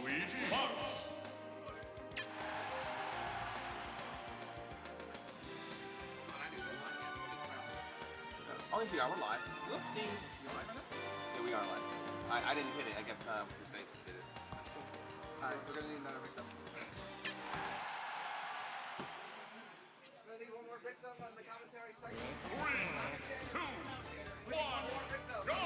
Luigi Fox. Oh, yeah, we're live. Oopsie. You live right now? Yeah, we are live. I didn't hit it. I guess what's his face did it. That's cool. Alright, we're gonna need another victim. We're gonna need one more victim on the commentary section. 3, 2, 1, go!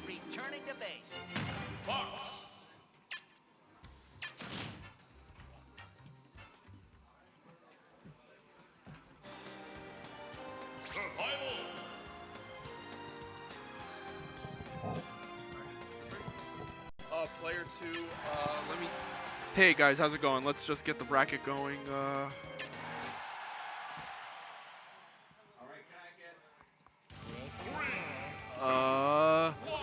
Returning to base. Fox. Survival. Player 2, let me... Hey guys, how's it going? Let's just get the bracket going.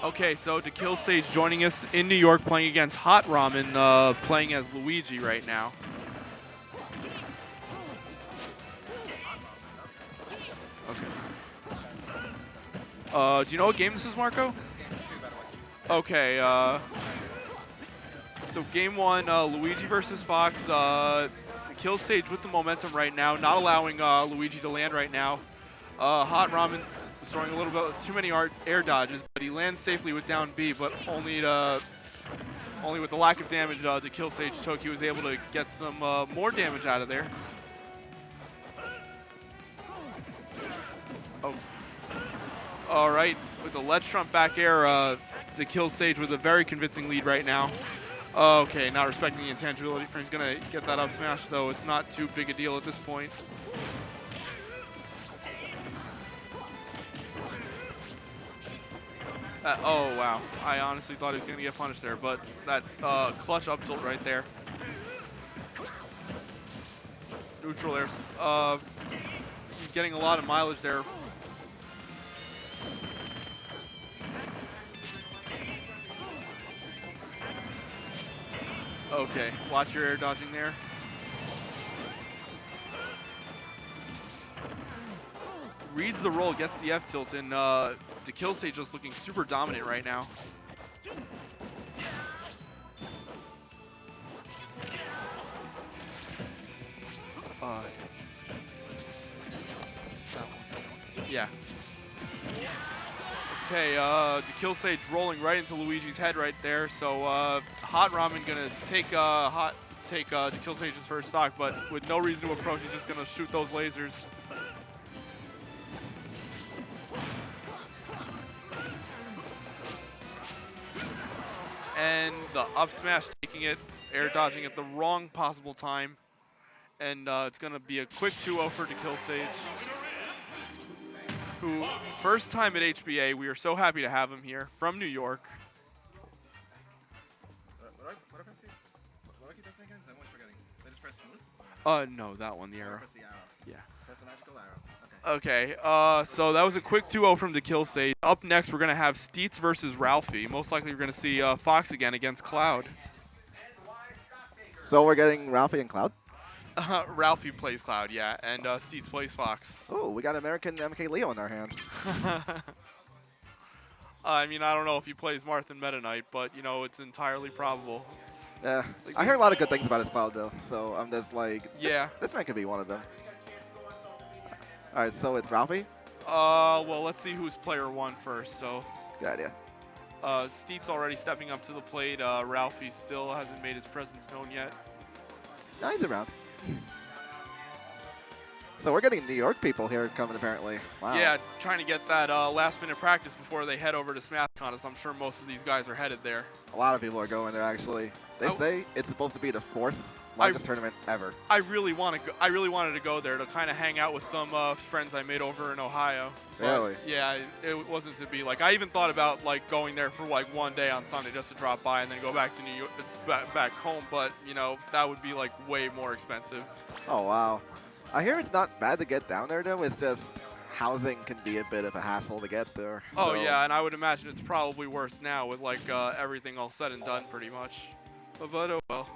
Okay, so To Kill Stage joining us in New York, playing against Hot Ramen, playing as Luigi right now. Okay. Do you know what game this is, Marco? Okay, so game 1, Luigi versus Fox. Kill Stage with the momentum right now, not allowing Luigi to land right now. Hot Ramen is throwing a little bit too many air dodges, but he lands safely with down B, but only with the lack of damage To Kill Stage took, he was able to get some more damage out of there. Oh. All right, with the ledge trump back air, To Kill Stage with a very convincing lead right now. Okay, not respecting the intangibility frame. He's gonna get that up smash, though. It's not too big a deal at this point. Oh, wow. I honestly thought he was gonna get punished there, but that clutch up tilt right there. Neutral air. Getting a lot of mileage there. Okay, watch your air dodging there. reads the roll, gets the F tilt, and DeKillStage just looking super dominant right now. Yeah. Okay, DeKillStage rolling right into Luigi's head right there. So Hot Ramen gonna take DeKillStage's first stock, but with no reason to approach, he's just gonna shoot those lasers. And the up smash taking it, air dodging at the wrong possible time. And it's going to be a quick 2-0 for DeKillStage, who first time at HBA. We are so happy to have him here from New York. What do I keep pressing again? I'm always forgetting. Did I just press smooth? No, that one, the arrow. Press the arrow. Yeah. Press the magical arrow. Okay, so that was a quick 2-0 from DeKillStage. Up next, we're going to have Steets versus Ralphie. Most likely, we're going to see Fox again against Cloud. So we're getting Ralphie and Cloud? Ralphie plays Cloud, yeah, and Steets plays Fox. Oh, we got American MK Leo in our hands. I mean, I don't know if he plays Marth and Meta Knight, but, you know, it's entirely probable. Yeah, I heard a lot of good things about his Cloud, though, so I'm just like, yeah, this man could be one of them. All right, so it's Ralphie? Well, let's see who's player one first, so. Good idea. Steets already stepping up to the plate. Ralphie still hasn't made his presence known yet. No, he's around. So we're getting New York people here coming, apparently. Wow. Yeah, trying to get that last-minute practice before they head over to SmashCon, as I'm sure most of these guys are headed there. A lot of people are going there, actually. They say it's supposed to be the fourth largest tournament ever. I really wanted to go there to kind of hang out with some friends I made over in Ohio. Really? Yeah, it wasn't to be like. I even thought about like going there for like one day on Sunday just to drop by and then go back to New York, back home. But you know that would be like way more expensive. Oh wow. I hear it's not bad to get down there though. It's just housing can be a bit of a hassle to get there. Oh so. yeah, and I would imagine it's probably worse now with like everything all said and done pretty much. But oh well.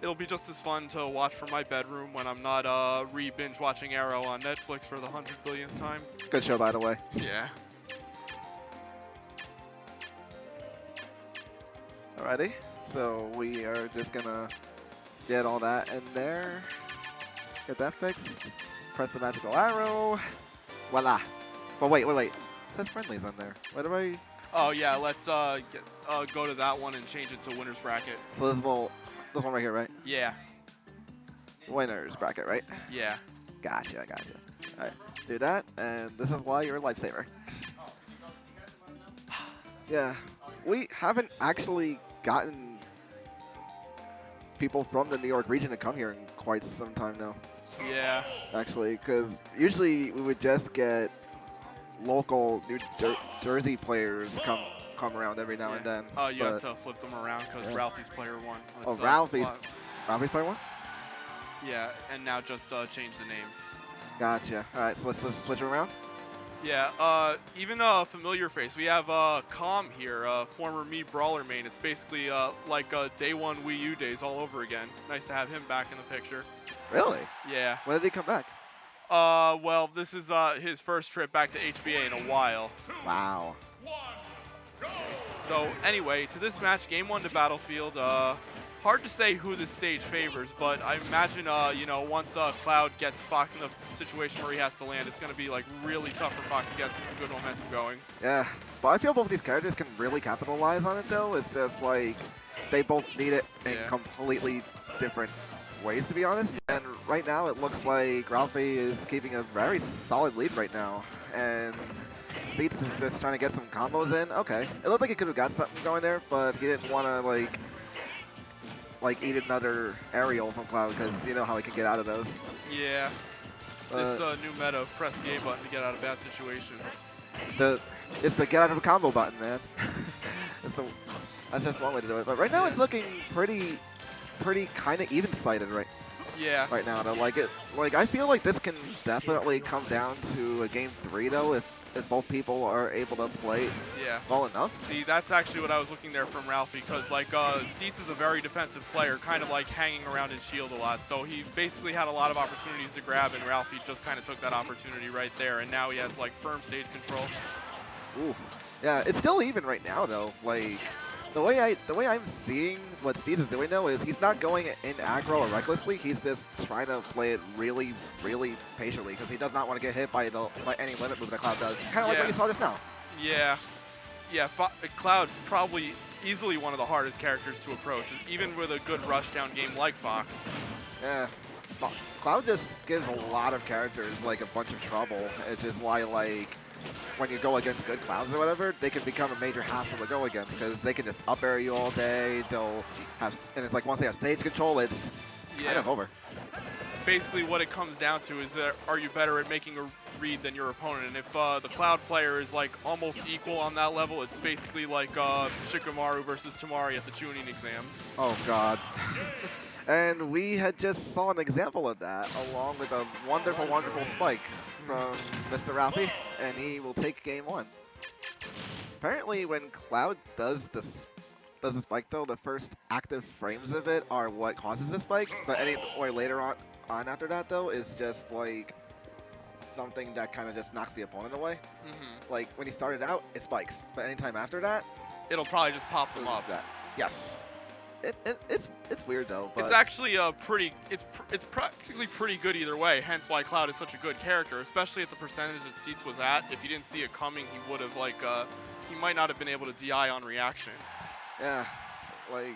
It'll be just as fun to watch from my bedroom when I'm not binge watching Arrow on Netflix for the 100 billionth time. Good show, by the way. Yeah. Alrighty, so we are just gonna get all that in there. Get that fixed. Press the magical arrow. Voila. But wait. It says friendlies on there. What do I? Oh yeah, let's go to that one and change it to winner's bracket. So this one right here, right? Yeah. Winner's bracket, right? Yeah. Gotcha. Alright, do that, and this is why you're a lifesaver. Yeah, we haven't actually gotten people from the New York region to come here in quite some time now. Yeah. Actually, because usually we would just get local New Jersey players come around every now and then. Oh, you have to flip them around because Ralphie's player one. Ralphie's player one? Yeah, and now just change the names. Gotcha. All right, so let's switch them around. Yeah, even a familiar face. We have Calm here, former Mii Brawler main. It's basically like day one Wii U days all over again. Nice to have him back in the picture. Really? Yeah. When did he come back? Well, this is his first trip back to HBA in a while. Wow. So anyway, to this match, game one to Battlefield. Hard to say who this stage favors, but I imagine, you know, once Cloud gets Fox in a situation where he has to land, it's going to be like really tough for Fox to get some good momentum going. Yeah, but I feel both these characters can really capitalize on it though. It's just like they both need it in completely different ways, to be honest. And right now it looks like Ralphie is keeping a very solid lead right now, and Steets is just trying to get some combos in. Okay, it looked like he could have got something going there, but he didn't want to like eat another aerial from Cloud, because you know how he can get out of those. Yeah. This new meta, press the A button to get out of bad situations. It's the get out of a combo button, man. That's just one way to do it. But right now it's looking pretty kind of even-sided right now. Though. Like I feel like this can definitely come down to a game 3 though, if if both people are able to play Yeah. well enough. See, that's actually what I was looking there from Ralphie, because like Steets is a very defensive player, kind of like hanging around in shield a lot. So he basically had a lot of opportunities to grab, and Ralphie just kind of took that opportunity right there. And now he has like firm stage control. Ooh. Yeah, it's still even right now though. Like the way I'm seeing what Steeds is doing though is he's not going in aggro or recklessly. He's just trying to play it really, really patiently because he does not want to get hit by any limit move that Cloud does. Kind of like what you saw just now. Yeah. Yeah, Cloud probably easily one of the hardest characters to approach, even with a good rushdown game like Fox. Yeah. Cloud just gives a lot of characters like a bunch of trouble. It's just why like when you go against good Clouds or whatever, they can become a major hassle to go against because they can just up air you all day. They'll have, and it's like once they have stage control, it's kind of over. Basically, what it comes down to is are you better at making a read than your opponent? And if the Cloud player is like almost equal on that level, it's basically like Shikamaru versus Tamari at the Chunin exams. Oh God. And we had just saw an example of that along with a wonderful, wonderful spike from Mr. Ralphie, and he will take game 1. Apparently, when Cloud does the spike though, the first active frames of it are what causes the spike, but or later on after that though is just like something that kind of just knocks the opponent away. Mm-hmm. Like when he started out, it spikes, but anytime after that, it'll probably just pop them up. That. Yes. It's weird though. But it's actually it's practically pretty good either way. Hence why Cloud is such a good character, especially at the percentage that Steets was at. If he didn't see it coming, he would have he might not have been able to DI on reaction. Yeah, like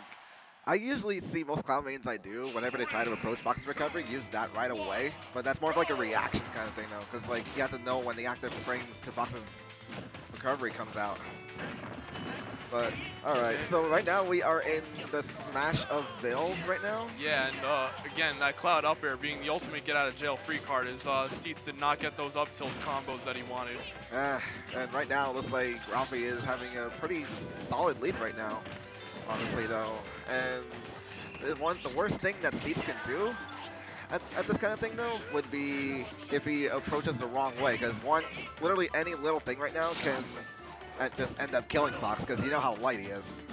I usually see most Cloud mains I do whenever they try to approach Fox's recovery use that right away, but that's more of like a reaction kind of thing though, because like you have to know when the active frames to Fox's recovery comes out. But, alright, so right now we are in the Smash of Veils right now. Yeah, and again, that Cloud up air being the ultimate get out of jail free card is Steets did not get those up tilt combos that he wanted. And right now it looks like Ralphie is having a pretty solid lead right now, honestly though. And the worst thing that Steets can do at this kind of thing though would be if he approaches the wrong way, because literally any little thing right now can just end up killing Fox, because you know how light he is.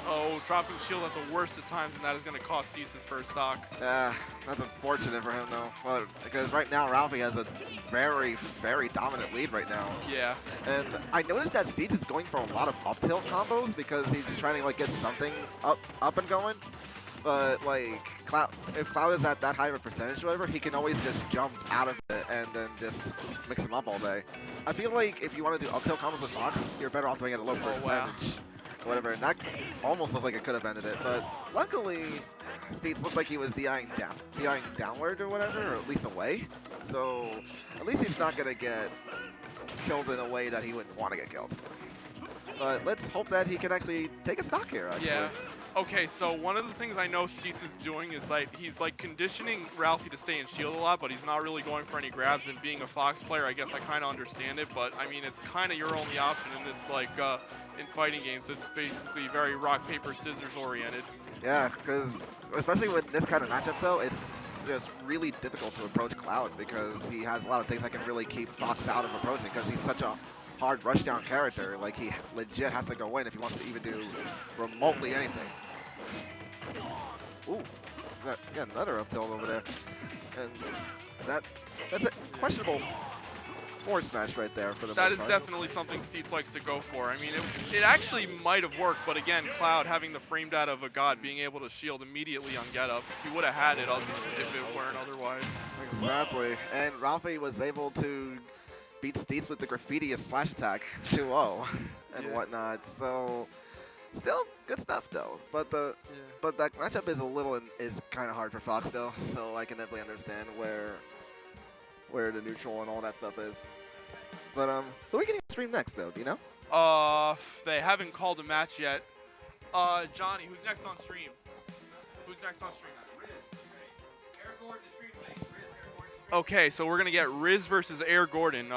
Oh, dropping shield at the worst of times, and that is going to cost Steets his first stock. That's unfortunate for him though, but because right now Ralphie has a very, very dominant lead right now. Yeah. And I noticed that Steets is going for a lot of up tilt combos because he's trying to like get something up and going. But like if Cloud is at that high of a percentage or whatever, he can always just jump out of it and then just mix them up all day. I feel like if you want to do up tilt combos with Fox, you're better off doing it at a low percentage. Wow. Or whatever, and that almost looked like it could have ended it, but luckily Steets looked like he was DIing downward or whatever, or at least away. So at least he's not gonna get killed in a way that he wouldn't want to get killed. But let's hope that he can actually take a stock here, actually. Yeah. Okay, so one of the things I know Steets is doing is like he's like conditioning Ralphie to stay in shield a lot, but he's not really going for any grabs. And being a Fox player, I guess I kind of understand it, but I mean it's kind of your only option in this in fighting games. It's basically very rock paper scissors oriented. Yeah, because especially with this kind of matchup though, it's just really difficult to approach Cloud because he has a lot of things that can really keep Fox out of approaching because he's such a hard rushdown character. Like he legit has to go in if he wants to even do remotely anything. Ooh, got another up tilt over there, and that's a questionable forward smash right there for the. That is definitely something Steets likes to go for. I mean, it actually might have worked, but again, Cloud having the frame data of a god, being able to shield immediately on get up, he would have had it if it weren't otherwise. Exactly, and Ralphie was able to beat Steets with the graffiti slash attack 2-0 and whatnot. So still good stuff though. But but that matchup is kind of hard for Fox though. So I can definitely understand where the neutral and all that stuff is. But who are we getting to stream next though? Do you know? They haven't called a match yet. Johnny, who's next on stream? Who's next on stream? Air Gordon to stream, please. Riz, Air Gordon to stream. Okay, so we're gonna get Riz versus Air Gordon.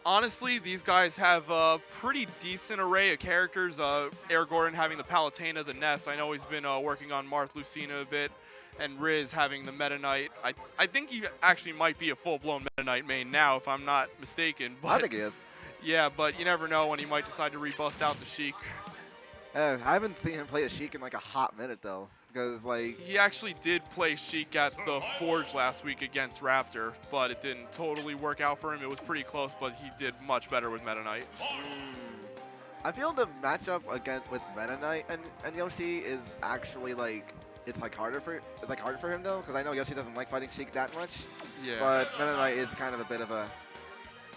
Honestly, these guys have a pretty decent array of characters. Air Gordon having the Palutena, the Ness. I know he's been working on Marth Lucina a bit. and Riz having the Meta Knight. I think he actually might be a full-blown Meta Knight main now, if I'm not mistaken. But, I think he is. yeah, but you never know when he might decide to rebust out the Sheik. I haven't seen him play a Sheik in like a hot minute though, because like He actually did play Sheik at the Forge last week against Raptor, but it didn't totally work out for him. It was pretty close, but he did much better with Meta Knight. I feel the matchup again with Meta Knight and Yoshi is actually like it's harder for him though, because I know Yoshi doesn't like fighting Sheik that much. Yeah. But Meta Knight is kind of a bit of a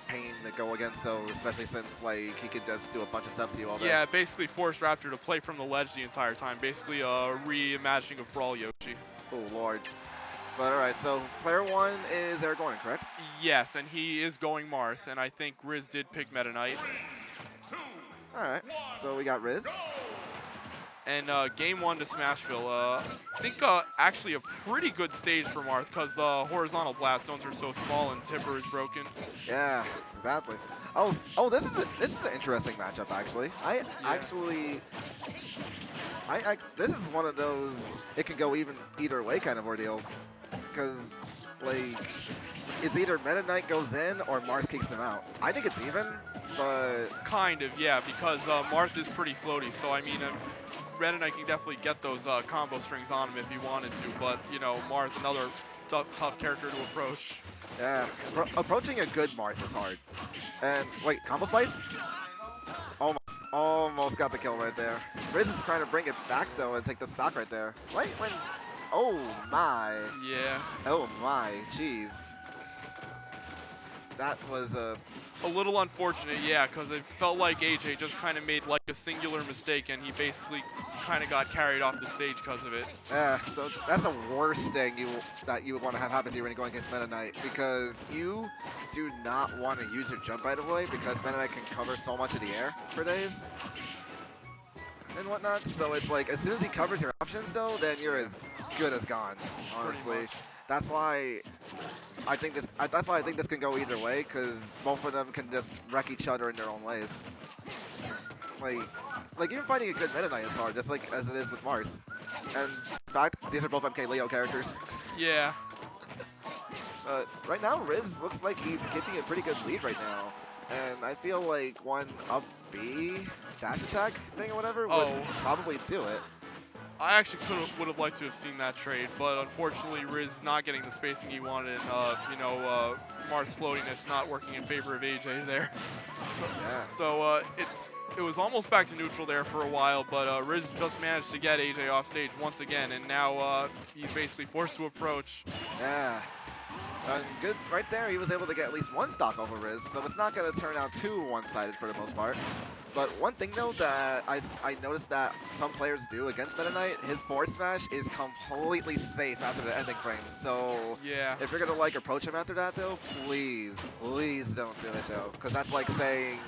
pain to go against though, especially since like he could just do a bunch of stuff to you all day. Yeah, basically forced Raptor to play from the ledge the entire time. Basically a reimagining of Brawl Yoshi. Oh lord. But alright, so player 1 is Aragorn, correct? Yes, and he is going Marth, and I think Riz did pick Meta Knight. Alright, so we got Riz. And game 1 to Smashville, I think actually a pretty good stage for Marth because the horizontal blast zones are so small and Tipper is broken. Yeah, exactly. Oh, this is an interesting matchup actually. This is one of those it can go either way kind of ordeals, because like it's either Meta Knight goes in or Marth kicks him out. I think it's even, but kind of, yeah, because Marth is pretty floaty, so I mean Meta Knight can definitely get those combo strings on him if he wanted to, but you know Marth, another tough character to approach. Yeah, approaching a good Marth is hard. And wait, combo slice? Almost got the kill right there. Riz is trying to bring it back though and take the stock right there. Right when, oh my. Yeah. Oh my, jeez. That was a little unfortunate, yeah, because it felt like AJ just kind of made like a singular mistake and he basically kind of got carried off the stage because of it. Yeah, so that's the worst thing that you would want to have happen to you when you're going against Meta Knight, because you do not want to use your jump right away because Meta Knight can cover so much of the air for days and whatnot. So it's like as soon as he covers your options though, then you're as good as gone, honestly. That's why I think this can go either way, because both of them can just wreck each other in their own ways. Like even fighting a good Meta Knight is hard, just like as it is with Marth. And in fact, these are both MK Leo characters. Yeah. But right now, Riz looks like he's keeping a pretty good lead right now. And I feel like one up B dash attack thing or whatever would probably do it. I actually would have liked to have seen that trade, but unfortunately Riz not getting the spacing he wanted, and Marth's floatiness not working in favor of AJ there. So it was almost back to neutral there for a while, but Riz just managed to get AJ off stage once again, and now he's basically forced to approach. Yeah. And good, right there, he was able to get at least one stock over Riz, so it's not going to turn out too one-sided for the most part. But one thing though that I noticed that some players do against Meta Knight, his forward smash is completely safe after the ending frame. So yeah, if you're going to like approach him after that though, please don't do it though, because that's like saying,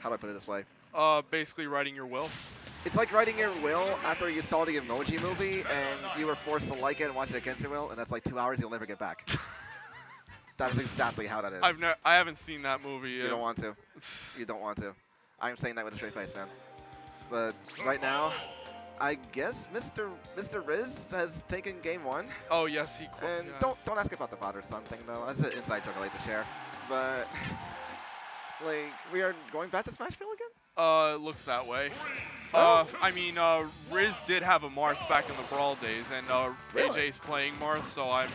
how do I put it this way? Basically writing your will. It's like writing your will after you saw the Emoji Movie and you were forced to like it and watch it against your will, and that's like 2 hours you'll never get back. That is exactly how that is. I haven't seen that movie. You don't want to. You don't want to. I'm saying that with a straight face, man. But right now, I guess Mr. Riz has taken game 1. Oh yes, he. And yes. don't ask about the father son thing though. That's an inside joke I like to share. But like we are going back to Smashville again. Looks that way. I mean, Riz did have a Marth back in the Brawl days, and Really? AJ's playing Marth, so I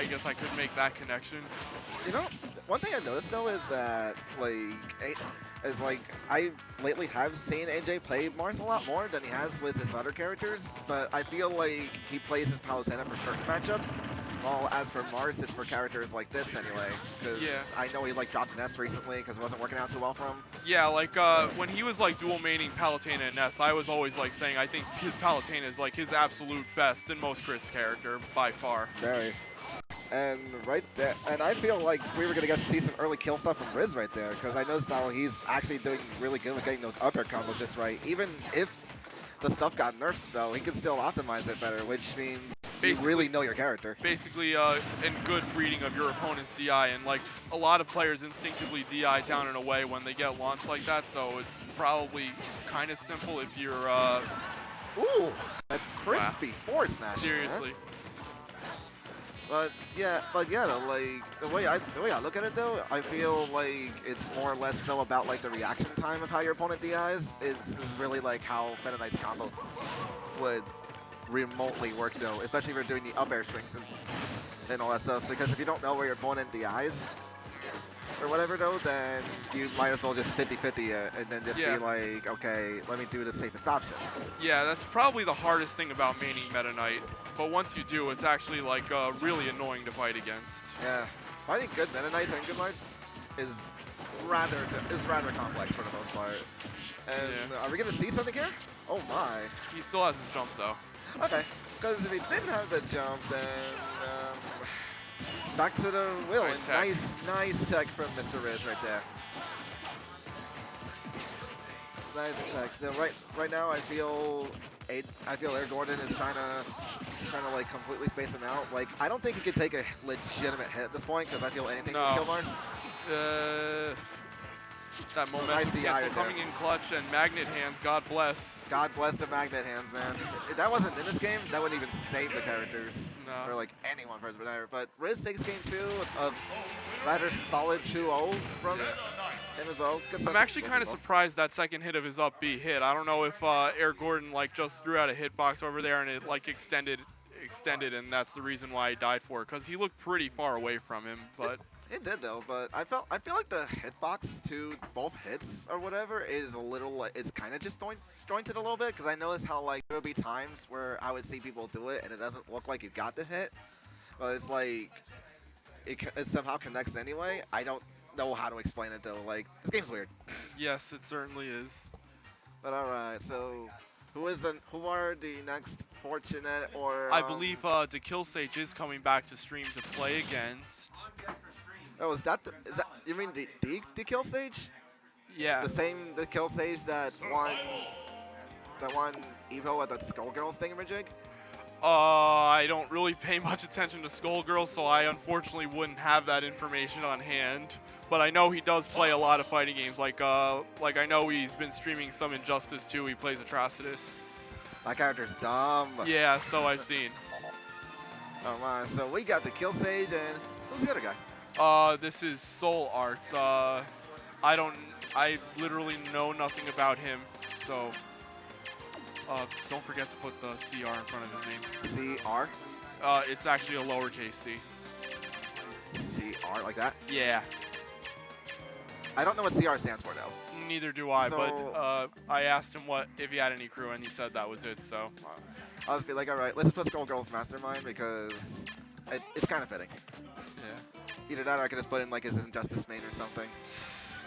guess I could make that connection. You know, one thing I noticed though is that I lately have seen AJ play Marth a lot more than he has with his other characters, but I feel like he plays his Palutena for certain matchups. Well, as for Marth, it's for characters like this anyway, because I know he dropped Ness recently because it wasn't working out too well for him. Yeah, like when he was like dual maining Palutena and Ness, I was always like saying I think his Palutena is like his absolute best and most crisp character by far. Very. And right there, and I feel like we were going to get to see some early kill stuff from Riz right there, because I noticed how he's actually doing really good with getting those upper combos just right. Even if the stuff got nerfed though, he can still optimize it better, which means you really know your character. Basically, in good reading of your opponent's DI, and like a lot of players instinctively DI down and away when they get launched like that, so it's probably kind of simple if you're Ooh, that's crazy. Yeah. before Smash. Seriously. Man. But yeah, though, like the way I look at it though, I feel like it's more or less so about like the reaction time of how your opponent DIs is really like how Meta Knight's combo would remotely work though, especially if you're doing the up air strings and all that stuff. Because if you don't know where your opponent DIs or whatever though, then you might as well just 50-50 it and then just be like, okay, let me do the safest option. Yeah, that's probably the hardest thing about maining Meta Knight. But once you do, it's actually like really annoying to fight against. Yeah, fighting good Meta Knights and good Knights is rather complex for the most part. And are we gonna see something here? Oh my. He still has his jump though. Okay, because if he didn't have the jump, then back to the wheel. Nice tech from Mr. Riz right there. Nice tech. So right now I feel Air Gordon is trying to like completely space him out. Like I don't think he could take a legitimate hit at this point because I feel anything can kill Mars. That momentum cancel coming in clutch and magnet hands. God bless. God bless the magnet hands, man. If that wasn't in this game, that wouldn't even save the characters. No. Or like anyone for whatever. But Riz takes game 2, a rather solid 2-0 from him as well. I'm actually kind of surprised that second hit of his up B hit. I don't know if Air Gordon like just threw out a hitbox over there and it like extended, and that's the reason why he died for it. Because he looked pretty far away from him, but. It did though, but I feel like the hitbox to both hits or whatever is a little, it's kind of just jointed a little bit, because I noticed how like there would be times where I would see people do it and it doesn't look like you got the hit, but it's like it somehow connects anyway. I don't know how to explain it though. Like this game's weird. Yes, it certainly is. But all right, so who are the next fortunate or? I believe the Kill Sage is coming back to stream to play against. Oh, is that you mean the Kill Sage? Yeah. The Kill Sage that won Evo at that Skullgirls thingamajig? I don't really pay much attention to Skullgirls, so I unfortunately wouldn't have that information on hand. But I know he does play a lot of fighting games. Like I know he's been streaming some Injustice 2. He plays Atrocitus. That character's dumb. Yeah, so I've seen. Oh my, so we got the Kill Sage and who's the other guy? This is Soul Arts. I literally know nothing about him, so don't forget to put the CR in front of his name. CR? It's actually a lowercase c. CR, like that? Yeah. I don't know what CR stands for though. Neither do I, but I asked him if he had any crew, and he said that was it, so. I'll just be like, alright, let's put Skullgirls Mastermind because it's kind of fitting. Yeah. Either that or I could just put in like his Injustice main or something.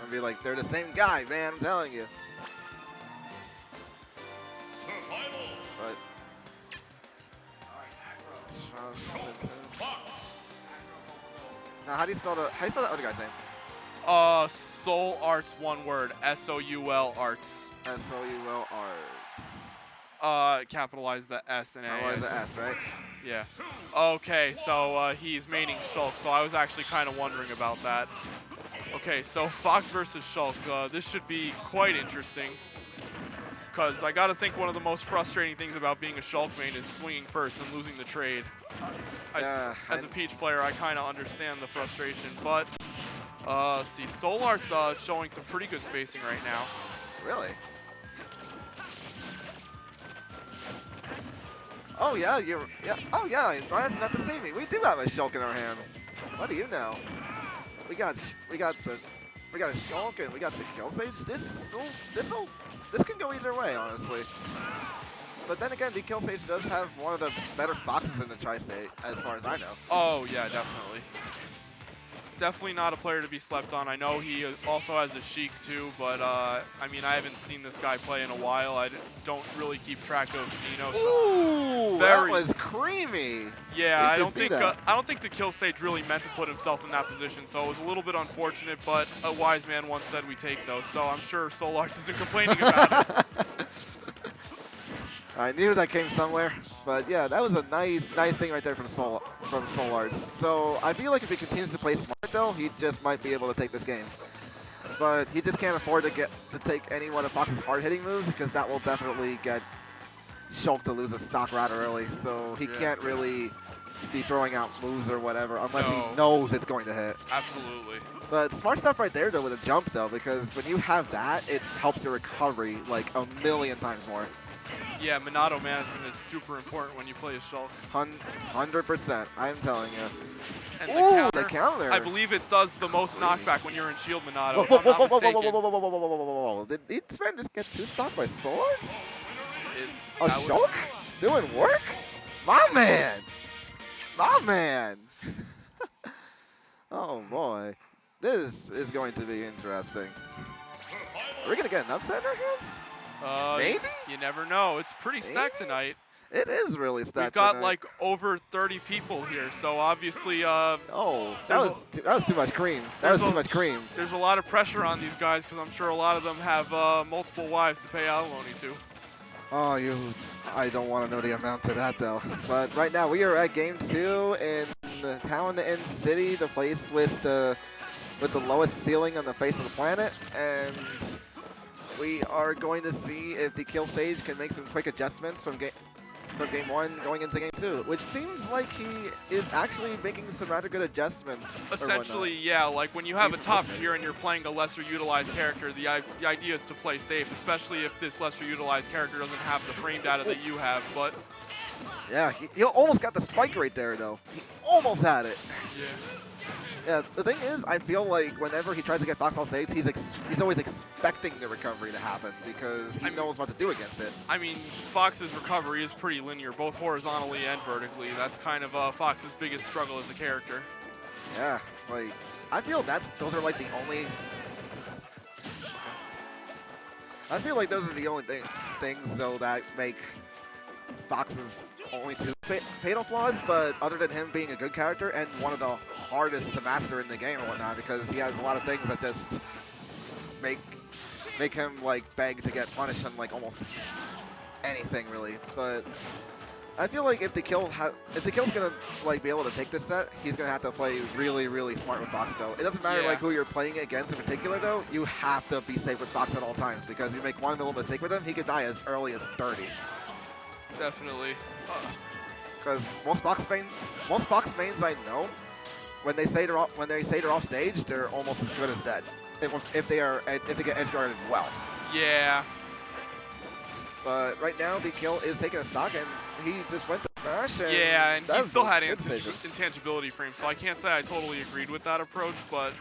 And be like, they're the same guy, man, I'm telling you. But now how do you spell the other guy's name? Soul Arts, one word. SOUL Arts. SOUL Arts. Capitalize the S and A. Capitalize the S, right? Yeah. Okay, so he's maining Shulk, so I was actually kind of wondering about that. Okay, so Fox versus Shulk. This should be quite interesting. Because I gotta think one of the most frustrating things about being a Shulk main is swinging first and losing the trade. As a Peach player, I kind of understand the frustration, but let's see, Soul Art's showing some pretty good spacing right now. Really? Oh yeah, oh yeah, Ryan's not deceiving me. We do have a Shulk in our hands. What do you know? We got a Shulk and we got the Kill Sage. This can go either way, honestly. But then again, the Kill Sage does have one of the better foxes in the Tri-State, as far as I know. Oh yeah, definitely. Definitely not a player to be slept on. I know he also has a Sheik too, but I mean, I haven't seen this guy play in a while. I don't really keep track of Nino. Ooh, that was creamy. Yeah, I don't think the Kill Sage really meant to put himself in that position, so it was a little bit unfortunate. But a wise man once said we take those, so I'm sure Soul Arts isn't complaining about it. I knew that came somewhere, but yeah, that was a nice thing right there from Soul Arts. So I feel like if he continues to play smart though, he just might be able to take this game. But he just can't afford to take any one of Fox's hard hitting moves because that will definitely get Shulk to lose a stock rather early, so he Yeah. can't really be throwing out moves or whatever unless No. he knows it's going to hit. Absolutely. But smart stuff right there though with a jump though, because when you have that, it helps your recovery like a million times more. Yeah, Monado management is super important when you play a Shulk. 100%, I'm telling you. And Ooh, the counter. I believe it does the most knockback when you're in shield Monado, Whoa, if whoa, I'm whoa, not whoa, whoa, whoa, mistaken. whoa, whoa, whoa, whoa, whoa, whoa, whoa, whoa. Did each man just get 2 stock by swords? A That was- Shulk? Doing work? My man! My man! Oh boy. This is going to be interesting. Are we going to get an upset in our hands? Maybe? You never know. It's pretty stacked Maybe? tonight. It is really stacked We've got tonight. like over 30 people here, so obviously Oh, there's that was too much cream. That was there's too much cream. there's a lot of pressure on these guys because I'm sure a lot of them have multiple wives to pay alimony to. Oh, I don't want to know the amount to that though. But right now we are at game 2 in the town in City, the place with the lowest ceiling on the face of the planet, and we are going to see if the kill stage can make some quick adjustments from game 1 going into game 2, which seems like he is actually making some rather good adjustments. or whatnot. Essentially, yeah, like when you have a top tier and you're playing a lesser utilized character, the idea is to play safe, especially if this lesser utilized character doesn't have the frame data that you have, but Yeah, he almost got the spike right there though. He almost had it. yeah. Yeah, the thing is, I feel like whenever he tries to get Fox off stage, he's always expecting the recovery to happen because he knows what to do against it. I mean, Fox's recovery is pretty linear, both horizontally and vertically. That's kind of Fox's biggest struggle as a character. Yeah, like, I feel those are like the only... I feel like those are the only things, though, that make Fox's only 2 fatal flaws, but other than him being a good character and one of the hardest to master in the game and whatnot, because he has a lot of things that just make him like beg to get punished on like almost anything really. But I feel like if the kill's gonna like be able to take this set, he's gonna have to play really, really smart with Fox though. It doesn't matter like who you're playing against in particular though, you have to be safe with Fox at all times, because if you make one little mistake with him, he could die as early as 30. Definitely. Because most Fox mains I know, when they say they're off stage, they're almost as good as dead. If they get edge guarded well. Yeah. But right now the kill is taking a stock and he just went to smash. And Yeah, and he still had good stages. intangibility frames, so I can't say I totally agreed with that approach, but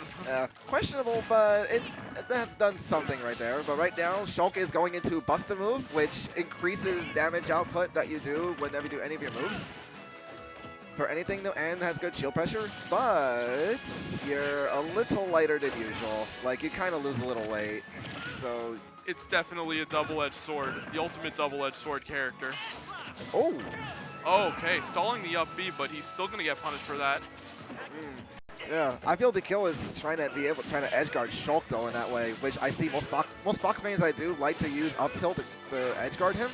Questionable, but it has done something right there. But right now, Shulk is going into Busta move, which increases damage output that you do whenever you do any of your moves. For anything though, and has good shield pressure, but you're a little lighter than usual. Like, you kind of lose a little weight, so... it's definitely a double-edged sword, the ultimate double-edged sword character. Oh! Oh, okay, stalling the up B, but he's still going to get punished for that. Yeah, I feel the kill is trying to edge guard Shulk though in that way, which I see most Fox mains I do like to use up tilt to edge guard him.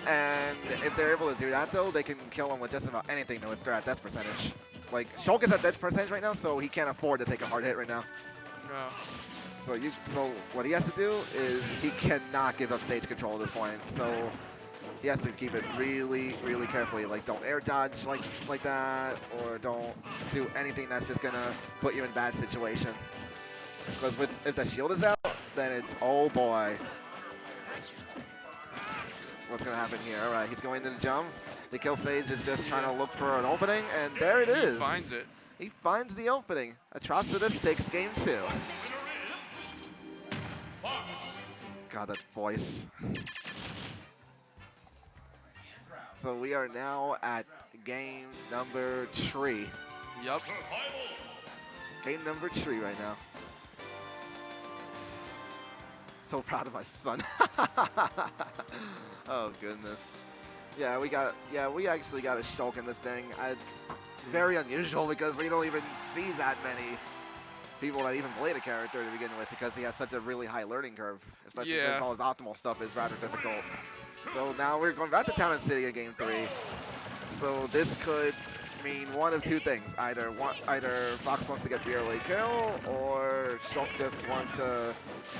And if they're able to do that though, they can kill him with just about anything though if they're at death percentage. Like, Shulk is at death percentage right now, so he can't afford to take a hard hit right now. No. So what he has to do is he cannot give up stage control at this point. So he has to keep it really, really carefully. Like, don't air dodge like that, or don't do anything that's just gonna put you in a bad situation. Because if the shield is out, then it's, oh boy. What's gonna happen here? All right, he's going to the jump. The kill stage is just trying to look for an opening, and there it is. He finds it. He finds the opening. Atrocitus takes game 2. God, that voice. So we are now at game number 3. Yep. Game number 3 right now. So proud of my son. Oh goodness. Yeah, we actually got a Shulk in this thing. It's very unusual because we don't even see that many people that even play the character to begin with, because he has such a really high learning curve, especially since all his optimal stuff is rather difficult. So now we're going back to Town and City in game 3. So this could mean one of two things. Either Fox wants to get the early kill, or Shulk just wants to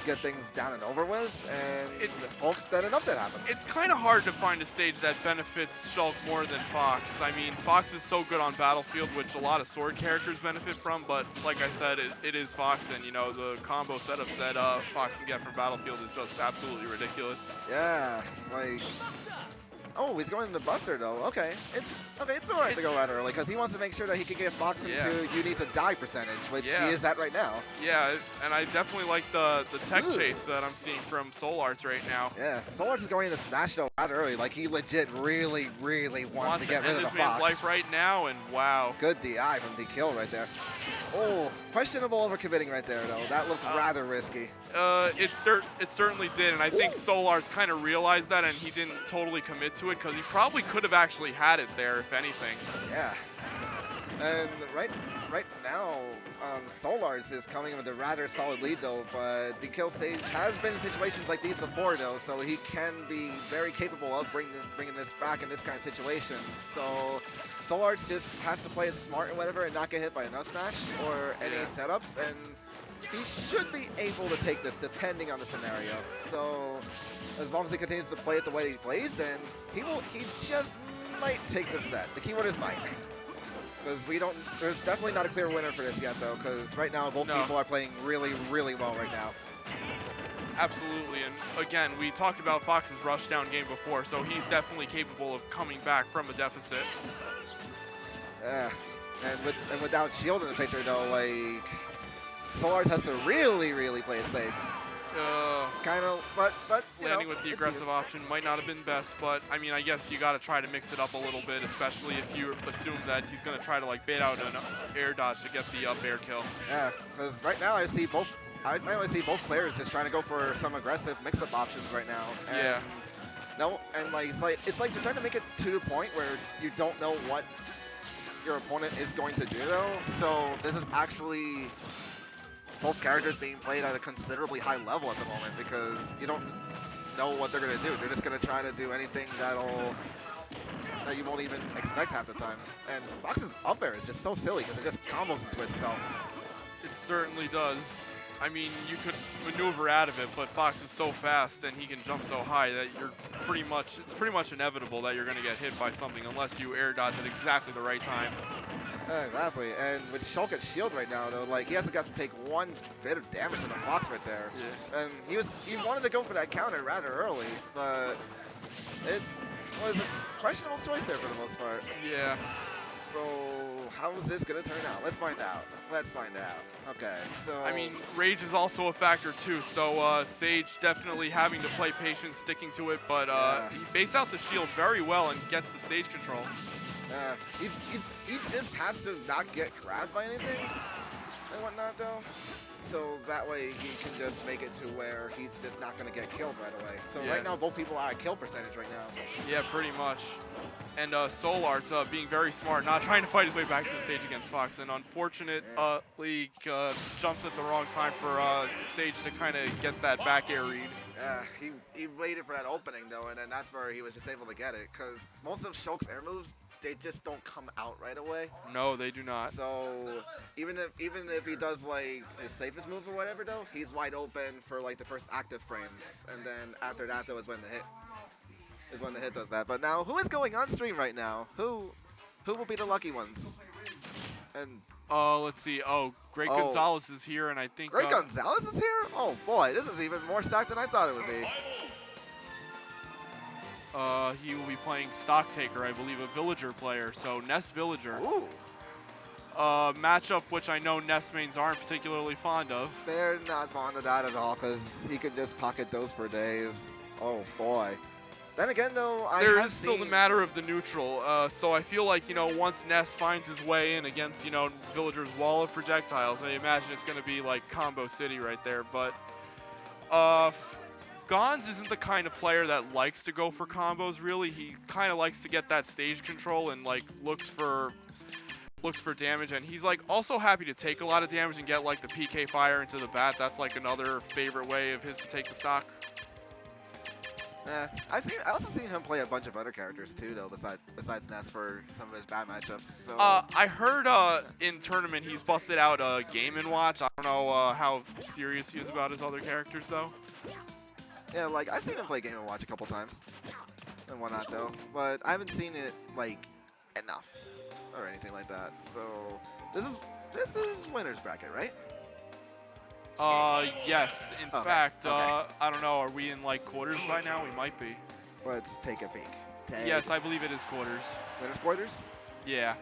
get things down and over with, and hope that an upset happens. It's kind of hard to find a stage that benefits Shulk more than Fox. I mean, Fox is so good on Battlefield, which a lot of sword characters benefit from, but like I said, it is Fox, and you know, the combo setups that Fox can get from Battlefield is just absolutely ridiculous. Yeah, like... Oh, he's going into Buster though. Okay, it's alright to go right early because he wants to make sure that he can get Fox into you need to die percentage, which he is at right now. Yeah, and I definitely like the tech chase that I'm seeing from Soul Arts right now. Yeah, Soul Arts is going into Smash though right early. Like he legit really wants to get rid of the Fox. This man's life right now, and wow. Good DI from the kill right there. Oh, questionable overcommitting right there though. That looked rather risky. It certainly did, and I think Soul Arts kind of realized that, and he didn't totally commit to it because he probably could have actually had it there if anything. Yeah. And right now, Soul Arts is coming with a rather solid lead though, but the kill stage has been in situations like these before though, so he can be very capable of bringing this back in this kind of situation. So Soul Arts just has to play it smart and whatever and not get hit by a nut smash or any setups, and he should be able to take this depending on the scenario. So as long as he continues to play it the way he plays, then he just might take this set. The keyword is might. Because there's definitely not a clear winner for this yet though, because right now both people are playing really well right now. Absolutely, and again, we talked about Fox's rushdown game before, so he's definitely capable of coming back from a deficit. Yeah, and without shield in the picture though, like Soul Arts has to really play it safe. Kind of, but landing with the aggressive option might not have been best, but I mean, I guess you got to try to mix it up a little bit, especially if you assume that he's going to try to like bait out an air dodge to get the up air kill. Yeah, because right now I only see both players just trying to go for some aggressive mix-up options right now. And no, and like it's like you're trying to make it to the point where you don't know what your opponent is going to do though. So this is actually both characters being played at a considerably high level at the moment because you don't know what they're going to do. They're just going to try to do anything that you won't even expect half the time. And Fox's up air is just so silly because it just combos into itself. It certainly does. I mean, you could maneuver out of it, but Fox is so fast and he can jump so high that it's pretty much inevitable that you're going to get hit by something unless you air dodge at exactly the right time. Exactly, and with Shulk at shield right now though, like he hasn't got to take one bit of damage on the Fox right there. Yeah. And he wanted to go for that counter rather early, but it was a questionable choice there for the most part. Yeah. So how is this gonna turn out? Let's find out. Okay, so I mean, rage is also a factor too, so Sage definitely having to play patient, sticking to it, but he baits out the shield very well and gets the stage control. He just has to not get grabbed by anything and whatnot though. So that way he can just make it to where he's just not going to get killed right away. So right now both people are at kill percentage right now. Yeah, pretty much. And Soul Arts being very smart, not trying to fight his way back to the stage against Fox. And unfortunately, jumps at the wrong time for Sage to kind of get that back air read. Yeah, he waited for that opening though, and then that's where he was just able to get it. Because most of Shulk's air moves, they just don't come out right away. No, they do not. So even if he does like his safest move or whatever though, he's wide open for like the first active frames, and then after that though is when the hit does that. But now who is going on stream right now? Who will be the lucky ones? And let's see. Oh, Great Gonzalez is here, and I think Great Gonzalez is here. Oh boy, this is even more stacked than I thought it would be. He will be playing Stock Taker, I believe, a Villager player, so Ness Villager. Ooh. Matchup which I know Ness mains aren't particularly fond of. They're not fond of that at all, because he can just pocket those for days. Oh boy. Then again though, there is still the matter of the neutral, so I feel like, once Ness finds his way in against, Villager's wall of projectiles, I imagine it's going to be like Combo City right there, but Gonz isn't the kind of player that likes to go for combos, really. He kind of likes to get that stage control and, like, looks for damage. And he's, like, also happy to take a lot of damage and get, like, the PK fire into the bat. That's, like, another favorite way of his to take the stock. I also seen him play a bunch of other characters too, though, besides Ness for some of his bad matchups. So I heard in tournament he's busted out Game & Watch. I don't know how serious he is about his other characters though. yeah, like I've seen him play Game & Watch a couple times and whatnot though, but I haven't seen it like enough or anything like that. So this is winner's bracket, right? Yes. In Okay, fact, okay. I don't know. Are we in like quarters by now? We might be. Let's take a peek. Yes, I believe it is quarters. Winners quarters. Yeah.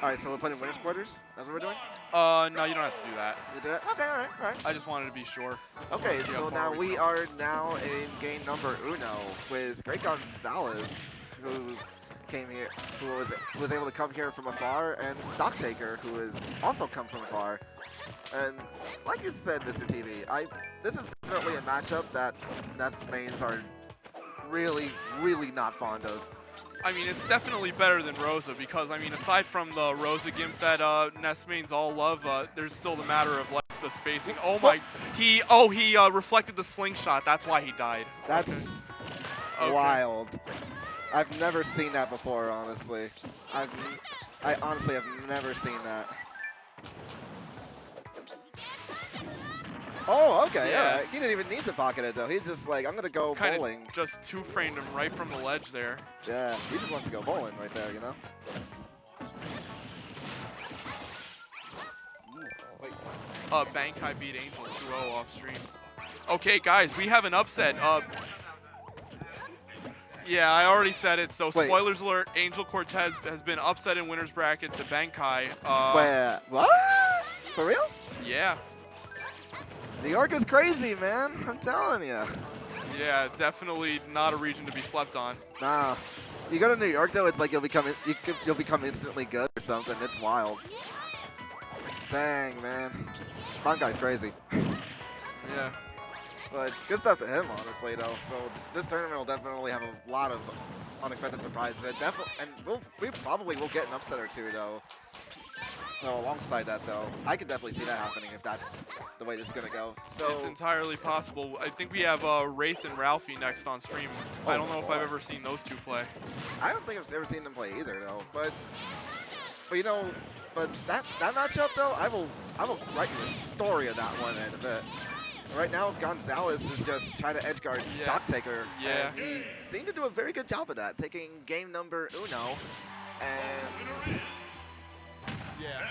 All right, so we're putting winners quarters. That's what we're doing. No, you don't have to do that. You do that? Okay, all right. I just wanted to be sure. Okay, See how so far now we come. are now in game number uno with Great Gonzalez, who came here, who was able to come here from afar, and Stocktaker, who has also come from afar. And like you said, Mr. TV, this is definitely a matchup that Ness mains are really, really not fond of. I mean, it's definitely better than Rosa because, I mean, aside from the Rosa gimp that Ness mains all love, there's still the matter of like the spacing. Oh my, he reflected the slingshot. That's why he died. That's Okay. wild. I've never seen that before, honestly. I honestly have never seen that. Oh, okay, Yeah. alright. He didn't even need to pocket it though. He's just like, I'm gonna go Kind bowling. of just two-framed him right from the ledge there. Yeah, he just wants to go bowling right there, you know? Wait. Bankai beat Angel 2-0 off stream. Okay, guys, we have an upset. Yeah, I already said it, so Wait. spoilers alert, Angel Cortez has been upset in winner's bracket to Bankai. Wait, what? For real? Yeah. New York is crazy, man. I'm telling you. Yeah, definitely not a region to be slept on. Nah. You go to New York though, it's like you'll become instantly good or something. It's wild. Dang, man. Bankai's crazy. Yeah. But good stuff to him, honestly, though. So this tournament will definitely have a lot of unexpected surprises. And we probably will get an upset or two, though. No, alongside that, though, I could definitely see that happening if that's the way this is gonna go. So It's entirely possible. I think we have Wraith and Ralphie next on stream. I don't know if I've ever seen those two play. I don't think I've ever seen them play either, though. But you know, that matchup though, I will write you a story of that one in a bit. Right now, Gonzalez is just trying to edgeguard Yeah. Stocktaker. Yeah. And he seemed to do a very good job of that, taking game number uno. And Yeah.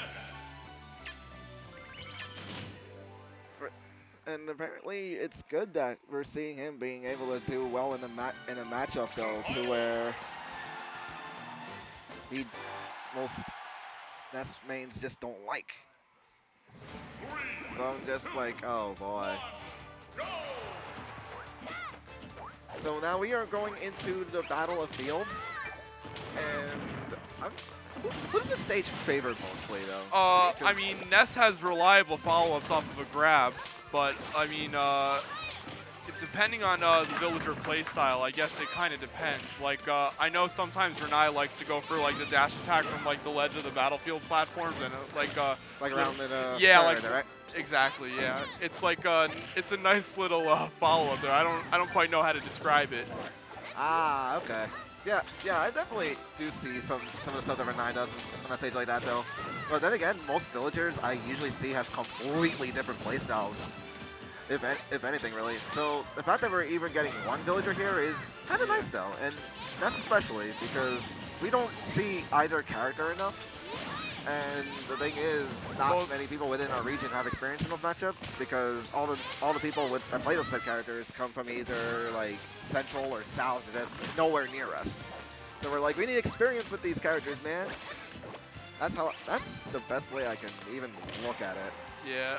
and apparently it's good that we're seeing him being able to do well in a matchup though, to where most Ness mains just don't like. So I'm just like, oh boy. So now we are going into the Battle of Fields, and who does the stage favor mostly though? I mean, Ness has reliable follow-ups off of a grabs, but I mean, depending on the villager playstyle, I guess it kind of depends. Like, I know sometimes Renai likes to go for like the dash attack from like the ledge of the battlefield platforms, and like around in yeah, like right? exactly, yeah. It's like it's a nice little follow-up there. I don't quite know how to describe it. Ah, okay. Yeah, I definitely do see some of the stuff that Renai does on a stage like that though. But then again, most villagers I usually see have completely different playstyles, if anything really. So the fact that we're even getting one villager here is kind of nice though, and that's especially because we don't see either character enough. And the thing is, not many people within our region have experience in those matchups because all the people that play those said characters come from either like Central or South, that's nowhere near us. So we're like, we need experience with these characters, man. That's the best way I can even look at it. Yeah.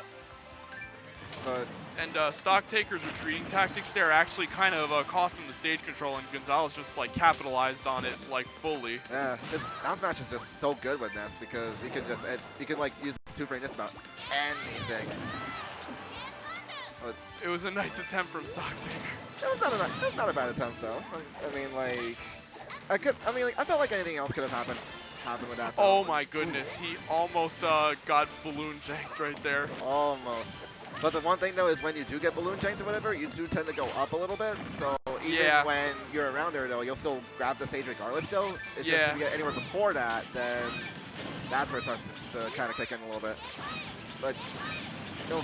But and Stocktaker's retreating tactics there actually kind of cost him the stage control, and Gonzalez just like capitalized on it like fully. yeah, his down smash is just so good with Ness because he can like use two-frame just about anything. But It was a nice attempt from Stocktaker. it was not a bad attempt though. I mean, like I felt like anything else could have happened with that. Though. Oh my goodness, he almost got balloon janked right there. Almost. But the one thing though is when you do get balloon chains or whatever, you do tend to go up a little bit. So even Yeah. when you're around there though, you'll still grab the stage regardless though. It's just Yeah. if you get anywhere before that, then that's where it starts to kind of kick in a little bit. But no,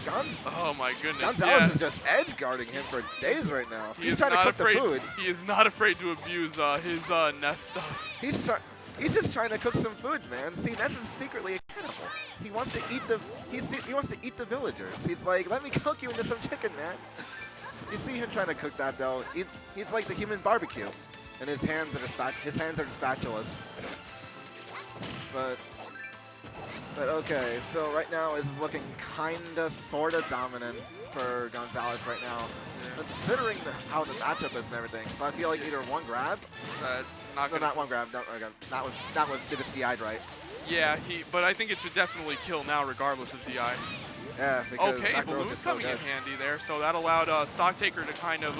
Oh my goodness. Gonzalez Yeah. is just edge guarding him for days right now. He He's is trying to not cook afraid, the food. He is not afraid to abuse his nest stuff. He's just trying to cook some food, man. See, Ness is secretly a cannibal. He wants to eat he wants to eat the villagers. He's like, let me cook you into some chicken, man. You see him trying to cook that though. He's like the human barbecue, and his hands are spatulas. But okay, so right now is looking kinda sorta dominant for Gonzalez right now, considering how the matchup is and everything. So I feel like either one grab. Not No, gonna, not one grab. No, okay. That was if it's DI'd right. yeah, but I think it should definitely kill now regardless of DI. Yeah, because Okay, back throw's Balloon's just so coming in good. handy there, so that allowed Stocktaker to kind of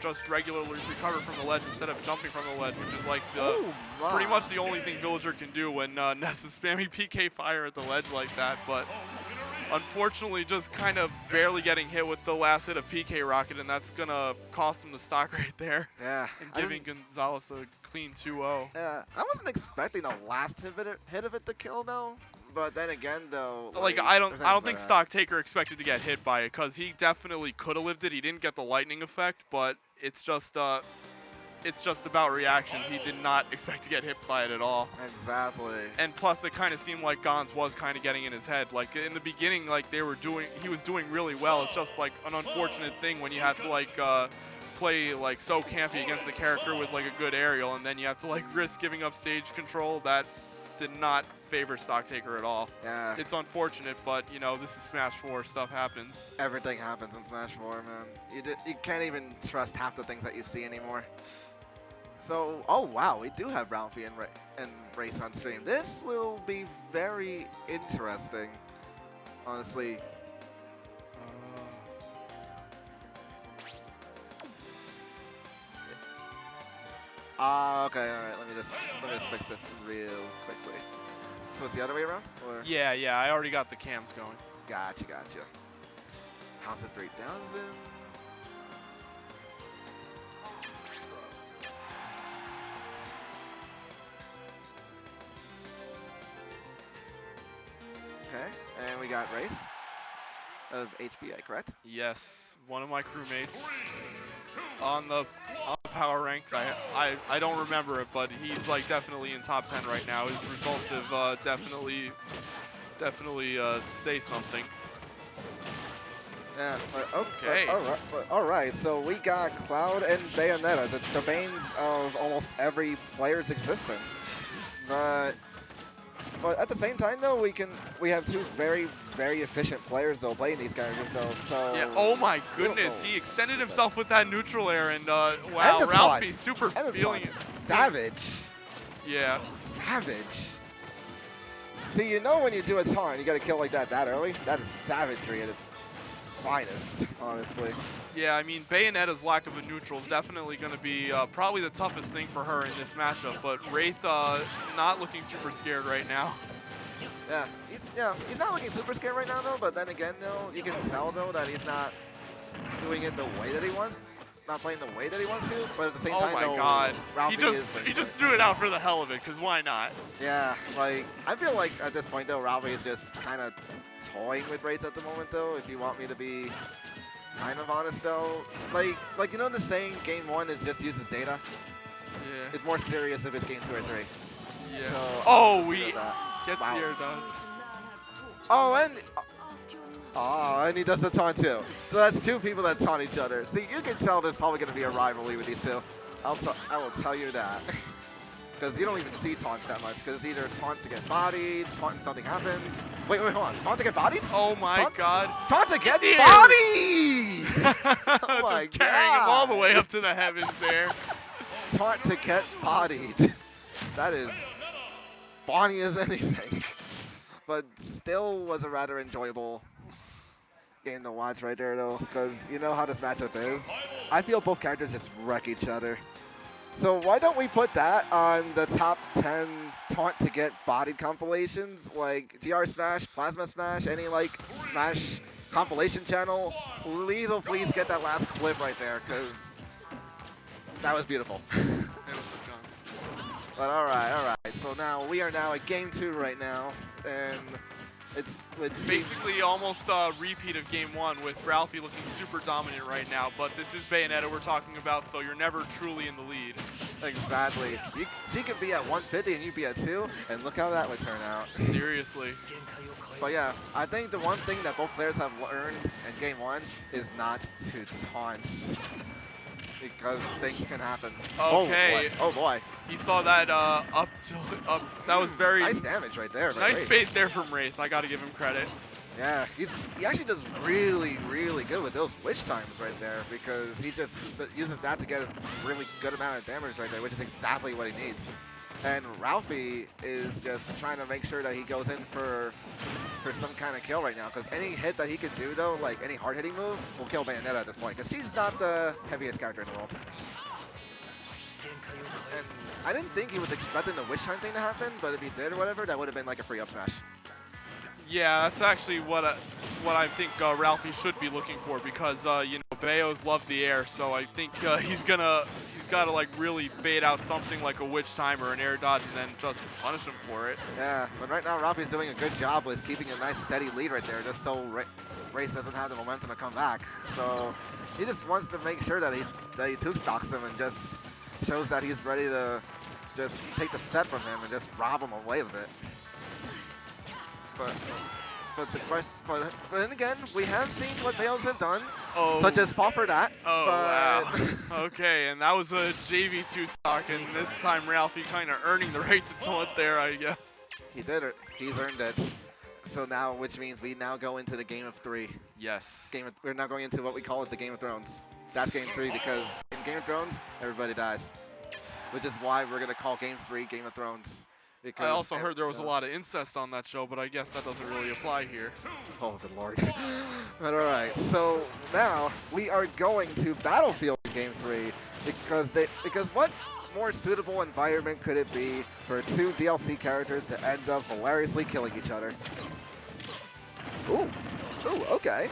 just regularly recover from the ledge instead of jumping from the ledge, which is like Oh my. pretty much the only thing Villager can do when Ness is spamming PK fire at the ledge like that, but unfortunately just kind of barely getting hit with the last hit of PK Rocket, and that's gonna cost him the stock right there, Yeah. and I giving Gonzalez a clean 2-0. Yeah, I wasn't expecting the last hit of it to kill though. But then again though, Like I don't there's think things Stocktaker expected to get hit by it, because he definitely could have lived it. He didn't get the lightning effect, but it's just about reactions. He did not expect to get hit by it at all. Exactly. And plus, it kind of seemed like Gons was kind of getting in his head. Like in the beginning, like he was doing really well. It's just like an unfortunate thing when you have to like play like so campy against the character with like a good aerial, and then you have to like risk giving up stage control. That did not favor Stocktaker at all. Yeah. It's unfortunate, but you know, this is Smash 4. Stuff happens. Everything happens in Smash 4, man. You can't even trust half the things that you see anymore. So, oh wow, we do have Ralphie and Wraith on stream. This will be very interesting, honestly. Okay, alright, let me just fix this real quickly. So it's the other way around? Or? Yeah, I already got the cams going. Gotcha. House of 3000. Okay, and we got Wraith of HBI, correct? Yes, one of my crewmates on the power ranks. I don't remember it, but he's like definitely in top 10 right now. His results have definitely say something. Yeah, but Okay. All right. So we got Cloud and Bayonetta, the banes of almost every player's existence. But at the same time, though, we have two very, very efficient players though playing these characters though. So Yeah. Oh my goodness, beautiful. he extended himself with that neutral air, and wow, And the Ralphie taunt. super And the feeling taunt. it. Savage. Yeah. Savage. See, you know when you do a taunt, you got to kill like that early. That is savagery at its finest, honestly. Yeah, I mean, Bayonetta's lack of a neutral is definitely going to be probably the toughest thing for her in this matchup, but Wraith not looking super scared right now. Yeah, he's not looking super scared right now though, but then again though, you can tell though that he's not doing it the way that he wants, not playing the way that he wants to, but at the same Oh time my though, god. Ralphie He just threw it out for the hell of it, because why not? Yeah, like, I feel like at this point though, Ralphie is just kind of toying with Wraith at the moment though, if you want me to be kind of honest though. Like you know the saying, game 1 is just uses data? Yeah. It's more serious if it's game 2 or 3. Yeah. So, Oh, we gets Wow. the air dodge. And he does the taunt too. So that's two people that taunt each other. See, you can tell there's probably going to be a rivalry with these two. I will tell you that. Because you don't even see taunts that much. Because it's either taunt to get bodied, taunt and something happens. Wait, hold on. Taunt to get bodied? Oh my Taunt? god. Taunt to get Ew. bodied! Oh my Just carrying him all the way God. up to the heavens there. Taunt to get bodied. That is funny as anything. But still was a rather enjoyable game to watch right there though, because you know how this matchup is. I feel both characters just wreck each other. So why don't we put that on the top 10 taunt to get bodied compilations, like GR Smash, Plasma Smash, any like Smash compilation channel, please, oh please get that last clip right there, because that was beautiful. And some guns. But alright. So now we are now at game 2 right now, and it's Basically almost a repeat of game 1 with Ralphie looking super dominant right now, but this is Bayonetta we're talking about, so you're never truly in the lead. exactly. She could be at 150 and you'd be at 2, and look how that would turn out. Seriously. But yeah, I think the one thing that both players have learned in game 1 is not to taunt, because things can happen. Okay. Oh boy. He saw that up. That was very Nice damage right there. by nice Wraith. bait there from Wraith. I got to give him credit. Yeah, he actually does really, really good with those witch times right there, because he just uses that to get a really good amount of damage right there, which is exactly what he needs. And Ralphie is just trying to make sure that he goes in for some kind of kill right now, because any hit that he can do though, like any hard hitting move, will kill Bayonetta at this point, because she's not the heaviest character in the world. And I didn't think he was expecting the witch time thing to happen, but if he did or whatever, that would have been like a free up smash. Yeah, that's actually what I think Ralphie should be looking for, because you know, Bayos love the air, so I think he's got to like really bait out something like a witch time or an air dodge and then just punish him for it. Yeah, but right now Ralphie's doing a good job with keeping a nice steady lead right there, just so Wraith doesn't have the momentum to come back. So he just wants to make sure that he two-stocks him and just shows that he's ready to just take the set from him and just rob him away with it. But the question, but then again, we have seen what Bayos have done, such as fall for that. Oh, but wow. Okay, and that was a JV2 stock, and this time Ralphie kind of earning the right to taunt there, I guess. he did it. He's earned it. So now, which means we now go into the game of 3. Yes. We're now going into what we call it the Game of Thrones. That's game 3 because in Game of Thrones, everybody dies. Which is why we're going to call game 3 Game of Thrones. Because I also heard there was a lot of incest on that show, but I guess that doesn't really apply here. Oh, good lord. But alright, so now we are going to Battlefield in game 3 because what more suitable environment could it be for 2 DLC characters to end up hilariously killing each other? Ooh, okay.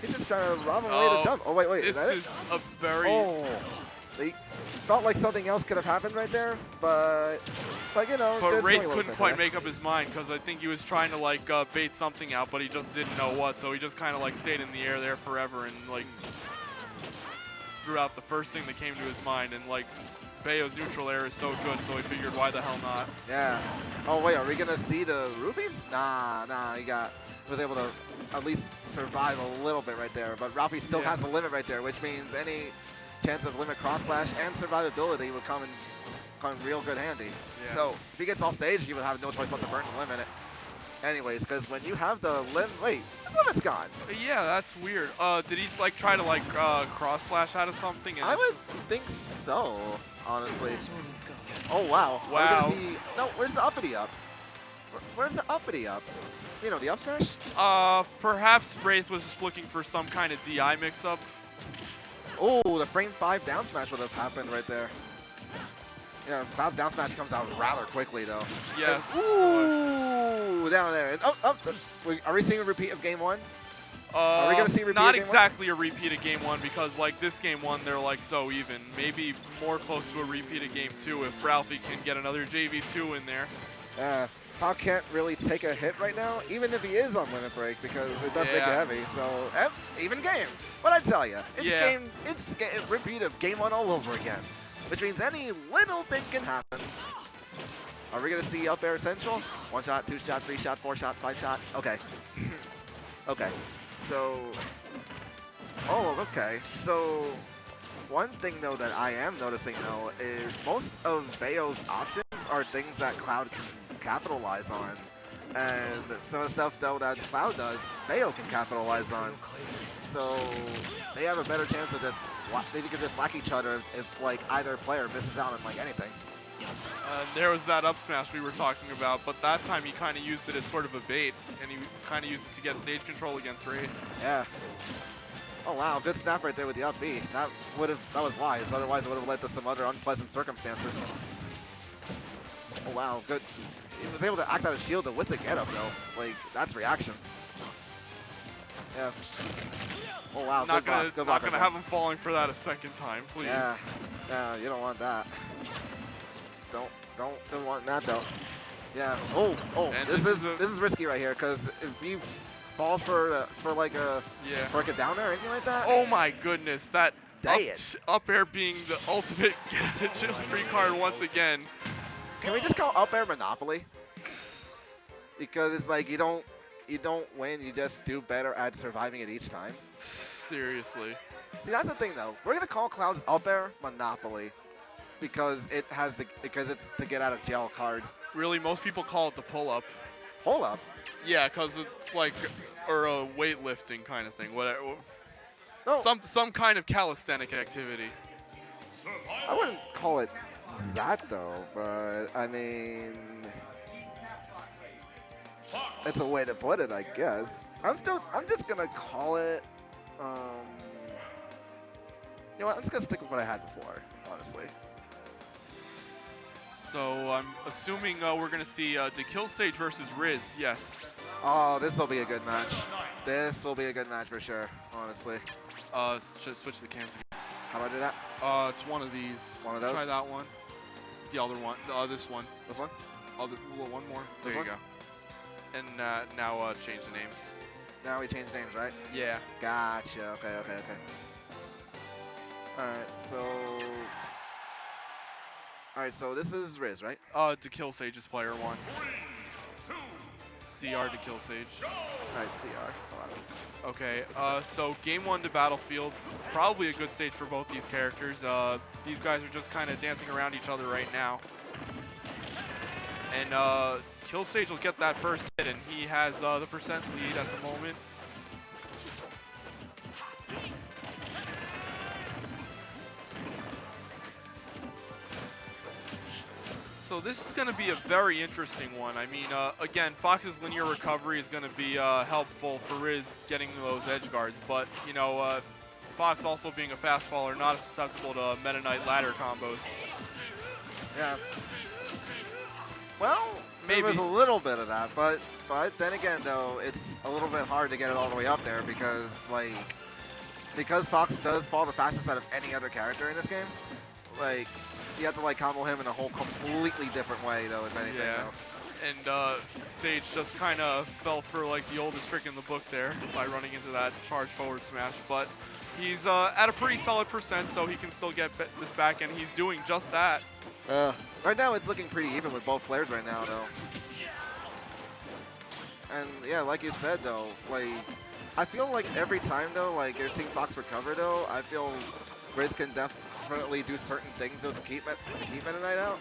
He's just trying to rob him away to jump. Oh, wait, is This that is it? a very... Oh, they felt like something else could have happened right there, but you know. But Wraith couldn't quite make up his mind, because I think he was trying to like bait something out, but he just didn't know what, so he just kind of like stayed in the air there forever and like threw out the first thing that came to his mind, and like Bayo's neutral air is so good, so he figured why the hell not. Yeah. Oh wait, are we gonna see the rupees? Nah, he was able to at least survive a little bit right there, but Ralphie still has a limit right there, which means any chance of limit cross slash and survivability would come in real good handy. Yeah. So if he gets off stage, he would have no choice but to burn the limit. Anyways, because when you have the wait, the limit's gone. Yeah, that's weird. Did he like try to like cross slash out of something? And I would think so, honestly. Oh wow. Wow. No, where's the uppity up? Where's the uppity up? You know, the up smash? Perhaps Wraith was just looking for some kind of DI mix-up. Oh, the frame 5 down smash would have happened right there. Yeah, Valve's down smash comes out rather quickly though. Yes. And, ooh, down there. And, are we seeing a repeat of game 1? Are we gonna see a repeat not of game exactly a repeat of game 1, because like this game 1 they're like so even. Maybe more close to a repeat of game 2 if Ralphie can get another JV2 in there. Pac can't really take a hit right now, even if he is on limit break, because it does make it heavy. So even game. But I tell you, it's a repeat of game 1 all over again, which means any little thing can happen. Are we gonna see up air essential? 1 shot, 2 shot, 3 shot, 4 shot, 5 shot. Okay. Okay. So. Oh, okay. So. One thing though that I am noticing though is most of Bayo's options are things that Cloud can capitalize on, and some of the stuff though that Cloud does, Bayo can capitalize on. So they have a better chance of they can just whack each other if like either player misses out on like anything. There was that up smash we were talking about, but that time he kind of used it as sort of a bait, and he kind of used it to get stage control against Wraith. Yeah. Oh wow, good snap right there with the up B. That was wise. Otherwise, it would have led to some other unpleasant circumstances. Oh wow, good. He was able to act out of shield with the get up though. Like that's reaction. Yeah. Oh wow, Not good block, gonna, good block not right gonna there. have him falling for that a second time, please. Yeah, yeah, you don't want that. Don't want that though. Yeah. Oh, And this this is is a- this is risky right here because if you fall for like a down air or anything like that. Oh my goodness, that Dang it. up air being the ultimate agility card once again. Can we just call up air Monopoly? Because it's like you don't win, you just do better at surviving it each time. Seriously. See, that's the thing though. We're gonna call Cloud's up air Monopoly because because it's the get out of jail card. Really, most people call it the pull-up. Hold up. Yeah, because it's like, or a weightlifting kind of thing. Whatever. No, Some kind of calisthenic activity. I wouldn't call it that though, but I mean, it's a way to put it, I guess. I'm just gonna call it, you know what, I'm just gonna stick with what I had before, honestly. So I'm assuming we're gonna see the Kill Sage versus Riz. Yes. Oh, this will be a good match. This will be a good match for sure, honestly. Should switch the cams again. How do I do that? It's one of these. One of those? Try that one. The other one. This one. This one? One more. There This you one? go. And now change the names. Now we change names, right? Yeah. Gotcha. Okay. Alright, so this is Riz, right? To Kill Sage is player 1. CR to Kill Sage. Alright, CR. Okay, so game 1 to Battlefield, probably a good stage for both these characters. These guys are just kind of dancing around each other right now. And Kill Sage will get that first hit, and he has the percent lead at the moment. So this is going to be a very interesting one. I mean, again, Fox's linear recovery is going to be helpful for Riz getting those edge guards, but, you know, Fox also being a fast faller, not as susceptible to Meta Knight ladder combos. Yeah. Well, Maybe. there was a little bit of that, but then again, though, it's a little bit hard to get it all the way up there because Fox does fall the fastest out of any other character in this game. Like, you have to like combo him in a whole completely different way, though, if anything. Yeah. Though. And Sage just kind of fell for like the oldest trick in the book there by running into that charge forward smash, but he's at a pretty solid percent, so he can still get this back, and he's doing just that. Right now, it's looking pretty even with both players right now, though. And yeah, like you said, though, like I feel like every time, though, like you're seeing Fox recover, though, I feel Riz can definitely do certain things though to keep Meta Knight out.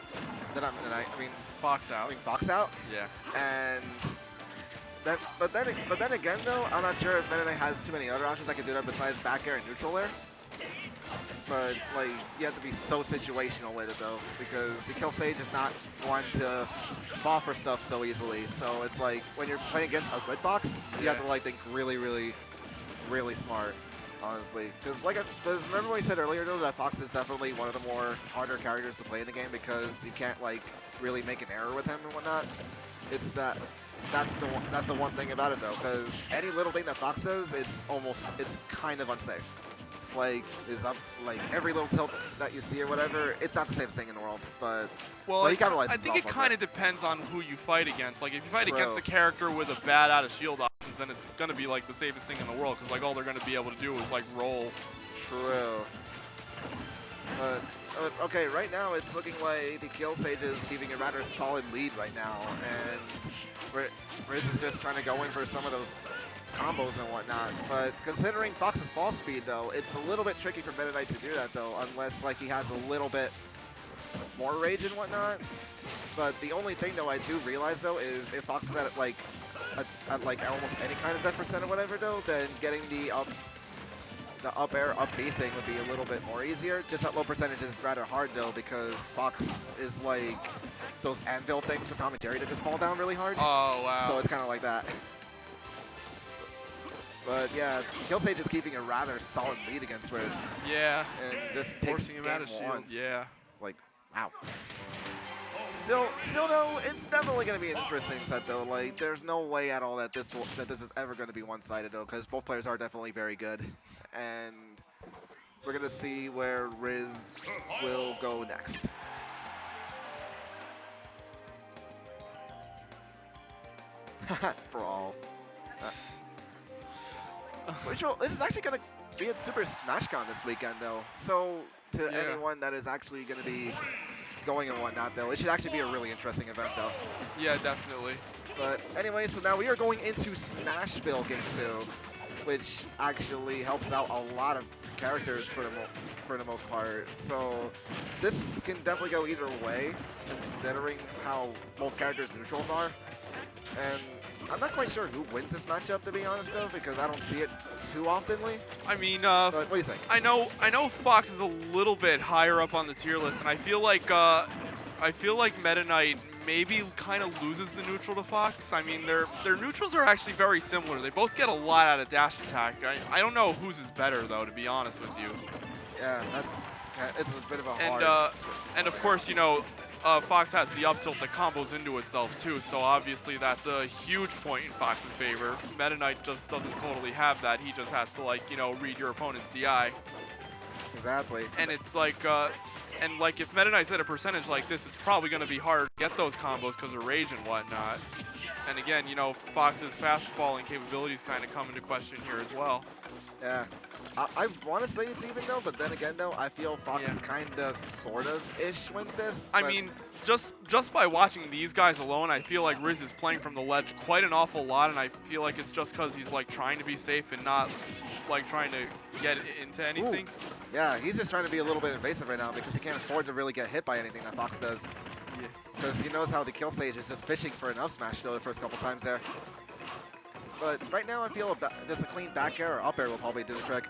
Fox out. Fox out. Yeah. And that, but then again, though, I'm not sure if Meta Knight has too many other options that can do that besides back air and neutral air. But like, you have to be so situational with it though, because the Kill Sage is not one to fall for stuff so easily. So it's like when you're playing against a good Fox, you have to like think really, really, really smart. Honestly, because remember when we said earlier though that Fox is definitely one of the more harder characters to play in the game because you can't like really make an error with him and whatnot. It's that's the one thing about it though, because any little thing that Fox does, it's kind of unsafe. Like every little tilt that you see or whatever, it's not the safest thing in the world. But well, you I think it kind of depends on who you fight against. Like if you fight against a character with a bad out of shield options, then it's gonna be like the safest thing in the world, because like all they're gonna be able to do is like roll. True. But okay, right now it's looking like the Kill Sage is keeping a rather solid lead right now, and Riz is just trying to go in for some of those combos and whatnot. But considering Fox's fall speed though, it's a little bit tricky for Meta Knight to do that though, unless like he has a little bit more rage and whatnot. But the only thing though I do realize though is if Fox is at like almost any kind of death percent or whatever though, then getting the up air, up B thing would be a little bit more easier. Just at low percentages is rather hard though, because Fox is like those anvil things from Tom and Jerry that just fall down really hard. Oh wow. So it's kind of like that. But yeah, Kill Sage is keeping a rather solid lead against Riz. Yeah. And this takes Forcing him out of game shield. one. Yeah. Like, wow. Still though, it's definitely going to be an interesting set though. Like, there's no way at all that this is ever going to be one-sided though, because both players are definitely very good, and we're going to see where Riz will go next. Brawl. This is actually going to be at Super Smash Con this weekend though. So to anyone that is actually going to be going and whatnot though, it should actually be a really interesting event though. Yeah, definitely. But anyway, so now we are going into Smashville Game 2, which actually helps out a lot of characters for the most part. So this can definitely go either way, considering how both characters' neutrals are. And I'm not quite sure who wins this matchup, to be honest, though, because I don't see it too oftenly. I mean, but what do you think? I know Fox is a little bit higher up on the tier list, and I feel like Meta Knight maybe kind of loses the neutral to Fox. I mean, their neutrals are actually very similar. They both get a lot out of dash attack. I don't know whose is better though, to be honest with you. Yeah, it's a bit of a hard. And of course, you know, Fox has the up tilt that combos into itself too, so obviously that's a huge point in Fox's favor. Meta Knight just doesn't totally have that. He just has to, like, you know, read your opponent's DI. Exactly. And it's like, and like if Meta Knight's at a percentage like this, it's probably going to be hard to get those combos because of rage and whatnot. And again, you know, Fox's fast falling capabilities kind of come into question here as well. Yeah. I want to say it's even though, but then again though, I feel Fox kind of, sort of-ish wins this. I mean, just by watching these guys alone, I feel like Riz is playing from the ledge quite an awful lot, and I feel like it's just because he's like trying to be safe and not like trying to get into anything. Ooh. Yeah, he's just trying to be a little bit invasive right now because he can't afford to really get hit by anything that Fox does. Yeah. Because he knows how the kill stage is just fishing for an up smash though the first couple times there. But right now I feel just a clean back air or up air will probably do the trick.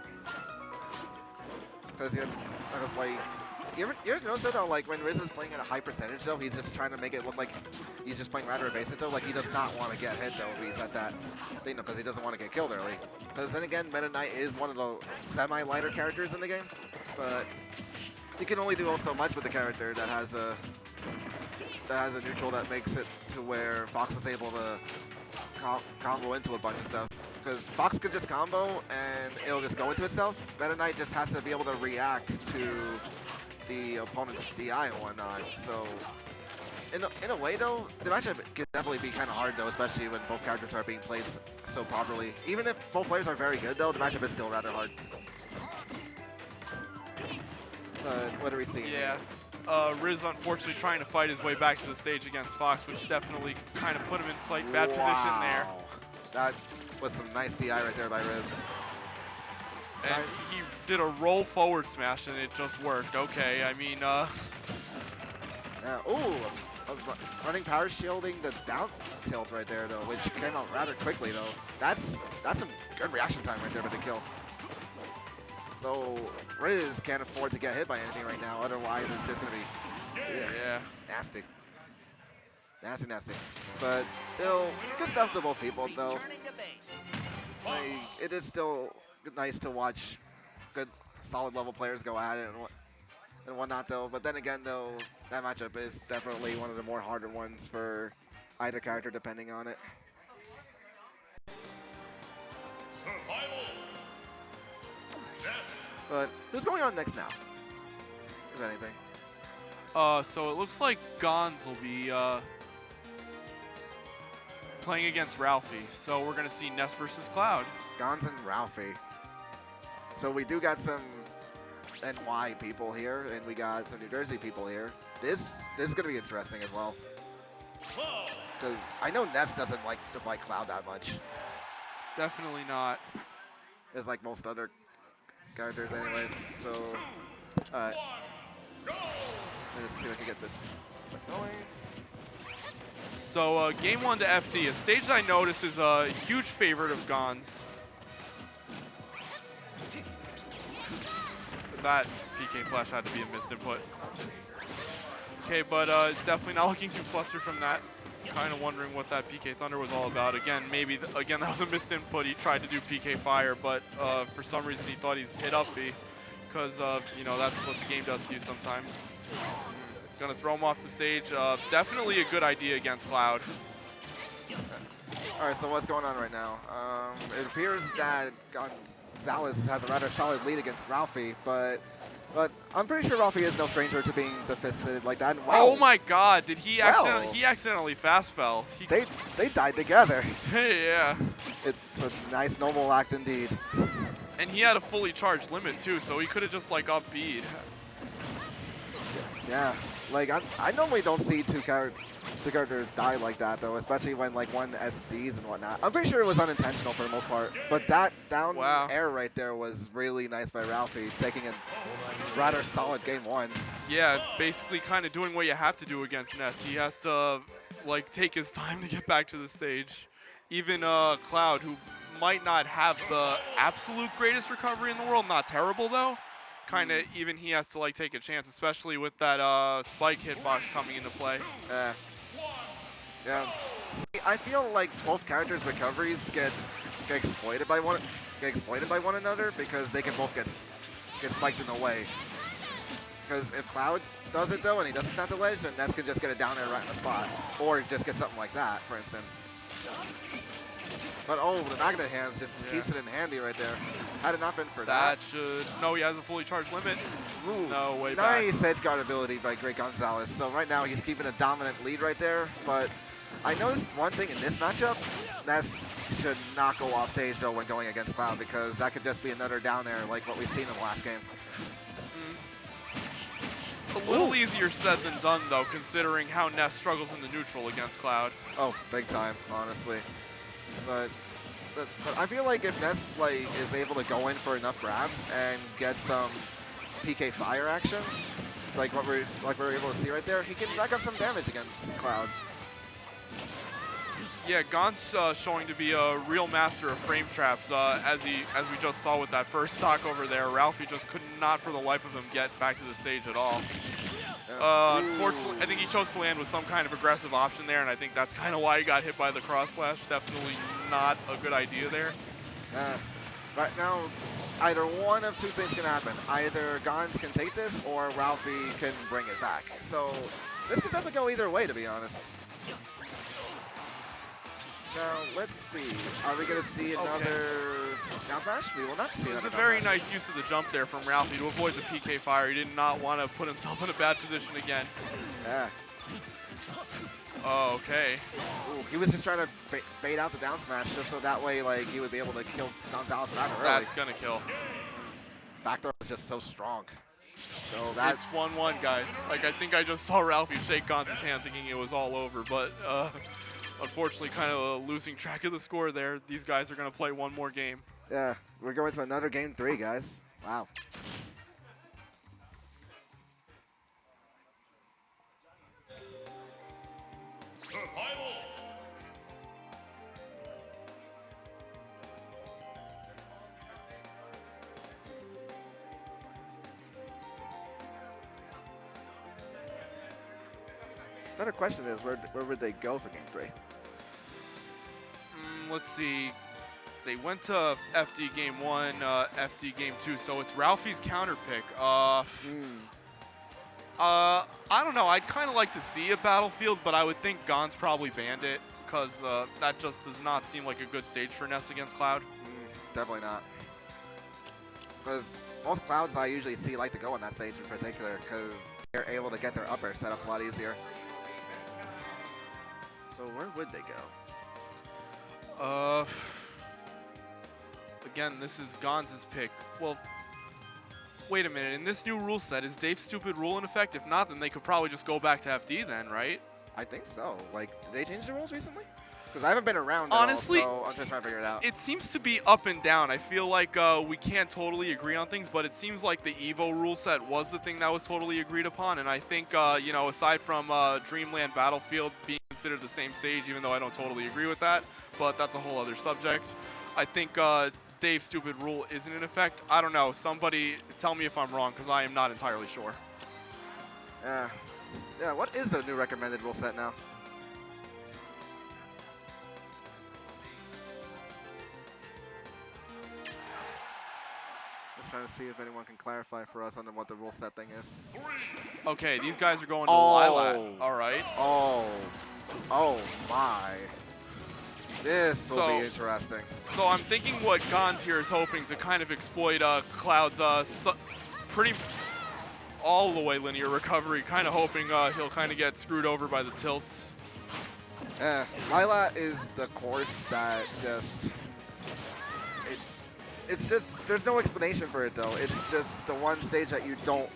Because I was like, you ever notice though, like when Riz is playing at a high percentage though, he's just trying to make it look like he's just playing rather evasive though, like he does not want to get hit though if he's at that, you know, because he doesn't want to get killed early. Because then again, Meta Knight is one of the semi-lighter characters in the game, but you can only do so much with a character that has a neutral that makes it to where Fox is able to combo into a bunch of stuff. Because Fox could just combo and it'll just go into itself. Meta Knight just has to be able to react to the opponent's DI and whatnot. So, in a way though, the matchup can definitely be kind of hard though, especially when both characters are being played so properly. Even if both players are very good though, the matchup is still rather hard. What are we seeing? Yeah. Riz unfortunately trying to fight his way back to the stage against Fox, which definitely kind of put him in slight bad position there. That was some nice DI right there by Riz. And he did a roll forward smash and it just worked. Okay, I mean, running power shielding the down tilt right there though, which came out rather quickly though. That's some good reaction time right there with the kill. So Riz can't afford to get hit by anything right now, otherwise it's just gonna be nasty. Nasty. But still, good stuff to both people though. Like, it is still nice to watch good, solid level players go at it and whatnot though. But then again though, that matchup is definitely one of the more harder ones for either character depending on it. Survival. But who's going on next now? If anything. So it looks like Gons will be playing against Ralphie. So we're gonna see Ness versus Cloud. Gons and Ralphie. So we do got some NY people here, and we got some New Jersey people here. This is gonna be interesting as well. Because I know Ness doesn't like to fight Cloud that much. Definitely not. It's like most other characters anyways. So, alright. Let's see if I can get this going. So game 1 to FD, a stage that I notice is a huge favorite of Gons. That PK flash had to be a missed input. Okay, but definitely not looking too flustered from that. Kind of wondering what that PK Thunder was all about. Again, maybe that was a missed input. He tried to do PK Fire, but for some reason he thought he's hit up B, because you know, that's what the game does to you sometimes. Gonna throw him off the stage. Definitely a good idea against Cloud. All right, so what's going on right now? It appears that Gonzalez has a rather solid lead against Ralphie, but I'm pretty sure Ralphie is no stranger to being defisted like that. Wow. Oh my God! Did he Wow. he accidentally fast fell? They died together. Yeah. It's a nice noble act indeed. And he had a fully charged limit too, so he could have just like up B'd. Yeah, like I normally don't see two characters die like that though, especially when like one SDs and whatnot. I'm pretty sure it was unintentional for the most part, but that down air right there was really nice by Ralphie, taking a rather solid game one. Yeah, basically kind of doing what you have to do against Ness. He has to like take his time to get back to the stage. Even Cloud, who might not have the absolute greatest recovery in the world, not terrible though. Kind of even he has to like take a chance, especially with that spike hitbox coming into play. Yeah. I feel like both characters' recoveries get exploited by one another because they can both get spiked in a way. Because if Cloud does it though and he doesn't snap the ledge, then Ness can just get it down there right in the spot, or just get something like that, for instance. But oh, the magnet hands just keeps it in handy right there. Had it not been for that. No, he has a fully charged limit. Ooh, no, way back. Nice edge guard ability by Great Gonzalez. So right now he's keeping a dominant lead right there. But I noticed one thing in this matchup. Ness should not go off stage though when going against Cloud, because that could just be another down air like what we've seen in the last game. A little easier said than done though, considering how Ness struggles in the neutral against Cloud. Oh, big time, honestly. But I feel like if Ness like is able to go in for enough grabs and get some PK fire action, like we're able to see right there, he can rack up some damage against Cloud. Yeah, Gon's showing to be a real master of frame traps, as we just saw with that first stock over there. Ralphie just could not for the life of him get back to the stage at all. Unfortunately, I think he chose to land with some kind of aggressive option there, and I think that's kind of why he got hit by the cross slash. Definitely not a good idea there. Right now, either one of two things can happen. Either Gons can take this, or Ralphie can bring it back. So this could definitely go either way, to be honest. Now, let's see. Are we going to see another down smash? We will not see another. It was a very nice use of the jump there from Ralphie to avoid the PK fire. He did not want to put himself in a bad position again. Yeah. Oh, okay. Ooh, he was just trying to bait out the down smash just so that way, like, he would be able to kill Gonzalez rather early. That's going to kill. Back throw is just so strong. So that's... It's 1-1, guys. Like, I think I just saw Ralphie shake Gon's hand thinking it was all over, but... unfortunately, kind of losing track of the score there. These guys are going to play one more game. Yeah, we're going to another game 3, guys. Wow. Survival. Better question is, where would they go for game 3? Let's see. They went to FD game 1, FD game 2, so it's Ralphie's counter pick. I don't know. I'd kind of like to see a Battlefield, but I would think Gon's probably banned it, because that just does not seem like a good stage for Ness against Cloud. Definitely not. Because most Clouds I usually see like to go on that stage in particular, because they're able to get their up air setups a lot easier. So where would they go? Again, this is Gonz's pick. Well, wait a minute. In this new rule set, is Dave's stupid rule in effect? If not, then they could probably just go back to FD then, right? I think so. Like, did they change the rules recently? Because I haven't been around honestly, at all, so I'm just trying to figure it out. It seems to be up and down. I feel like we can't totally agree on things, but it seems like the EVO rule set was the thing that was totally agreed upon. And I think, you know, aside from Dreamland Battlefield being considered the same stage, even though I don't totally agree with that, but that's a whole other subject. I think Dave's stupid rule isn't in effect. I don't know. Somebody tell me if I'm wrong, because I am not entirely sure. Yeah, what is the new recommended rule set now? trying to see if anyone can clarify for us on what the rule set thing is. Okay, these guys are going to Oh. Lylat. All right. Oh my. This will be interesting. So I'm thinking what Gons here is hoping to kind of exploit Cloud's pretty all the way linear recovery, kind of hoping he'll kind of get screwed over by the tilts. Lylat is the course that just, it's just, there's no explanation for it though. It's just the one stage that you don't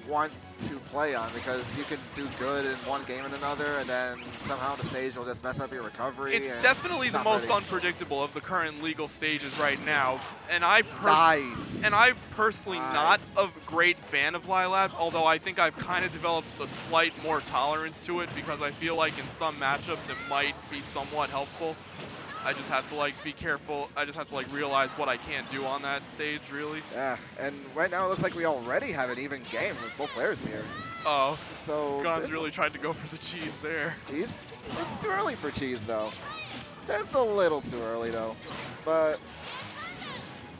want to play on because you can do good in one game and another, and then somehow the stage will just mess up your recovery. It's definitely the most unpredictable of the current legal stages right now, and I personally not a great fan of Lylat, although I think I've kind of developed a slight more tolerance to it because I feel like in some matchups it might be somewhat helpful. I just have to like be careful. I just have to like realize what I can't do on that stage, really. Yeah, and right now it looks like we already have an even game with both players here. Oh, so Gons really tried to go for the cheese there. Cheese? It's too early for cheese though. Just a little too early though. But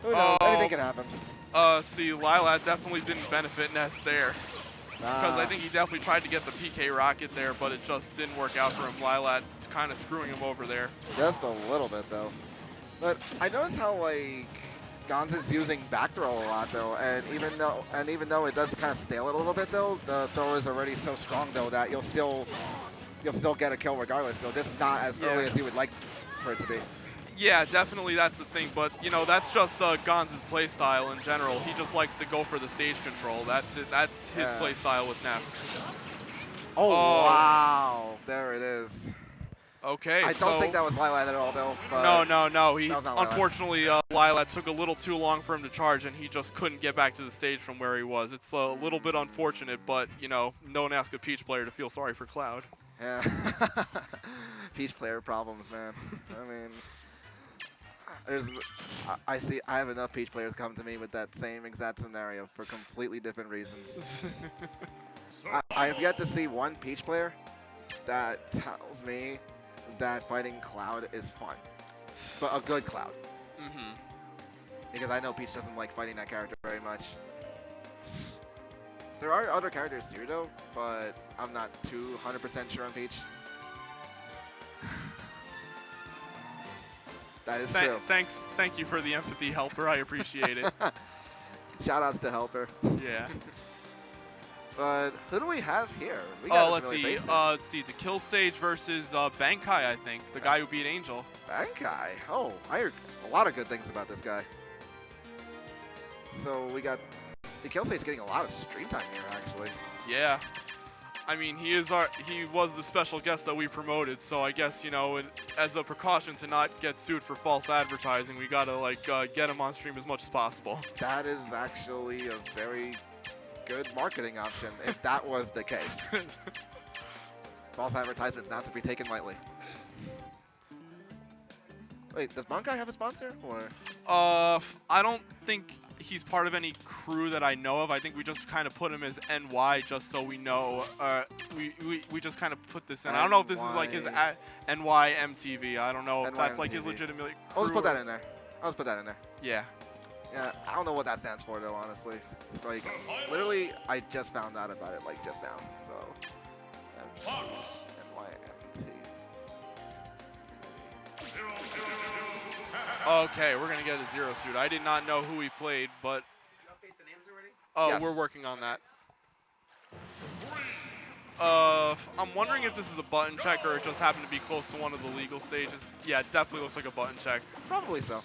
who knows? Anything can happen. See, Lylat definitely didn't benefit Ness there. Because I think he definitely tried to get the PK rocket there, but it just didn't work out for him. Lylat's kind of screwing him over there. Just a little bit though. But I noticed how like Gons is using back throw a lot though, and even though it does kind of stale a little bit though, the throw is already so strong though that you'll still get a kill regardless though, just not as early as you would like for it to be. Yeah, definitely that's the thing, but you know, that's just Gons' playstyle in general. He just likes to go for the stage control. That's it. That's his playstyle with Ness. Oh, wow, there it is. Okay, I don't think that was Lylat at all though. But no. He unfortunately Lylat took a little too long for him to charge, and he just couldn't get back to the stage from where he was. It's a little bit unfortunate, but you know, don't ask a Peach player to feel sorry for Cloud. Yeah, Peach player problems, man. I mean. I have enough Peach players come to me with that same exact scenario for completely different reasons. I have yet to see one Peach player that tells me that fighting Cloud is fun, but a good Cloud. Because I know Peach doesn't like fighting that character very much. There are other characters here though, but I'm not 200% sure on Peach. That is true. Thank you for the empathy, Helper. I appreciate it. Shoutouts to Helper. Yeah. But who do we have here? Let's see. Let's see. To Kill Sage versus Bankai, I think, the guy who beat Angel. Bankai. Oh, I heard a lot of good things about this guy. So we got the Kill Sage getting a lot of stream time here, actually. Yeah. I mean, he was the special guest that we promoted, so I guess, you know, as a precaution to not get sued for false advertising, we gotta like get him on stream as much as possible. That is actually a very good marketing option if that was the case. False advertisements not to be taken lightly. Wait, does Bankai have a sponsor or? I don't think he's part of any crew that I know of. I think we just kind of put him as NY just so we know. We just kind of put this in. I don't know if this is like his NY MTV. I don't know if that's like his legitimate crew. I'll just put that in there. Yeah. Yeah, I don't know what that stands for though, honestly. Like, literally, I just found out about it like just now. So, NYMT. Okay, we're gonna get a Zero Suit. I did not know who he played, but. Did you update the names already? Oh, yes. We're working on that. I'm wondering if this is a button check or it just happened to be close to one of the legal stages. Yeah, it definitely looks like a button check. Probably so.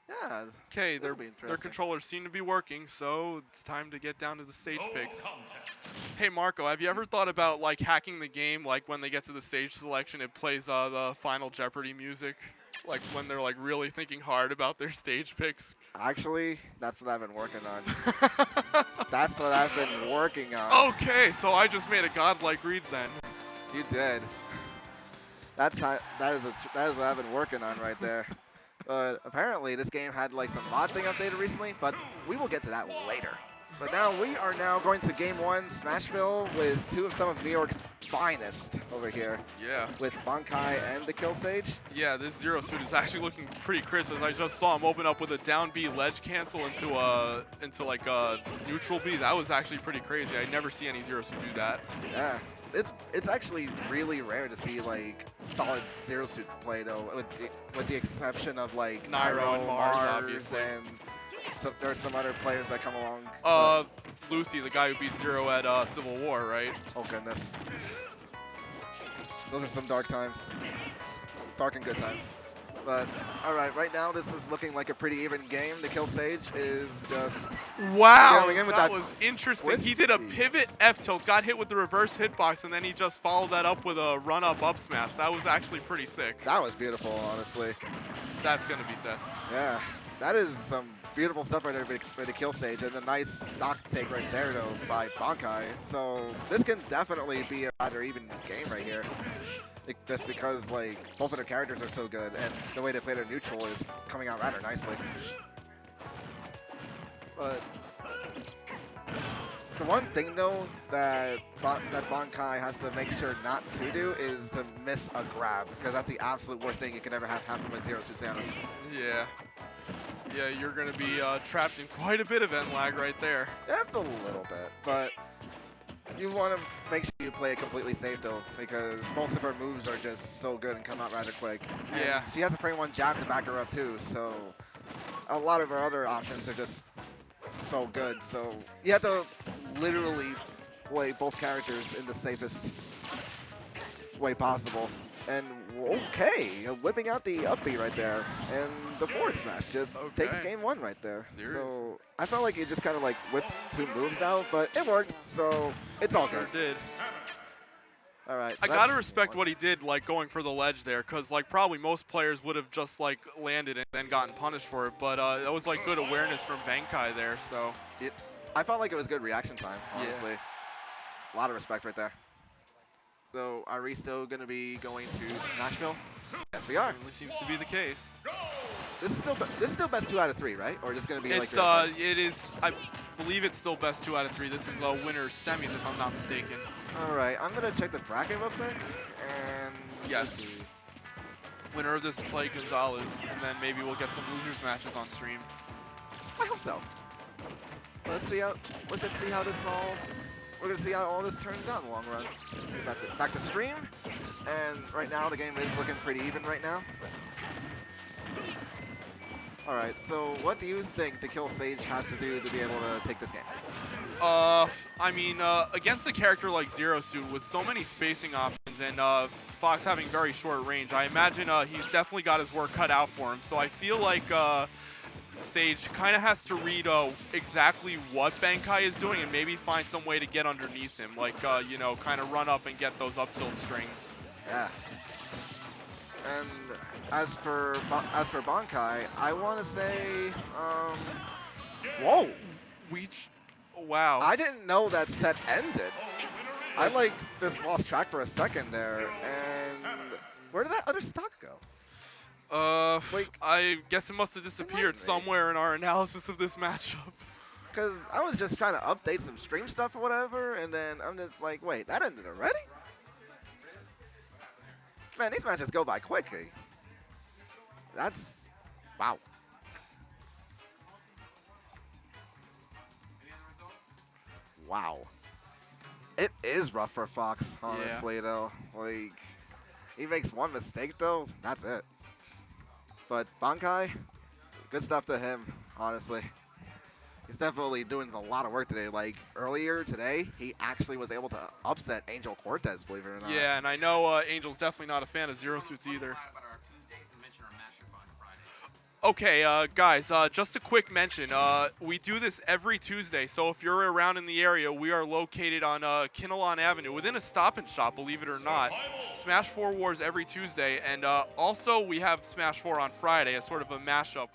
Yeah. Okay, their controllers seem to be working, so it's time to get down to the stage picks. Hey Marco, have you ever thought about like hacking the game? Like when they get to the stage selection, it plays the Final Jeopardy music. Like when they're like really thinking hard about their stage picks. Actually, that's what I've been working on. That's what I've been working on. Okay, so I just made a godlike read then. You did. That is what I've been working on right there. But apparently this game had like some mod thing updated recently, but we will get to that later. But now we are now going to game one, Smashville, with two of some of New York's finest over here, Yeah. with Bankai and the Kill Sage. Yeah, this Zero Suit is actually looking pretty crisp, as I just saw him open up with a down B ledge cancel into like a neutral B. That was actually pretty crazy. I never see any Zero Suit do that. Yeah, it's actually really rare to see like solid Zero Suit play though, with the exception of like Nairo and Mars, obviously. and so there are some other players that come along. Luthi, the guy who beat Zero at Civil War, right? Oh goodness, those are some dark times, dark and good times. But all right, right now this is looking like a pretty even game. The Kill Sage is just wow, going in with that that was interesting. twist He did a speed. pivot F tilt, got hit with the reverse hitbox, and then he just followed that up with a run up smash. That was actually pretty sick. That was beautiful, honestly. That's gonna be death. Yeah, that is some beautiful stuff right there for the Kill Stage, and a nice stock take right there though by Bankai. So this can definitely be a rather even game right here. Just because like both of their characters are so good, and the way they play their neutral is coming out rather nicely. But the one thing though that Bankai has to make sure not to do is to miss a grab, because that's the absolute worst thing you could ever have happen with Zero Suit Samus. Yeah. Yeah, you're gonna be trapped in quite a bit of end lag right there. Just a little bit, but you want to make sure you play it completely safe though, because most of her moves are just so good and come out rather quick. And Yeah. she has a frame one jab to back her up too, so a lot of her other options are just so good. So you have to literally play both characters in the safest way possible. And okay, whipping out the up B right there, and the forward smash just takes Okay. game one right there. Serious. So I felt like you just kind of like whipped two moves out, but it worked, so it's all Sure good. did. All right. I gotta respect what he did, like going for the ledge there, cause like probably most players would have just like landed and then gotten punished for it. But that was like good awareness from Bankai there. So I felt like it was good reaction time, Yeah. honestly. A lot of respect right there. So are we still gonna be going to Nashville? Yes, we are. certainly seems to be the case. This is still best 2 out of 3, right? Or just gonna be like It's the it is. I believe it's still best 2 out of 3. This is a winner's semis, if I'm not mistaken. All right, I'm gonna check the bracket real quick, and Yes. let's see. Winner of this play Gonzalez, and then maybe we'll get some losers matches on stream. I hope so. Let's just see how this all. We're gonna see how all this turns out in the long run. Back to stream, and right now the game is looking pretty even right now. All right, so what do you think the Kill Sage has to do to be able to take this game? I mean, against a character like Zero Suit with so many spacing options and Fox having very short range, I imagine he's definitely got his work cut out for him. So I feel like Sage kind of has to read exactly what Bankai is doing and maybe find some way to get underneath him, like you know, kind of run up and get those up tilt strings. Yeah. And as for Bankai, I want to say, whoa! Wow. I didn't know that set ended. I like just lost track for a second there, and where did that other stock go? Like, I guess it must have disappeared me. somewhere in our analysis of this matchup. Because I was just trying to update some stream stuff or whatever, and then I'm just like, wait, that ended already? Man, these matches go by quickly. That's, wow. Wow. It is rough for Fox, honestly, though. Like, he makes one mistake, though, that's it. But Bankai, good stuff to him, honestly. He's definitely doing a lot of work today. Like, earlier today, he actually was able to upset Angel Cortez, believe it or not. Yeah, and I know Angel's definitely not a fan of Zero Suits either. Okay, guys, just a quick mention. We do this every Tuesday, so if you're around in the area, we are located on Kinnelon Avenue, within a Stop and Shop, believe it or not. Smash 4 Wars every Tuesday, and also we have Smash 4 on Friday as sort of a mashup.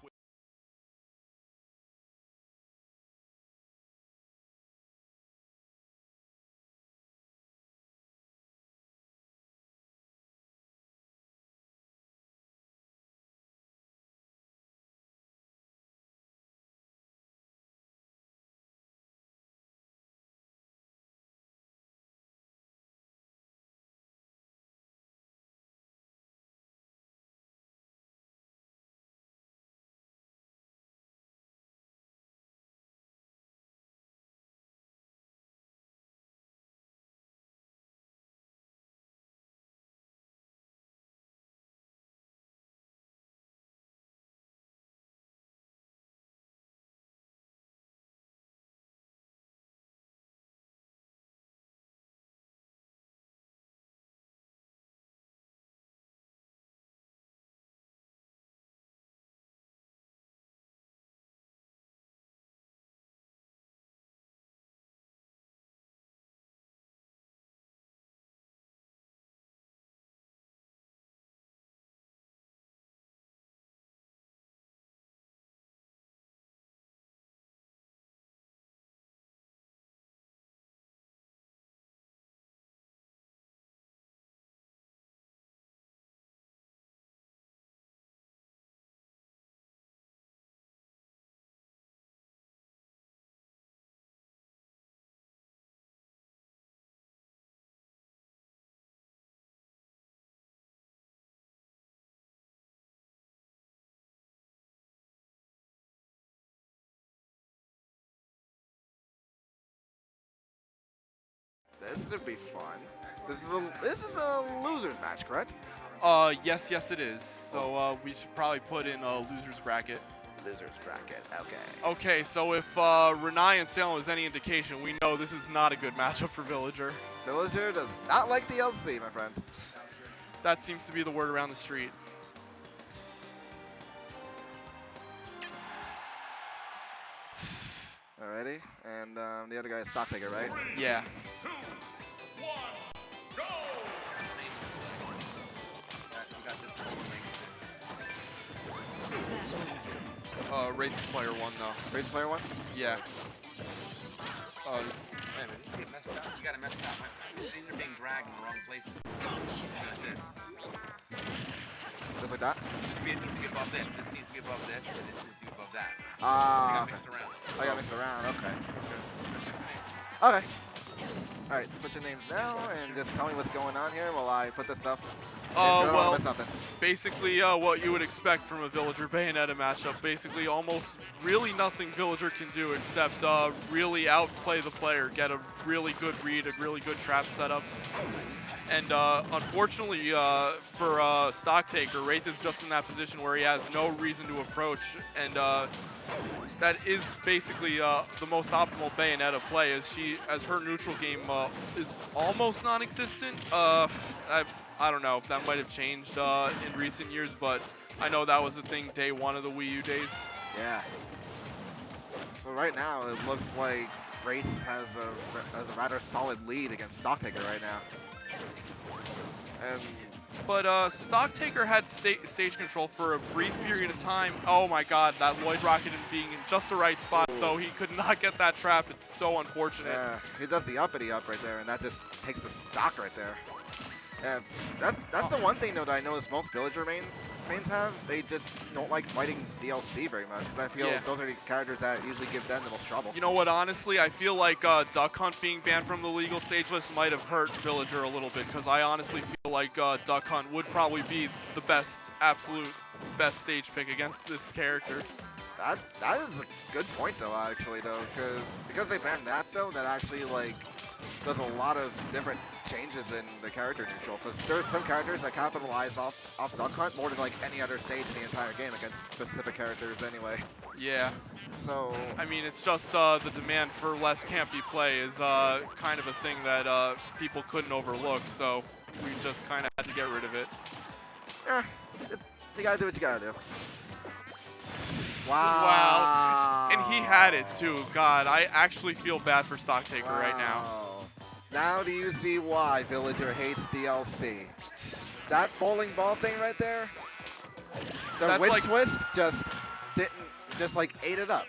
This should be fun. This is a losers match, correct? Yes, it is. So we should probably put in a losers bracket. Losers bracket. Okay. Okay, so if Renai and Salem is any indication, we know this is not a good matchup for Villager. Villager does not like DLC, my friend. That seems to be the word around the street. Alrighty, and the other guy is Stock Taker, right? Yeah. 2, 1, go! We got this one. Wraith's player 1 though. Rage player 1? Yeah. Wait a minute, you get messed up. You gotta mess it up. These are being dragged in the wrong places. Like this. Just like that? This needs to be above this. This needs to be above this, and this needs to be above that. They Ah. got mixed around. I got mixed around, okay. Okay. Alright, switching names now, and just tell me what's going on here while I put this stuff in, 'cause I don't wanna miss nothing. Basically what you would expect from a Villager Bayonetta matchup. Basically almost really nothing Villager can do except really outplay the player, get a really good read, a really good trap setups. And unfortunately for Stock Taker, Wraith is just in that position where he has no reason to approach, and that is basically the most optimal Bayonetta play, as her neutral game is almost non-existent. I don't know, that might have changed in recent years, but I know that was a thing day one of the Wii U days. Yeah. So right now, it looks like Wraith has a rather solid lead against Stock Taker right now. And But Stock Taker had stage control for a brief period of time. Oh my god, that Lloyd Rocket being in just the right spot, so he could not get that trap. It's so unfortunate. yeah, he does the uppity up right there, and that just takes the stock right there. And that's the one thing though that I notice most Villager mains have. They just don't like fighting DLC very much. 'Cause I feel Yeah. those are the characters that usually give them the most trouble. You know what, honestly, I feel like Duck Hunt being banned from the legal stage list might have hurt Villager a little bit, because I honestly feel like Duck Hunt would probably be the absolute best stage pick against this character. That is a good point though, actually though, because they banned that though, that actually like does a lot of different changes in the character neutral. Because there's some characters that capitalize off Duck Hunt more than like any other stage in the entire game against specific characters anyway. Yeah. So I mean, it's just the demand for less campy play is kind of a thing that people couldn't overlook, so we just kind of had to get rid of it. you gotta do what you gotta do. Wow. And he had it too. God, I actually feel bad for Stock Taker right now. Wow. Now do you see why Villager hates DLC? That bowling ball thing right there, the That's witch like- twist just like ate it up.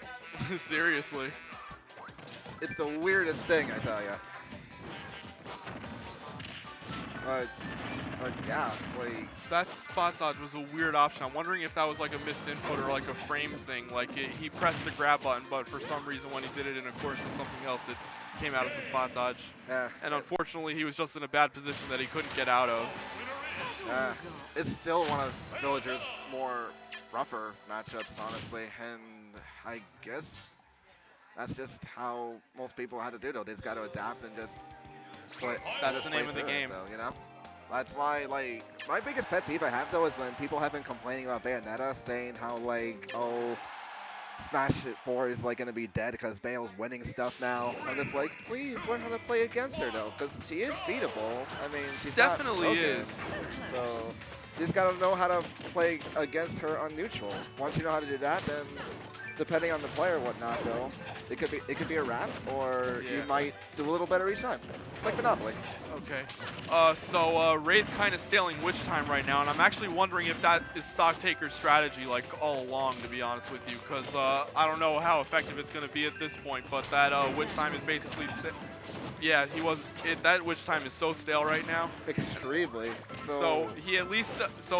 Seriously. It's the weirdest thing, I tell ya. But yeah, like That spot dodge was a weird option. I'm wondering if that was like a missed input or like a frame thing. Like he pressed the grab button, but for some reason when he did it in accordance with something else, it came out as a spot dodge. yeah, And unfortunately, he was just in a bad position that he couldn't get out of. it's still one of Villager's more rougher matchups, honestly, and I guess that's just how most people had to do though. They just got to adapt and just play. That's just the play name of the through it, game. though, you know. That's why, like, my biggest pet peeve I have though is when people have been complaining about Bayonetta, saying how like, oh, Smash 4 is like gonna be dead because Bale's winning stuff now. I'm just like, please learn how to play against her though, because she is beatable. I mean, she's Definitely not broken. is. So you just gotta know how to play against her on neutral. Once you know how to do that, then depending on the player and whatnot though, it could be a wrap, or you Yeah. might do a little better each time. It's like Monopoly. Okay. So Wraith kind of stealing Witch Time right now, and I'm actually wondering if that is Stock Taker's strategy, like all along, to be honest with you, because I don't know how effective it's going to be at this point, but that Witch Time is basically, yeah, that Witch Time is so stale right now. Extremely. So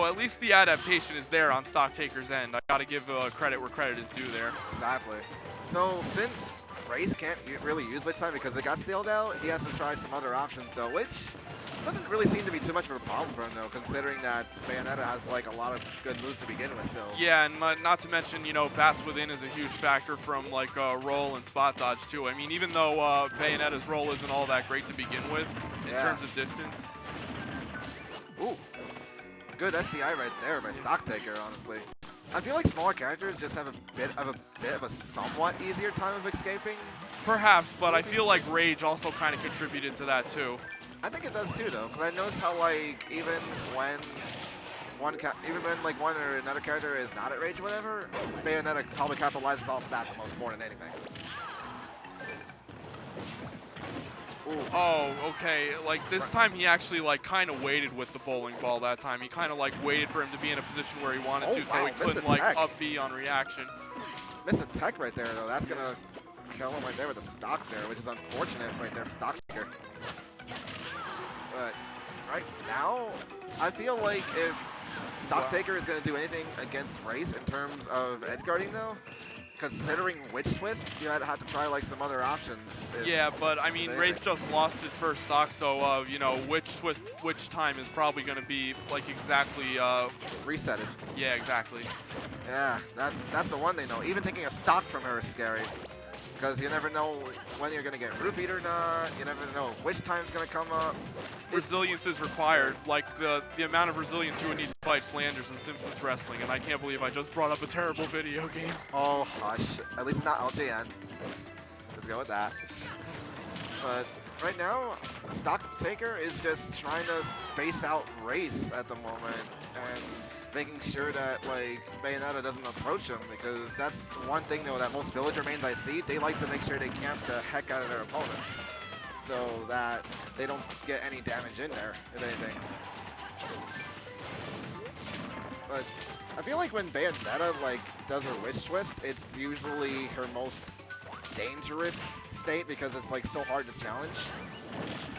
at least the adaptation is there on Stock Taker's end. I got to give credit where credit is due there. Exactly. So since Wraith can't really use Witch Time because it got sealed out, he has to try some other options though, which doesn't really seem to be too much of a problem for him though, considering that Bayonetta has like a lot of good moves to begin with though. Yeah, and not to mention, you know, bats within is a huge factor from like roll and spot dodge too. I mean, even though Bayonetta's roll isn't all that great to begin with in terms of distance. Ooh, good SDI right there by Stock Taker, honestly. I feel like smaller characters just have a bit of a somewhat easier time of escaping. Perhaps, but I feel like Rage also kind of contributed to that too. I think it does too, though, because I noticed how like even when like one or another character is not at Rage or whatever, Bayonetta probably capitalizes off that the most more than anything. Ooh. Oh, okay. Like this time he actually like kind of waited with the bowling ball that time. He kind of like waited for him to be in a position where he wanted to, so he couldn't like up B on reaction. Missed the tech right there though. That's gonna kill him right there with the stock there, which is unfortunate right there for Stock Taker. But right now, I feel like if Stock Taker is gonna do anything against Race in terms of edge guarding though, considering Witch Twist, you had to have to try like some other options. Yeah, but I mean, Wraith just lost his first stock, so you know, Witch Twist, Witch Time is probably going to be like exactly resetted. Yeah, exactly. Yeah, that's the one thing though. Even taking a stock from her is scary, because you never know when you're going to get rupeed or not. You never know which time's going to come up. Resilience is required, like the amount of resilience you would need to fight Flanders in Simpsons Wrestling, and I can't believe I just brought up a terrible video game. Oh, hush. At least it's not LJN. Let's go with that. But right now, Stock Taker is just trying to space out Race at the moment and making sure that like Bayonetta doesn't approach him, because that's one thing though that most villager mains I see, they like to make sure they camp the heck out of their opponents so that they don't get any damage in there, if anything. But I feel like when Bayonetta like does her Witch Twist, it's usually her most dangerous state because it's like so hard to challenge.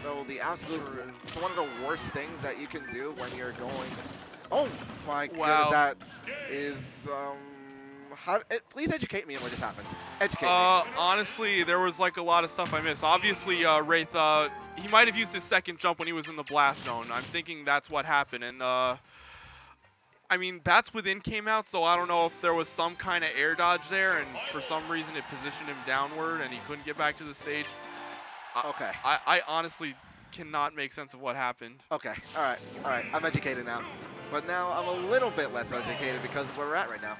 So the absolute, it's one of the worst things that you can do when you're going. Oh my god, that is please educate me on what just happened. Educate me. Honestly, there was like a lot of stuff I missed. Obviously, Wraith, he might have used his second jump when he was in the blast zone. I'm thinking that's what happened, and I mean, Bats Within came out, so I don't know if there was some kind of air dodge there, and for some reason it positioned him downward, and he couldn't get back to the stage. Okay. I honestly cannot make sense of what happened. Okay. All right. I'm educated now. But now I'm a little bit less educated because of where we're at right now.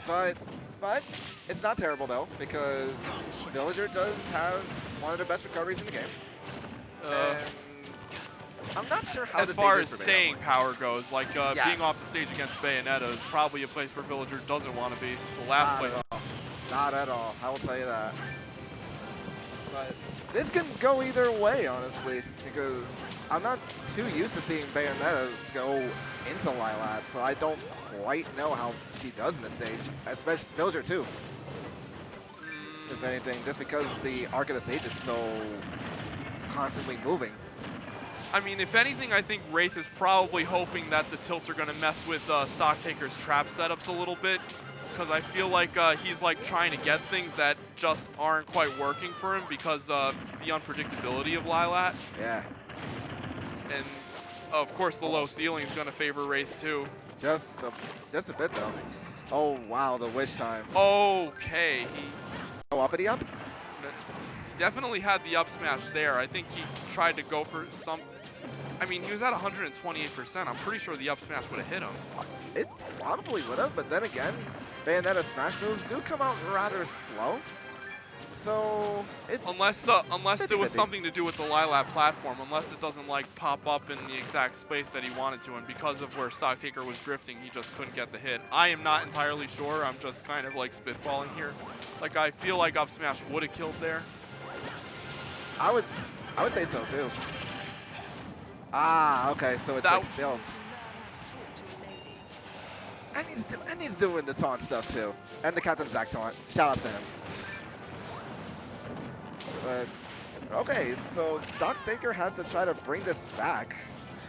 But it's not terrible though, because Villager does have one of the best recoveries in the game. And I'm not sure how as far as staying power goes, like being off the stage against Bayonetta is probably a place where Villager doesn't want to be. The last place. Not at all. I will tell you that. But this can go either way, honestly, because I'm not too used to seeing Bayonettas go into Lylat, so I don't quite know how she does in the stage, especially Villager too. If anything, just because the arc of the stage is so constantly moving. I mean, if anything, I think Wraith is probably hoping that the tilts are going to mess with Stock Taker's trap setups a little bit, because I feel like he's like trying to get things that just aren't quite working for him because the unpredictability of Lylat. Yeah. And of course the low ceiling is going to favor Wraith too. Just a bit though. Oh wow, the witch time. Okay, he uppity up? He definitely had the up smash there. I think he tried to go for some. I mean, he was at 128%. I'm pretty sure the up smash would have hit him. It probably would have, but then again, Bayonetta smash moves do come out rather slow. So unless it was something to do with the Lylat platform, unless it doesn't like pop up in the exact space that he wanted to, and because of where Stock Taker was drifting, he just couldn't get the hit. I am not entirely sure. I'm just kind of like spitballing here. Like I feel like up smash would have killed there. I would say so too. Ah, okay, so it's like still. And he's doing the taunt stuff too, and the Captain Zack taunt. Shout out to him. But, okay, so Stock Taker has to try to bring this back,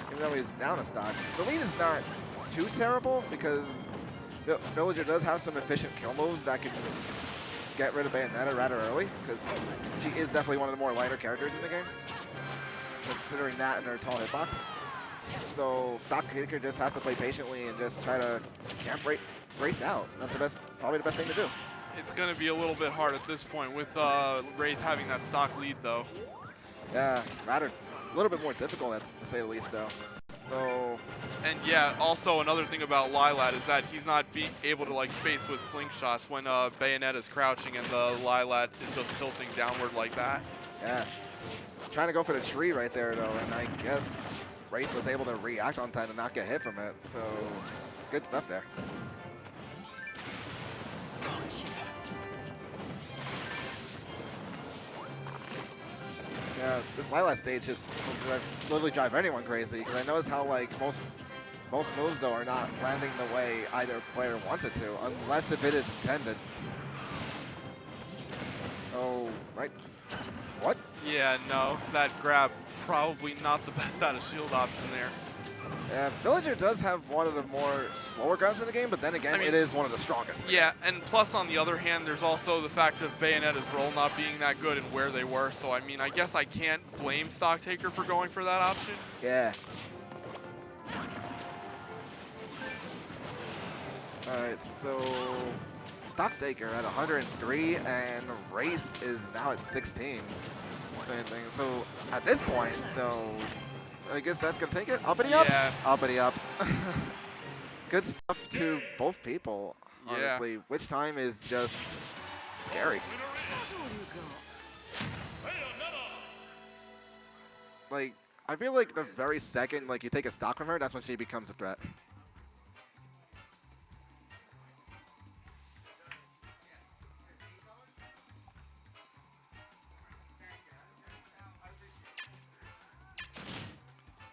even though he's down a stock. The lead is not too terrible because Villager does have some efficient kill moves that can get rid of Bayonetta rather early, because she is definitely one of the more lighter characters in the game. considering that and their tall hitbox. So Stock Taker just has to play patiently and just try to camp Wraith out. That's probably the best thing to do. It's going to be a little bit hard at this point with Wraith having that stock lead, though. Yeah, rather a little bit more difficult, to say the least, though. So. And yeah, also another thing about Lylat is that he's not able to like space with slingshots when Bayonetta's crouching and the Lylat is just tilting downward like that. Yeah. Trying to go for the tree right there, though, and I guess Wraith was able to react on time and not get hit from it. So good stuff there. Yeah, this Lylat stage just will literally drive anyone crazy, because I notice how like most moves though are not landing the way either player wants it to, unless if it is intended. Oh, right. What? Yeah, no, that grab probably not the best out of shield option there. Yeah, Villager does have one of the more slower grabs in the game, but then again, it is one of the strongest. Yeah, and plus on the other hand, there's also the fact of Bayonetta's roll not being that good and where they were. So I mean, I guess I can't blame Stock Taker for going for that option. Yeah. All right, so Stock Taker at 103, and Wraith is now at 16. So at this point, though, I guess that's gonna take it. Uppity up. Yeah. Uppity up. Good stuff to both people. Honestly, Yeah. which time is just scary. Like, I feel like the very second like you take a stock from her, that's when she becomes a threat.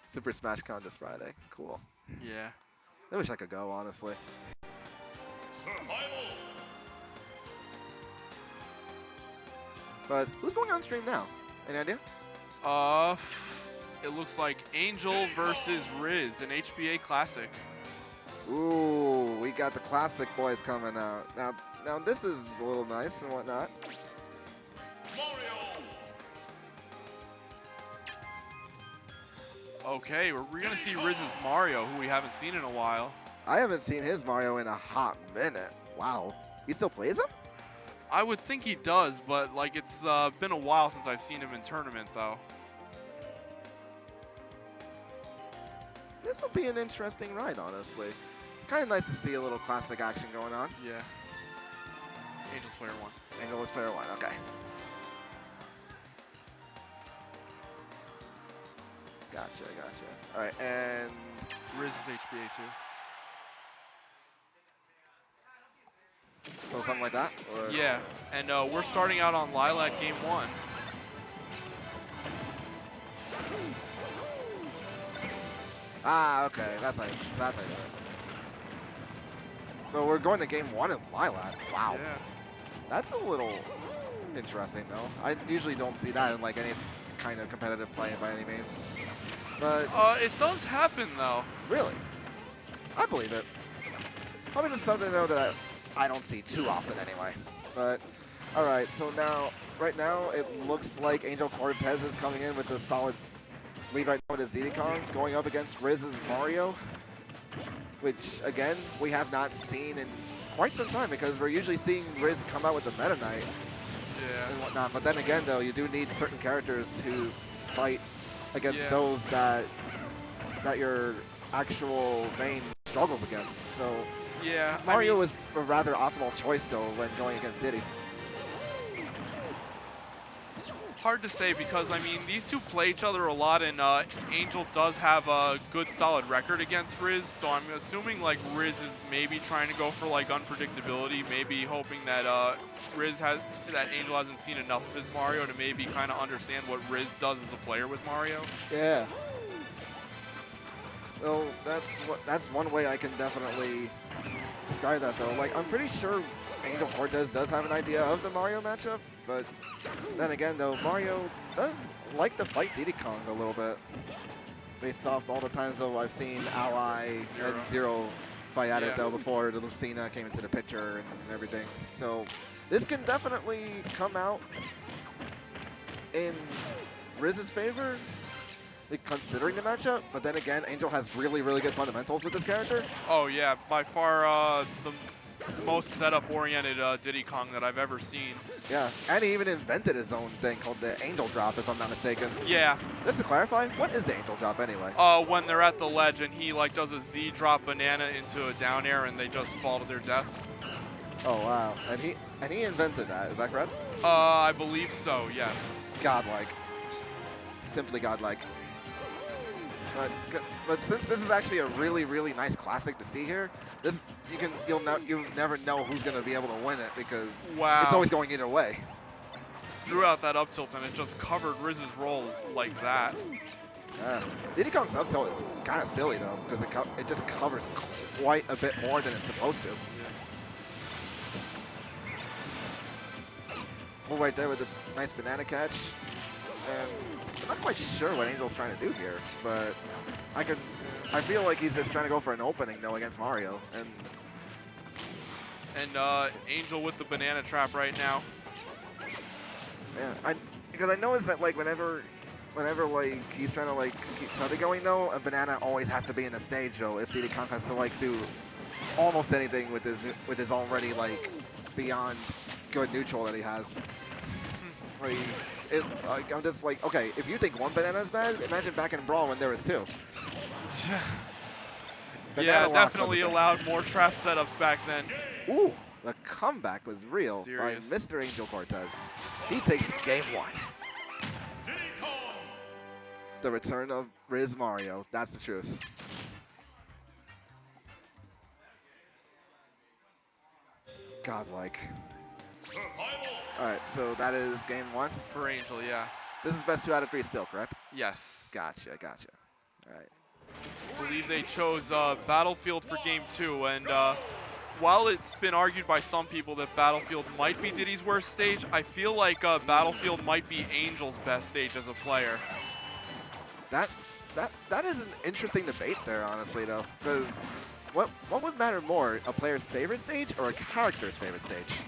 Super Smash Con this Friday. Cool. Yeah. I wish I could go, honestly. Survival. But who's going on stream now? Any idea? It looks like Angel versus Riz, an HBA Classic. Ooh, we got the classic boys coming out. Now this is a little nice and whatnot. Mario. Okay, we're gonna see Riz's Mario, who we haven't seen in a while. I haven't seen his Mario in a hot minute. Wow. He still plays him? I would think he does, but like it's been a while since I've seen him in tournament, though. This will be an interesting ride, honestly. Kind of nice to see a little classic action going on. Yeah. Angel's player 1. Angel is player 1, okay. Gotcha. Alright, and Riz is HBA 2. so something like that? Or? Yeah, and we're starting out on Lylat game 1. Ah, okay, that's how you do it. So we're going to game 1 in Lylat. Wow. Yeah. That's a little interesting, though. I usually don't see that in like any kind of competitive play by any means. But It does happen, though. really, I believe it. Probably just something though that I don't see too often anyway. But all right, so right now it looks like Angel Cortez is coming in with a solid lead right now with his Diddy Kong, going up against Riz's Mario, which again we have not seen in quite some time because we're usually seeing Riz come out with the Meta Knight and Yeah. whatnot. But then again, though, you do need certain characters to fight against Yeah. those that your actual main struggles against. So Yeah. Mario was a rather optimal choice, though, when going against Diddy. Hard to say because, I mean, these two play each other a lot, and Angel does have a good solid record against Riz, so I'm assuming, like, Riz is maybe trying to go for, like, unpredictability, maybe hoping that that Angel hasn't seen enough of his Mario to maybe kind of understand what Riz does as a player with Mario. Yeah. So that's one way I can definitely describe that, though. Like, I'm pretty sure Angel Cortez does have an idea of the Mario matchup, but then again, though, Mario does like to fight Diddy Kong a little bit. Based off all the times, though, I've seen Ally and Zero fight at it, though, before the Lucina came into the picture and everything. So this can definitely come out in Riz's favor, considering the matchup. But then again, Angel has really, really good fundamentals with this character. Oh yeah, by far the most setup-oriented Diddy Kong that I've ever seen. Yeah, and he even invented his own thing called the Angel Drop, if I'm not mistaken. Yeah. Just to clarify, what is the Angel Drop anyway? When they're at the ledge and he like does a Z drop banana into a down air and they just fall to their death. Oh wow, and he invented that. Is that correct? I believe so. Yes. Godlike, simply godlike. But since this is actually a really, really nice classic to see here, this you'll never know who's gonna be able to win it because Wow. it's always going either way. Threw out that up tilt and it just covered Riz's roll like that. Yeah. Diddy Kong's up tilt is kind of silly though because it just covers quite a bit more than it's supposed to. Well, right there with a nice banana catch. And I'm not quite sure what Angel's trying to do here, but I feel like he's just trying to go for an opening though against Mario. And Angel with the banana trap right now. Yeah, because I noticed that like whenever like he's trying to like keep something going though, a banana always has to be in the stage though. If Diddy Kong has to like do almost anything with his already like beyond good neutral that he has. Like, I'm just like, okay, if you think one banana is bad, imagine back in Brawl when there was two. Yeah, definitely allowed more trap setups back then. Ooh, the comeback was real Serious. by Mr. Angel Cortez. He takes game one. Diddy Kong. The return of Riz Mario. That's the truth. Godlike. Survival. Alright, so that is game one. For Angel, yeah. This is best 2 out of 3 still, correct? Yes. Gotcha. Alright. I believe they chose Battlefield for game 2, and while it's been argued by some people that Battlefield might be Diddy's worst stage, I feel like Battlefield might be Angel's best stage as a player. That is an interesting debate there, honestly, though. Because what would matter more, a player's favorite stage or a character's favorite stage?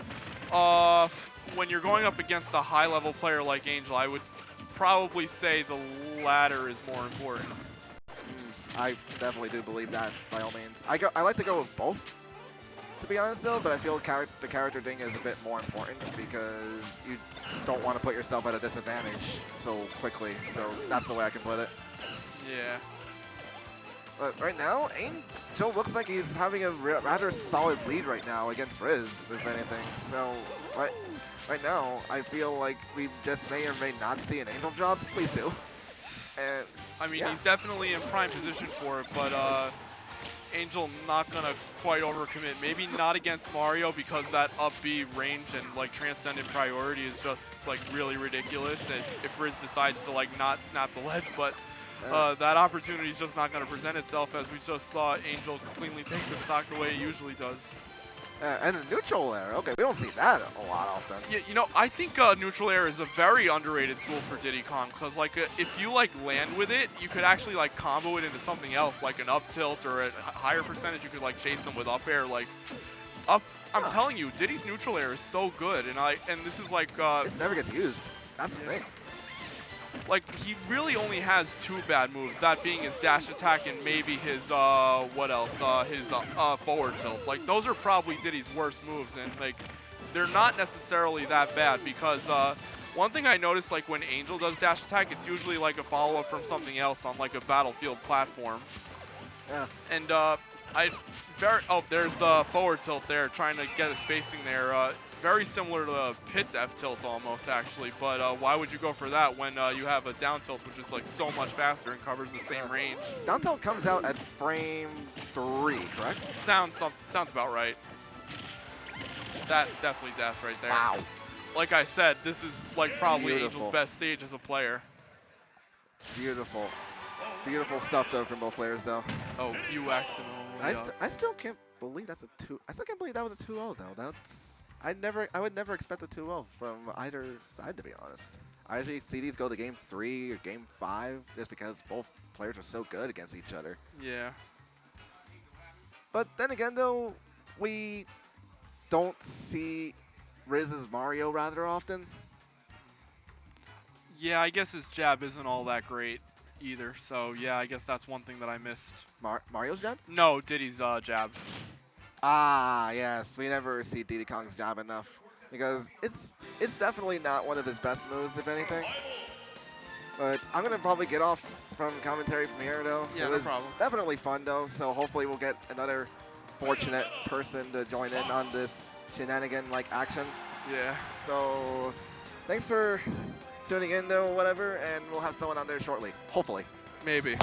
When you're going up against a high-level player like Angel, I would probably say the latter is more important. I definitely do believe that, by all means. I like to go with both, to be honest, though, but I feel the character thing is a bit more important because you don't want to put yourself at a disadvantage so quickly. So that's the way I can put it. Yeah. But right now, Angel looks like he's having a rather solid lead right now against Riz, if anything. So right now, I feel like we just may or may not see an Angel drop. Please do. And I mean, yeah. he's definitely in prime position for it, but Angel not gonna quite overcommit. Maybe not against Mario because that up B range and like transcendent priority is just like really ridiculous. And if Riz decides to like not snap the ledge, but that opportunity is just not gonna present itself, as we just saw Angel cleanly take the stock the way he usually does. And the neutral air. Okay, we don't see that a lot often. Yeah, you know, I think neutral air is a very underrated tool for Diddy Kong, because like if you like land with it, you could actually like combo it into something else, like an up tilt or a higher percentage. You could like chase them with up air, like up. I'm telling you, Diddy's neutral air is so good, and this is like it never gets used. That's the thing. Like, he really only has 2 bad moves, that being his dash attack and maybe his, what else, his forward tilt. Like, those are probably Diddy's worst moves, and, like, they're not necessarily that bad because, one thing I noticed, like, when Angel does dash attack, it's usually, like, a follow-up from something else on, like, a Battlefield platform. Yeah. And, there's the forward tilt there, trying to get a spacing there. Very similar to Pit's F tilt almost, actually, but why would you go for that when you have a down tilt, which is like so much faster and covers the same range? Down tilt comes out at frame 3, correct? Sounds about right. That's definitely death right there. Wow. Like I said, this is like probably Beautiful. Angel's best stage as a player. Beautiful. Beautiful stuff though from both players though. Oh, UX and I still can't believe that's a 2. I still can't believe that was a 2-0 though. I would never expect a 2-0 from either side, to be honest. I usually see these go to game 3 or game 5 just because both players are so good against each other. Yeah. But then again though, we don't see Riz's Mario rather often. Yeah, I guess his jab isn't all that great. either. So yeah, I guess that's one thing that I missed. Mario's jab? No, Diddy's jab. Ah, yes. We never see Diddy Kong's jab enough because it's definitely not one of his best moves, if anything. But I'm gonna probably get off from commentary from here, though. Yeah, it no was problem. definitely fun, though. So hopefully we'll get another fortunate person to join in on this shenanigan-like action. Yeah. So thanks for tuning in, though, whatever, and we'll have someone on there shortly. Hopefully. Maybe.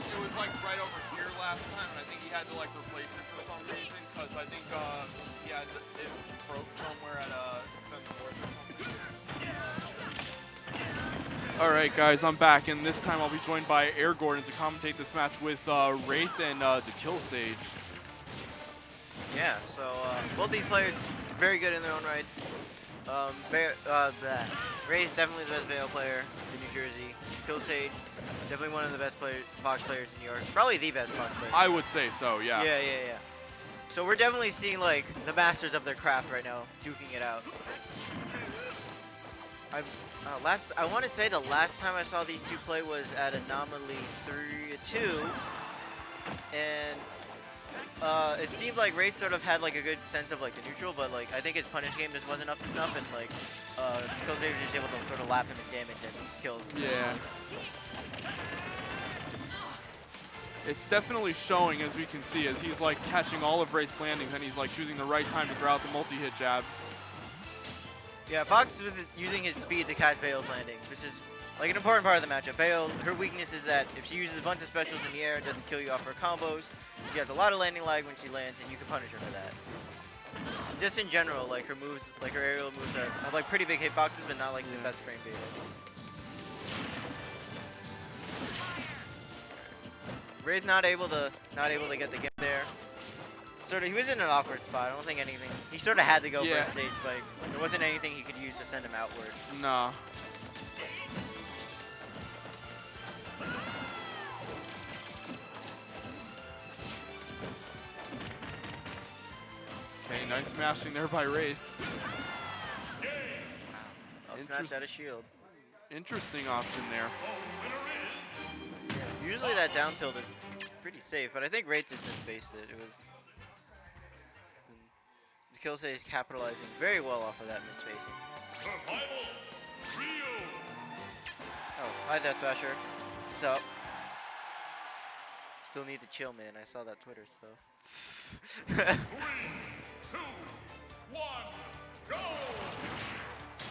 It was like right over here last time, and I think he had to like replace it for some reason, because I think it broke somewhere at Defend the Force or something. Alright guys, I'm back, and this time I'll be joined by Air Gordon to commentate this match with Wraith and the Kill Stage. Yeah, so both these players very good in their own rights. Ray's definitely the best Vale player in New Jersey. Kill Sage, definitely one of the best Fox players in New York. Probably the best Fox player. I would say so, yeah. Yeah. So we're definitely seeing like the masters of their craft right now, duking it out. I want to say the last time I saw these two play was at Anomaly 3-2, and it seemed like Ray sort of had like a good sense of like the neutral, but like I think his punish game just wasn't up to snuff, and like Kill Sage was just able to sort of lap him in damage and kills. Yeah. It's definitely showing, as we can see, as he's like catching all of Wraith's landings, and he's like choosing the right time to grow out the multi-hit jabs. Yeah, Fox was using his speed to catch Vale's landing, which is like an important part of the matchup. Vale, her weakness is that if she uses a bunch of specials in the air, it doesn't kill you off her combos. She has a lot of landing lag when she lands, and you can punish her for that. Just in general, like her moves, like her aerial moves are like pretty big hitboxes, but not like the best frame data. Wraith not able to get the game there. He was in an awkward spot. I don't think anything. He sort of had to go for a stage spike. There wasn't anything he could use to send him outward. Nah. Okay, nice mashing there by Wraith. Up smash out of shield. Interesting option there. Yeah, usually that down tilt is pretty safe, but I think Wraith just misspaced it. It was the Kill Stage is capitalizing very well off of that misspacing. Oh, hi Death Thrasher. What's up? Still need to chill, man. I saw that Twitter stuff. 3, 2, 1, go!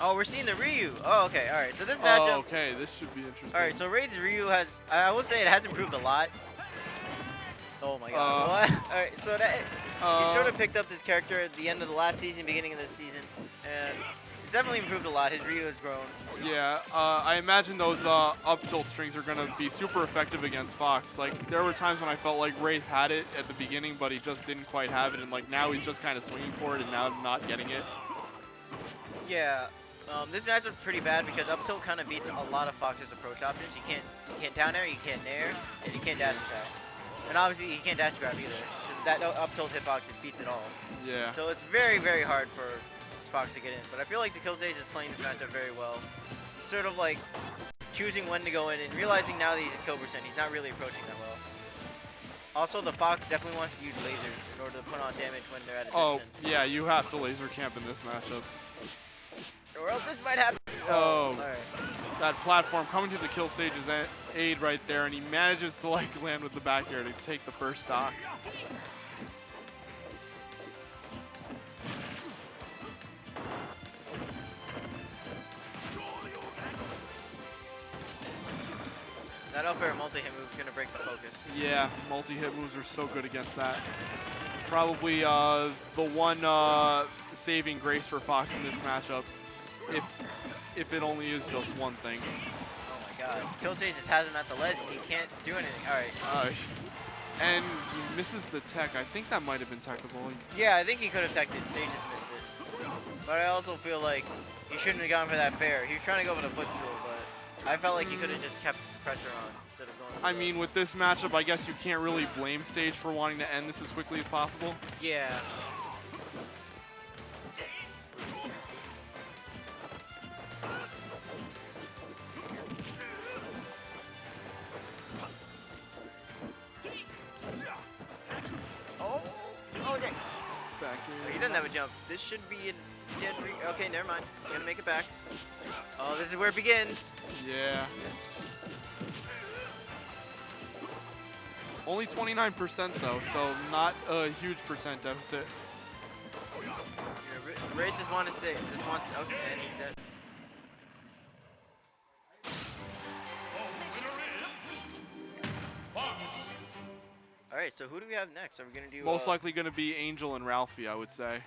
Oh, we're seeing the Ryu. Oh, okay. All right. So this matchup. Oh, okay. This should be interesting. All right. So Wraith's Ryu has. I will say it has improved a lot. Oh my God. What? All right. So that he sort of picked up this character at the end of the last season, beginning of this season, and it's definitely improved a lot. His Ryu has grown. Yeah. I imagine those up tilt strings are gonna be super effective against Fox. Like there were times when I felt like Wraith had it at the beginning, but he just didn't quite have it, and like now he's just kind of swinging for it, and now not getting it. Yeah. This matchup's pretty bad because up tilt kind of beats a lot of Fox's approach options. You can't down air, you can't nair, and you can't dash attack. And obviously you can't dash grab either. That up tilt hitbox just beats it all. Yeah. So it's very, very hard for Fox to get in. But I feel like the Kill Stage is playing this matchup very well. He's sort of like choosing when to go in and realizing now that he's at kill percent, he's not really approaching that well. Also, the Fox definitely wants to use lasers in order to put on damage when they're at a distance. Oh, yeah, you have to laser camp in this matchup. Or else this might happen. Oh, alright. That platform coming to the Kill Stage's aid right there, and he manages to like land with the back air to take the first stock. That up air multi-hit move is going to break the focus. Yeah, multi-hit moves are so good against that. Probably the one saving grace for Fox in this matchup, if it only is just one thing. Oh my god. Killstage just has him at the ledge and he can't do anything. Alright. And he misses the tech. I think that might have been technical. Yeah, I think he could have teched it. Sage just missed it. But I also feel like he shouldn't have gone for that fair. He was trying to go for the footstool, but I felt like he could have just kept the pressure on instead of going for I mean, with this matchup, I guess you can't really blame Sage for wanting to end this as quickly as possible. Yeah. Oh, okay. Back He doesn't have a jump. This should be a dead okay, never mind. He's gonna make it back. Oh, this is where it begins. Yeah. Only 29% though, so not a huge percent deficit. Yeah, Ray just wants to say, okay, and he's dead. Alright, so who do we have next? Are we gonna do Most likely gonna be Angel and Ralphie, I would say.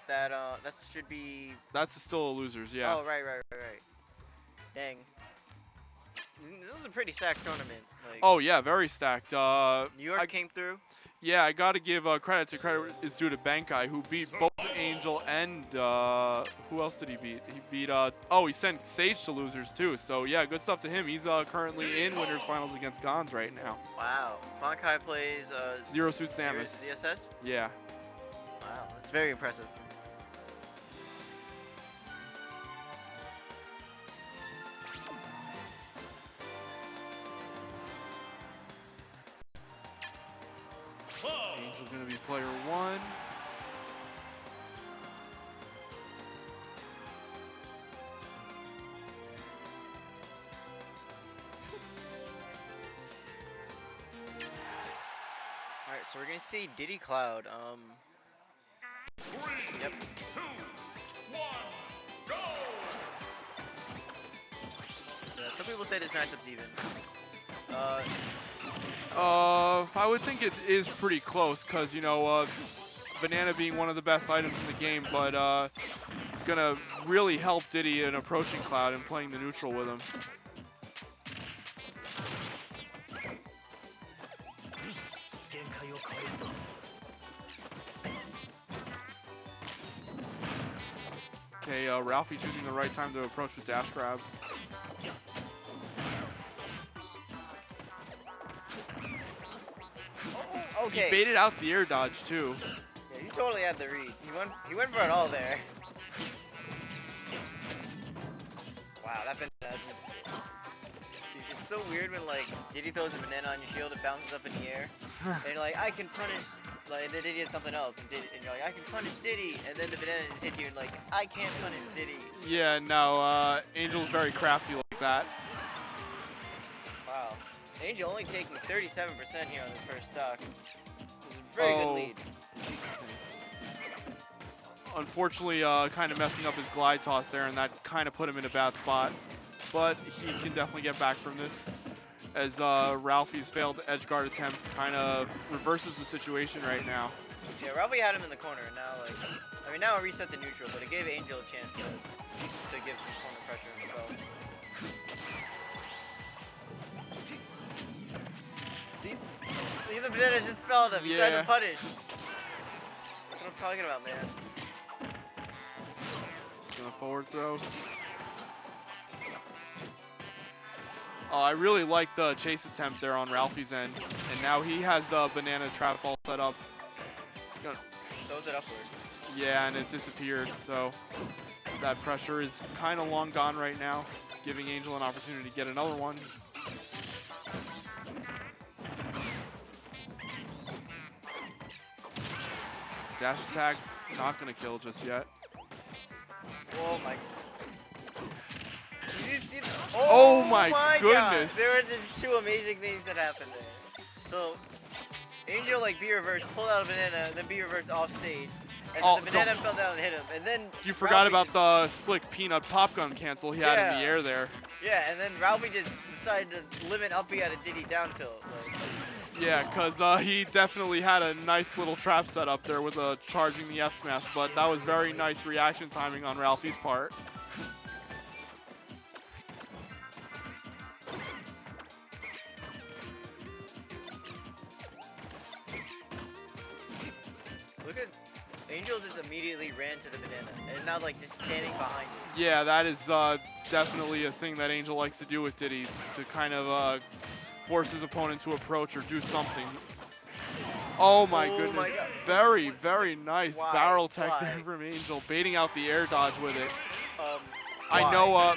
that should be That's still a losers, yeah. Oh right. Dang. This was a pretty stacked tournament. Like, Oh yeah, very stacked. New York came through. Yeah, I gotta give credit to credit is due to Benkai, who beat both Angel and who else did he beat? He beat he sent Sage to losers too. So yeah, good stuff to him. He's currently in winners finals against Gons right now. Wow. Bankai plays Zero Suit Samus. ZSS? Yeah. Wow, that's very impressive. Angel gonna be player one. Alright, so we're gonna see Diddy Cloud. Yep. 2, 1, go! Yeah, some people say this matchup's even. I would think it is pretty close, cause you know, Banana being one of the best items in the game, but gonna really help Diddy in approaching Cloud and playing the neutral with him. Okay, Ralphie choosing the right time to approach with dash grabs. Oh, okay. He baited out the air dodge too. Yeah, he totally had the read. He went for it all there. Wow, that banana just... Dude, it's so weird when like Diddy throws a banana on your shield, it bounces up in the air, and you're like, I can punish, like, and then Diddy did something else, and you're like, I can punish Diddy, and then the banana just hits you, and like, I can't punish Diddy. Yeah, no, Angel's very crafty like that. Wow. Angel only taking 37% here on this first stock. Very good lead. Unfortunately, kind of messing up his glide toss there, and that kind of put him in a bad spot. But he can definitely get back from this, as Ralphie's failed edge guard attempt kind of reverses the situation right now. Yeah, Ralphie had him in the corner, and now, like, I mean, now it reset the neutral, but it gave Angel a chance to give some corner pressure himself. See, the banana just fell him. He tried to punish. That's what I'm talking about, man. Gonna forward throw. Oh, I really like the chase attempt there on Ralphie's end, and now he has the banana trap ball set up. Throws it upwards. Yeah, and it disappeared, so that pressure is kind of long gone right now, giving Angel an opportunity to get another one. Dash attack, not gonna kill just yet. Oh my. Did you see that? Oh my goodness. God. There were just two amazing things that happened there. So, Angel like B reverse, pulled out a banana, then B reverse off stage. And Oh, the banana fell down and hit him. And then You forgot Ralphie about the slick peanut pop gun cancel he had in the Yeah. air there. Yeah, and then Ralphie just decided to limit up B at a Diddy down tilt. Like, Yeah, because he definitely had a nice little trap set up there with charging the F smash, but that was very nice reaction timing on Ralphie's part. look at Angel just immediately ran to the banana and now like just standing behind it. Yeah, that is definitely a thing that Angel likes to do with Diddy, to kind of force his opponent to approach or do something. Oh my Oh goodness. my God. Very, very nice Why? barrel tech Why? there from Angel, baiting out the air dodge with it. Why? I know,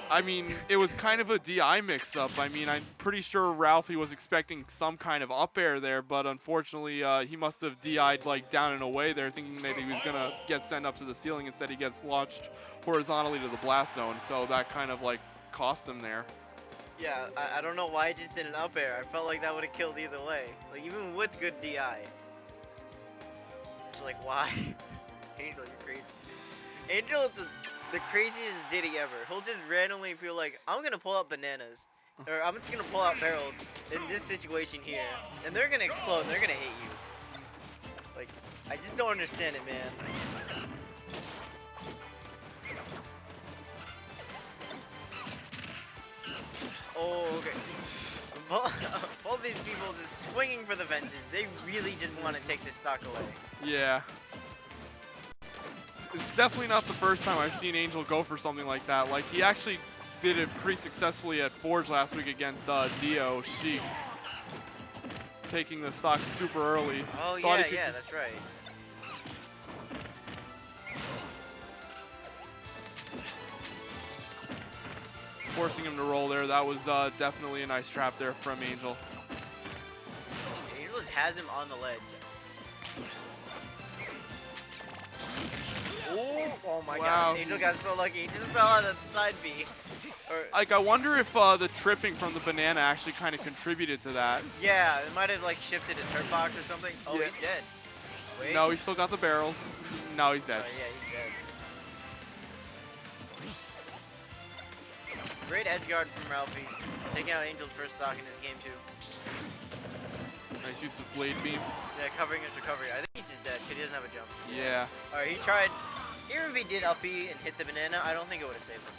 I mean, it was kind of a DI mix-up. I mean, I'm pretty sure Ralphie was expecting some kind of up air there, but unfortunately, he must have DI'd like down and away there, thinking that he was gonna get sent up to the ceiling. Instead, he gets launched horizontally to the blast zone, so that kind of like cost him there. Yeah, I don't know why I just did an up air. I felt like that would have killed either way. Like, even with good DI. It's like, why? Angel, you're crazy. Angel is the craziest Diddy ever. He'll just randomly feel like, I'm gonna pull out bananas. Or I'm just gonna pull out barrels in this situation here. And they're gonna explode and they're gonna hit you. Like, I just don't understand it, man. Oh, okay. Both these people just swinging for the fences. They really just want to take this stock away. Yeah. It's definitely not the first time I've seen Angel go for something like that. Like, he actually did it pretty successfully at Forge last week against Dio Sheik, taking the stock super early. Oh, Thought he yeah, could- yeah, that's right. Forcing him to roll there. That was definitely a nice trap there from Angel. Angel just has him on the ledge. Oh my Wow. god. Angel got so lucky. He just fell on the side B. Or, Like, I wonder if the tripping from the banana actually kind of contributed to that. yeah, it might have like shifted his hurt box or something. Oh, Yeah. he's dead. Wait. No, he still got the barrels. No, he's Oh, dead. yeah, he's dead. Great edge guard from Ralphie. Taking out Angel's first stock in this game too. Nice use of blade beam. Yeah, covering his recovery. I think he's just dead because he doesn't have a jump. Yeah. Alright, he tried. Even if he did up B and hit the banana, I don't think it would have saved him.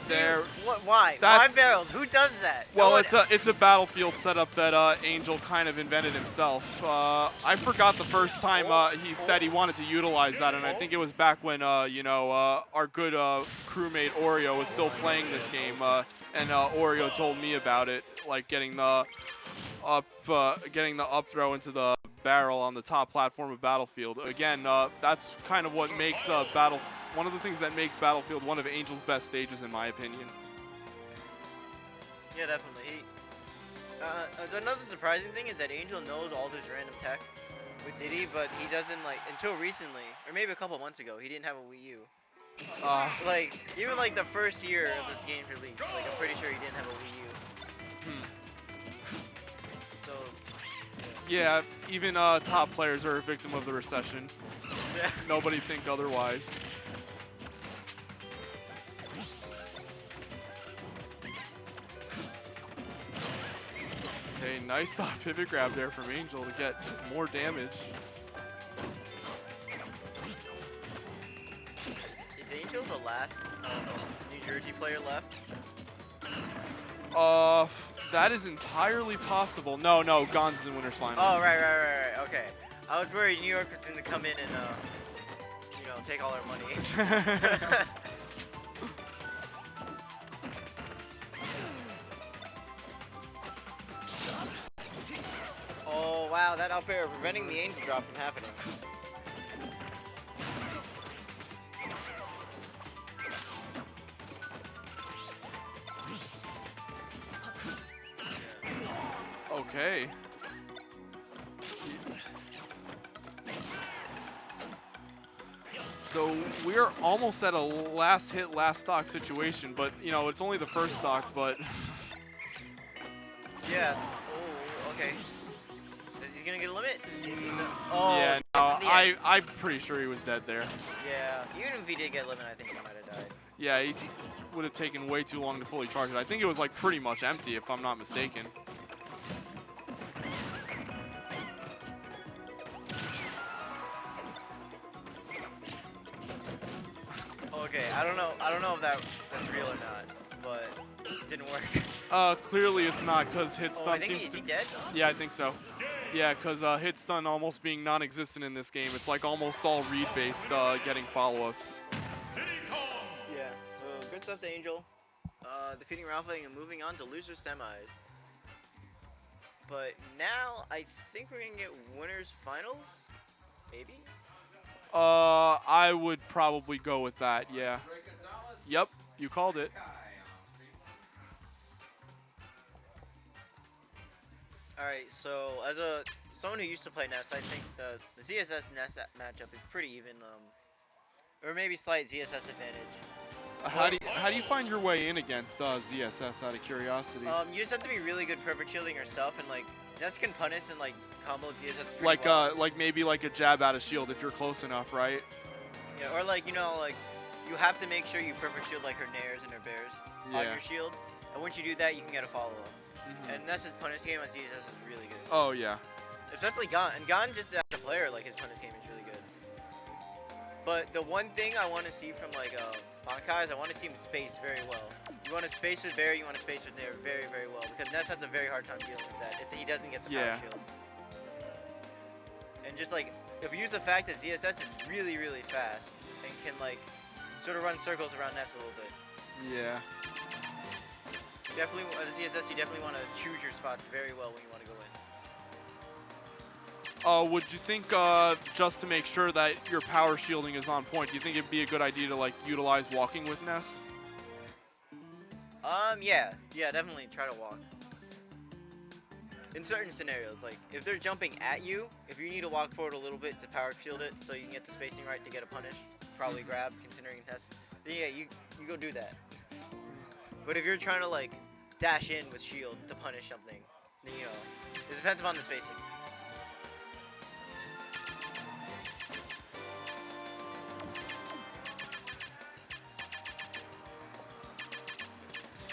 There. What? Why? That's- Why barreled? Who does that? Well, No one- it's a battlefield setup that Angel kind of invented himself. I forgot the first time he said he wanted to utilize that, and I think it was back when you know, our good crewmate Oreo was still playing this game, and Oreo told me about it, like getting the up throw into the barrel on the top platform of Battlefield. Again, that's kind of what makes one of the things that makes Battlefield one of Angel's best stages, in my opinion. Yeah, definitely. Another surprising thing is that Angel knows all this random tech with Diddy, but he doesn't, like, until recently, or maybe a couple months ago, he didn't have a Wii U. Like, even like the first year of this game's release, like, I'm pretty sure he didn't have a Wii U. So, Yeah, even top players are a victim of the recession. yeah. Nobody think otherwise. Okay, nice pivot grab there from Angel to get more damage. Is Angel the last New Jersey player left? That is entirely possible. No, Gonz is in Winners Finals. Oh, right. Okay. I was worried New York was going to come in and, you know, take all our money. Oh, wow, that up air preventing the angel drop from happening. Okay. So we're almost at a last hit, last stock situation, but you know it's only the first stock. But Yeah. Oh, okay. Is he gonna get a limit? Oh. yeah, no, in the end. I'm pretty sure he was dead there. Yeah. Even if he did get a limit, I think he might have died. Yeah, he would have taken way too long to fully charge it. I think it was like pretty much empty, if I'm not mistaken. Okay, I don't know if that's real or not, but it didn't work. Clearly it's not, cause hit Oh, I stun think seems is to. he dead? Yeah, I think so. Yeah, cause hit stun almost being non-existent in this game. It's like almost all read based, getting follow-ups. Diddy Kong. Yeah. So good stuff to Angel. Defeating Ralph and moving on to loser semis. But now I think we're gonna get winners finals, maybe. I would probably go with that. Yeah. Yep, you called it. All right. So as someone who used to play Nest, I think the ZSS Nest matchup is pretty even. Or maybe slight ZSS advantage. How do you find your way in against ZSS out of curiosity? You just have to be really good perfect shielding yourself, and like Nest can punish and like combo ZSS pretty well. Like maybe like a jab out of shield if you're close enough, right? Yeah, or like like you have to make sure you perfect shield like her nairs and her bears on Yeah. your shield, and once you do that, you can get a follow up. Mhm. And Nest's punish game on ZSS is really good. Oh yeah. Especially Gon. And Gon just as a player, like his punish game is really good. But the one thing I want to see from like Bankai is I want to see him space very well. You want to space with Bear, you want to space with Nair very, very well. Because Ness has a very hard time dealing with that if he doesn't get the power Yeah. shields. And just like, abuse the fact that ZSS is really, really fast and can like sort of run circles around Ness a little bit. Yeah. Definitely, as ZSS, you definitely want to choose your spots very well when you want to go in. Would you think just to make sure that your power shielding is on point, do you think it'd be a good idea to like utilize walking with Ness? Yeah, definitely try to walk. In certain scenarios, like if they're jumping at you, if you need to walk forward a little bit to power shield it so you can get the spacing right to get a punish, probably grab considering Ness, then yeah, you go do that. But if you're trying to like dash in with shield to punish something, then it depends upon the spacing.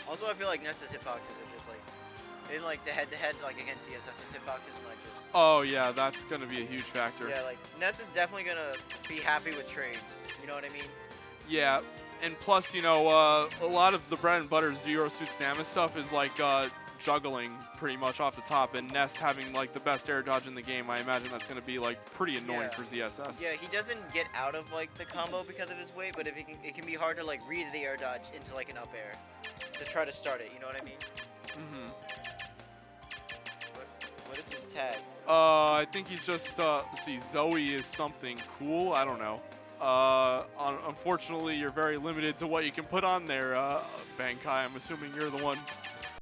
Also, I feel like Ness's hitboxes are just like, in like the head-to-head, like against CSS's hitboxes, not just. Oh yeah, that's gonna be a huge factor. Yeah, like Ness is definitely gonna be happy with trades. You know what I mean? Yeah, and plus, a lot of the bread and butter Zero Suit Samus stuff is like juggling pretty much off the top, and Ness having like the best air dodge in the game. I imagine that's gonna be like pretty annoying for ZSS. Yeah, he doesn't get out of like the combo because of his weight, but if it can be hard to like read the air dodge into like an up air to try to start it. You know what I mean? Mhm. What is his tag? I think he's just let's see, Zoe is something cool. I don't know. Unfortunately, you're very limited to what you can put on there, Bankai. I'm assuming you're the one.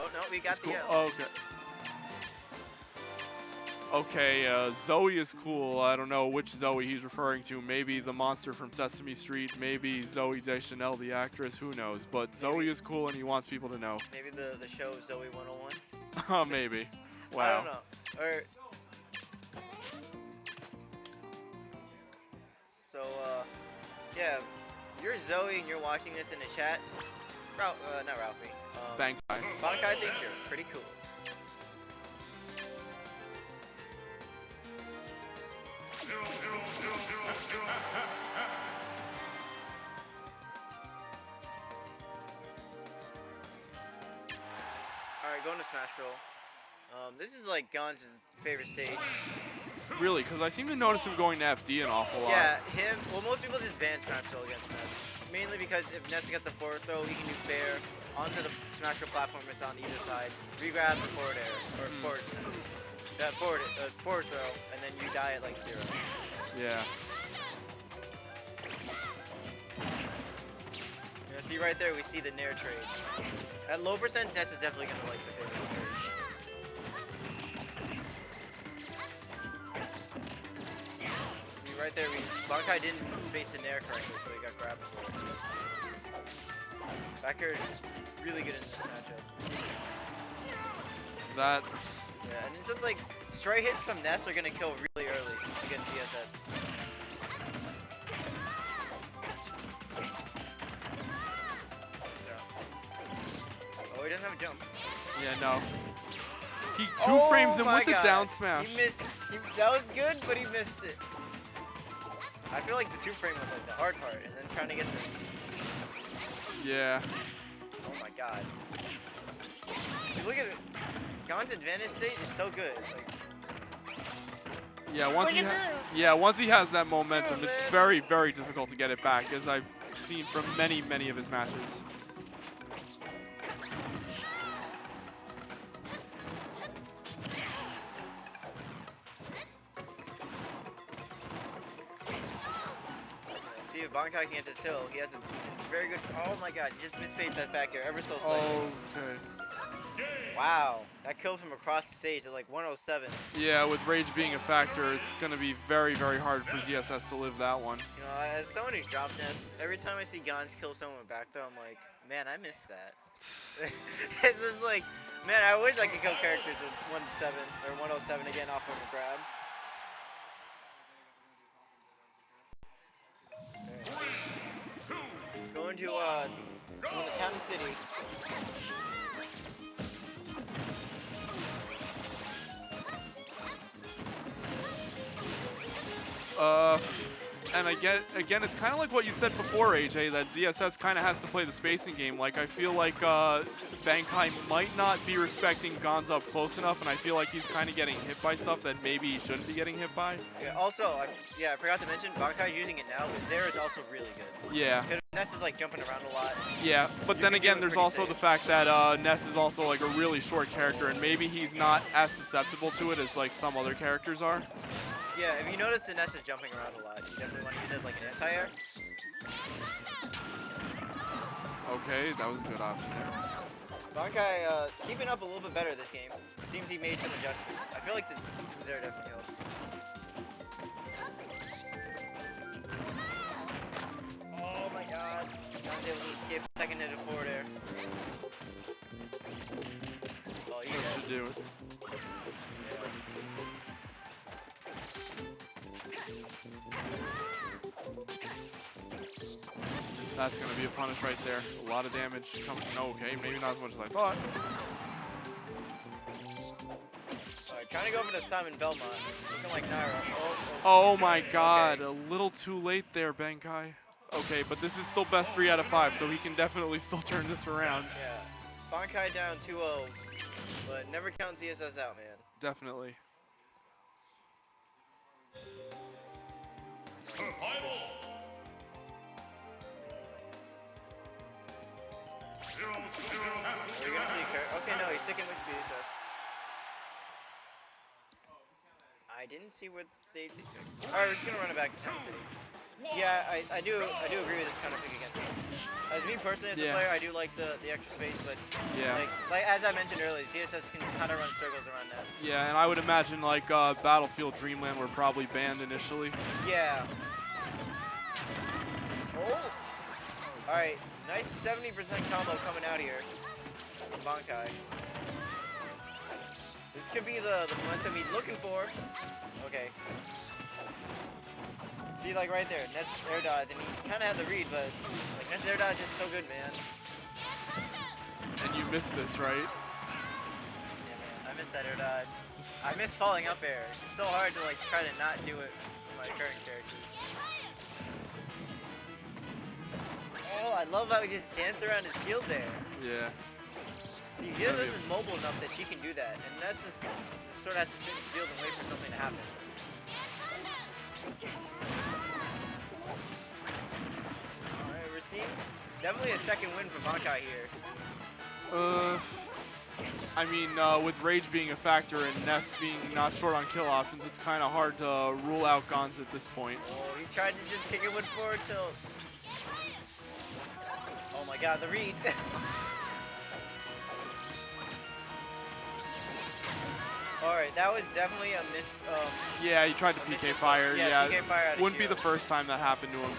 Oh no, we got the Cool. L. Oh, okay. Okay, Zoe is cool. I don't know which Zoe he's referring to. Maybe the monster from Sesame Street. Maybe Zoe Deschanel, the actress. Who knows? But Zoe is cool, and he wants people to know. Maybe the show Zoe 101. Oh, maybe. Wow. I don't know. Or so yeah, you're Zoe and you're watching this in the chat. Not Ralphie. Bankai. Bankai thinks you're pretty cool. Alright, going to Smash Roll. This is like Gon's favorite stage. Really? Because I seem to notice him going to FD an awful lot. Yeah, him. Well, most people just ban Smash Roll against Ness. Mainly because if Ness gets a forward throw, he can do fair onto the Smash Roll platform that's on either side, re-grab the forward air, or forward throw, and then you die at like 0. Yeah. Yeah, see right there, we see the Nair trade. At low percentage, Ness is definitely gonna like the favorite trade. See right there, Bankai didn't space the nair correctly, so he got grabbed for it. Back air really good in this matchup. That. Yeah, and it's just like straight hits from Ness are gonna kill really early against ZSS. Oh, he doesn't have a jump. Yeah, no. He two frames him my with the God. down smash. He missed. That was good, but he missed it. I feel like the two frame was like the hard part, and then trying to get the. Yeah. Oh my God. If you look at it, Gon's advantage state is so good. Like, Yeah, once Look he at once he has that momentum, Dude, it's man. very, very difficult to get it back, as I've seen from many, many of his matches. see if Bankai can get this hill. He has a very good. Oh my God, he just misspaced that back air ever so slightly. Okay. Wow, that killed from across the stage at like 107. Yeah, with Rage being a factor, it's going to be very, very hard for ZSS to live that one. You know, as someone who's dropped Ness, every time I see Gons kill someone with back throw, I'm like, man, I miss that. It's just like, man, I wish I could kill characters at 107 or 107 again off of a grab. Going to the town and city. And again, it's kind of like what you said before, AJ, that ZSS kind of has to play the spacing game. Like, I feel like Bankai might not be respecting Gonz up close enough, and I feel like he's kind of getting hit by stuff that maybe he shouldn't be getting hit by. Yeah, also, I forgot to mention, Bankai's using it now, but Zera is also really good. Yeah. Because Ness is like jumping around a lot. Yeah, but You then can do again, it there's pretty also safe. the fact that Ness is also like a really short character, and maybe he's not as susceptible to it as like some other characters are. Yeah, if you notice that Ness is jumping around a lot, you definitely want to use it like an anti-air. Okay, that was a good option there. Bankai keeping up a little bit better this game. Seems he made some adjustments. I feel like the Zera definitely helped. Oh my God. Not able to escape the second hit of forward air. Oh, you That should do it. That's going to be a punish right there. A lot of damage coming. No, okay, maybe not as much as I thought. Alright, trying to go for the Simon Belmont. Looking like Naira. Oh my God, Okay. a little too late there, Bankai. Okay, but this is still best 3 out of 5, so he can definitely still turn this around. Yeah. Bankai down 2-0. But never count ZSS out, man. Definitely. Survival. Are you gonna see okay, no, he's sticking with ZSS. I didn't see where the stage is. Alright, we're just gonna run it back to Town City. Yeah, I do agree with this kind of pick against it. As me personally as a Yeah. player, I do like the extra space, but Yeah. like as I mentioned earlier, ZSS can kind of run circles around Ness. Yeah, and I would imagine like Battlefield Dreamland were probably banned initially. Yeah. Oh! Alright, nice 70% combo coming out here from Bankai. This could be the momentum he's looking for. Okay. See, like right there, Ness air dodge, and he kind of had the read, but like Ness air dodge is so good, man. And you missed this, right? Yeah, man, I miss that air dodge. I miss falling up air. It's so hard to like try to not do it with my current character. Oh, I love how he just danced around his shield there. Yeah. See, ZSS is mobile enough that she can do that, and Ness just sort of has to sit in the field and wait for something to happen. Alright, we're seeing definitely a second win for Bankai here. I mean, with Rage being a factor and Ness being not short on kill options, it's kind of hard to rule out Gonz at this point. Oh, he tried to just kick it with forward tilt. Oh my God, the read. Alright, Alright, that was definitely a miss. Yeah, he tried to a PK misinput. fire. Yeah, PK fire out of Wouldn't be shield. the first time that happened to him.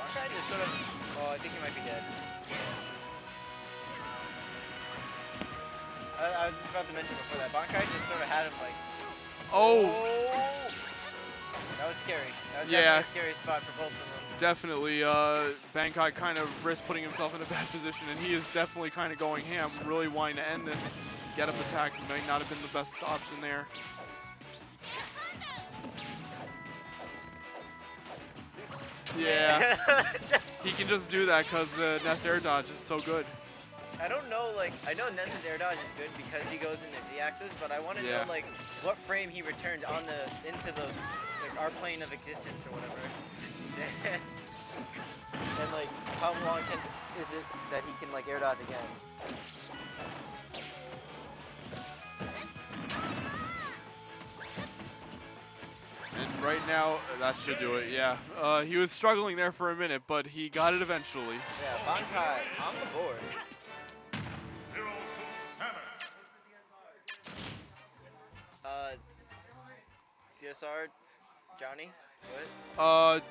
Bankai just sort of. Oh, I think he might be dead. I was just about to mention before that. Bankai just sort of had him like. Oh, That was scary. That was Yeah. definitely a scary spot for both of them. definitely. Bankai kind of risked putting himself in a bad position, and he is definitely kind of going ham, really wanting to end this. Get up attack might not have been the best option there. Yeah, he can just do that because the Ness air dodge is so good. I don't know, like, I know Ness's air dodge is good because he goes into Z-axis, but I want to Yeah. know, like, what frame he returned on into the, like, our plane of existence or whatever. And, like, how long is it that he can, like, air dodge again? And right now, that should do it, yeah. He was struggling there for a minute, but he got it eventually. Yeah, Bankai on the board. Zero Suit Samus. CSR, Johnny, what?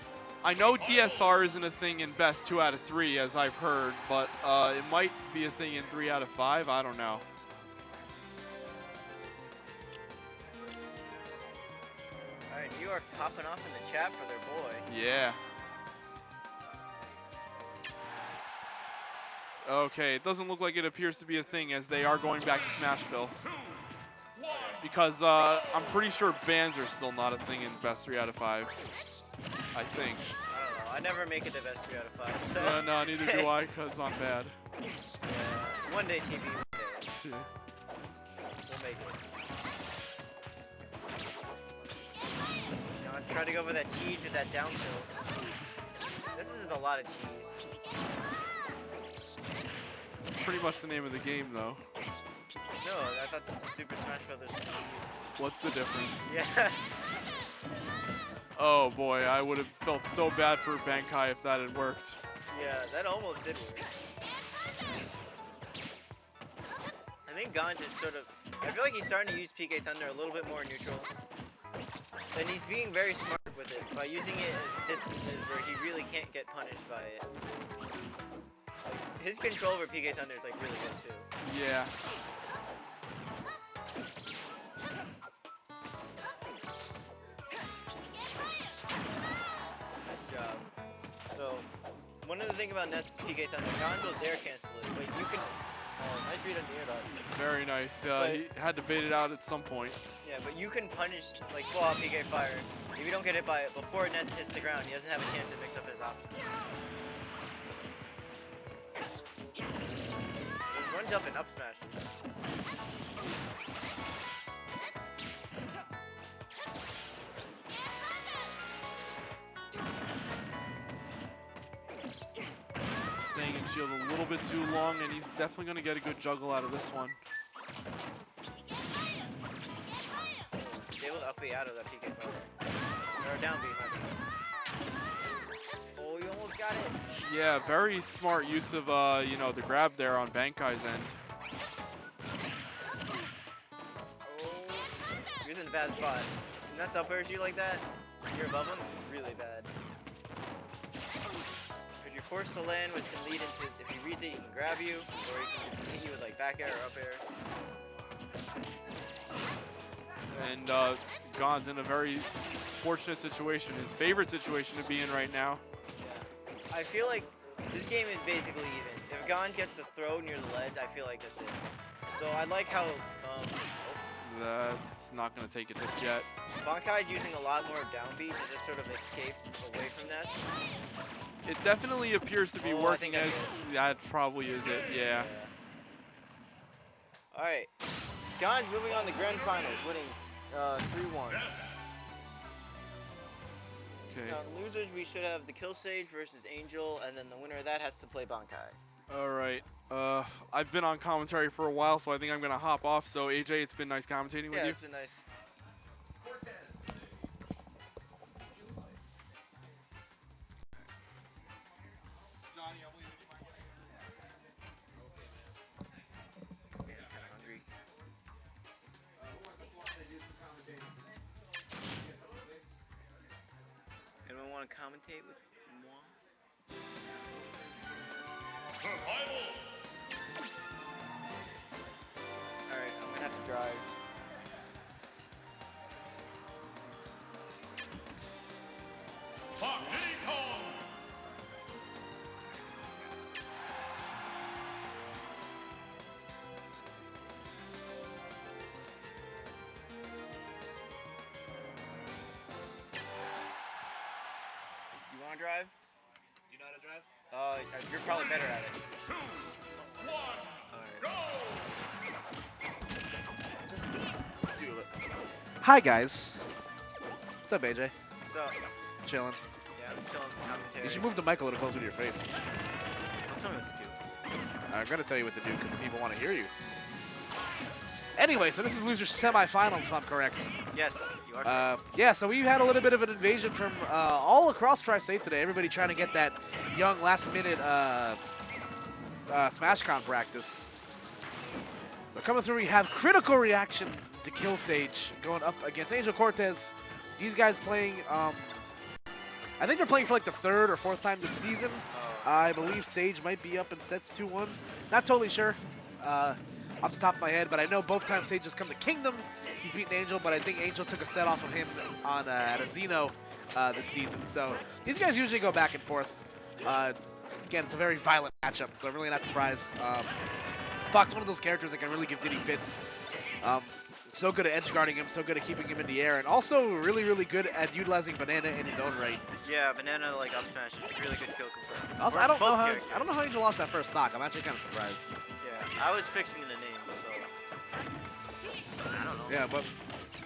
I know DSR isn't a thing in best 2 out of 3, as I've heard, but it might be a thing in 3 out of 5, I don't know. Alright, New York popping off in the chat for their boy. Yeah. Okay, it doesn't look like it appears to be a thing, as they are going back to Smashville. Because I'm pretty sure bans are still not a thing in best 3 out of 5. I think. I don't know, I never make it the best 3 out of 5, so. Yeah, no, neither do I, because I'm bad. Yeah, one day TV, one day. We'll make it. Now let's try to go for that cheese with that down tilt. This is a lot of cheese. Pretty much the name of the game, though. No, I thought this was Super Smash Brothers. What's the difference? Yeah. Oh boy, I would have felt so bad for Bankai if that had worked. Yeah, that almost did work. I think Gaunt is sort of. I feel like he's starting to use PK Thunder a little bit more neutral. And he's being very smart with it by using it at distances where he really can't get punished by it. Like, his control over PK Thunder is like really good too. Yeah. Nice job. So, one of the things about Ness PK Thunder, Gaunt will dare cancel it, but you can. Oh, nice read on the air dodge. Very nice. But- He had to bait it out at some point. Yeah, but you can punish, like, full out PK fire. If you don't get hit by it before Ness hits the ground, he doesn't have a chance to mix up his options. There's run jump and up smash. Staying in shield a little bit too long, and he's definitely going to get a good juggle out of this one. He's able to up B out of that PK fire. Or down B, my bad. Oh, you almost got it. Yeah, very smart use of, you know, the grab there on Bankai's end. Oh, you're in a bad spot. And that's up air you like that, you're above him, really bad. If you're forced to land, which can lead into, if he reads it, he can grab you, or he can just hit you with like back air or up air. And Gon's in a very fortunate situation, his favorite situation to be in right now. Yeah. I feel like this game is basically even. If Gon gets the throw near the ledge, I feel like that's it. So I like how That's not going to take it just yet. Bankai's using a lot more down B to just sort of escape away from Ness. It definitely appears to be Oh, I working think as that's that probably is it, yeah. Alright. Gon's moving on to grand finals, winning 3-1. Okay. Now, losers, we should have the Kill Sage versus Angel, and then the winner of that has to play Bankai. All right. I've been on commentary for a while, so I think I'm gonna hop off. So AJ, it's been nice commentating with Yeah, you. it's been nice. commentate with moi? Survival. Alright, I'm gonna have to drive. Fuck Diddy Kong. You wanna drive? You know how to drive? You're probably better at it. 2, 1, Alright. go. Do it. Hi guys. What's up, AJ? So, Chilling. yeah, I'm chilling with commentary. You should move the mic a little closer to your face. Don't tell me what to do. I'm gonna tell you what to do because the people want to hear you. Anyway, so this is Losers semifinals, if I'm correct. Yes, you are. Yeah, so we had a little bit of an invasion from all across Tri-State today. Everybody trying to get that young last-minute SmashCon practice. So coming through, we have Critical Reaction to Kill Sage going up against Angel Cortez. These guys playing, I think they're playing for like the third or fourth time this season. I believe Sage might be up in sets 2-1. Not totally sure off the top of my head, but I know both times Sage has come to Kingdom. He's beaten Angel, but I think Angel took a set off of him on at a Xeno this season. So these guys usually go back and forth. Again, it's a very violent matchup, so I'm really not surprised. Fox, one of those characters that can really give Diddy fits. So good at edge guarding him, so good at keeping him in the air, and also really, really good at utilizing Banana in his own right. Yeah, Banana like up smash is really good kill confirm. Also, Or I don't both know characters. how Angel lost that first stock. I'm actually kind of surprised. Yeah, I was fixing the name, so I don't know. Yeah, but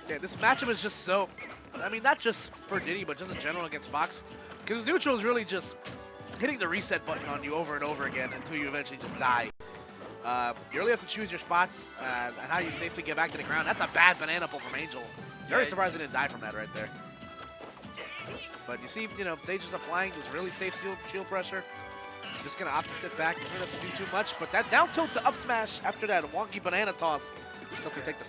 yeah, this matchup is just so. I mean, not just for Diddy, but just in general against Fox, because his neutral is really just hitting the reset button on you over and over again until you eventually just die. You really have to choose your spots and how you safely get back to the ground. That's a bad banana pull from Angel. Very Yeah, surprised he didn't die from that right there. But you see, Sage is applying this really safe shield pressure. Just going to opt to sit back. Doesn't have to do too much. But that down tilt to up smash after that wonky banana toss definitely take the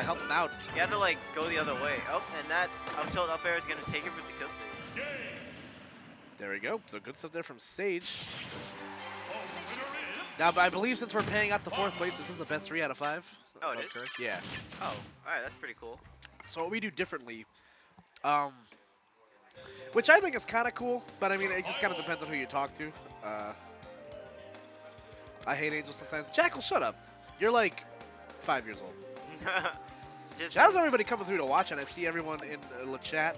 help him out. You had to like go the other way. Oh, and that up tilt up air is gonna take it for the kill save. There we go. So good stuff there from Sage. Oh, winner is Now, I believe since we're paying out the 4th place, this is the best 3 out of 5. Oh, it Is is? that correct? Yeah. Oh, alright, that's pretty cool. So what we do differently, which I think is kind of cool, but I mean, it just kind of depends on who you talk to. I hate Angel sometimes. Jackal, shut up. You're like 5 years old. Just, Shout out to everybody coming through to watch, and I see everyone in the chat.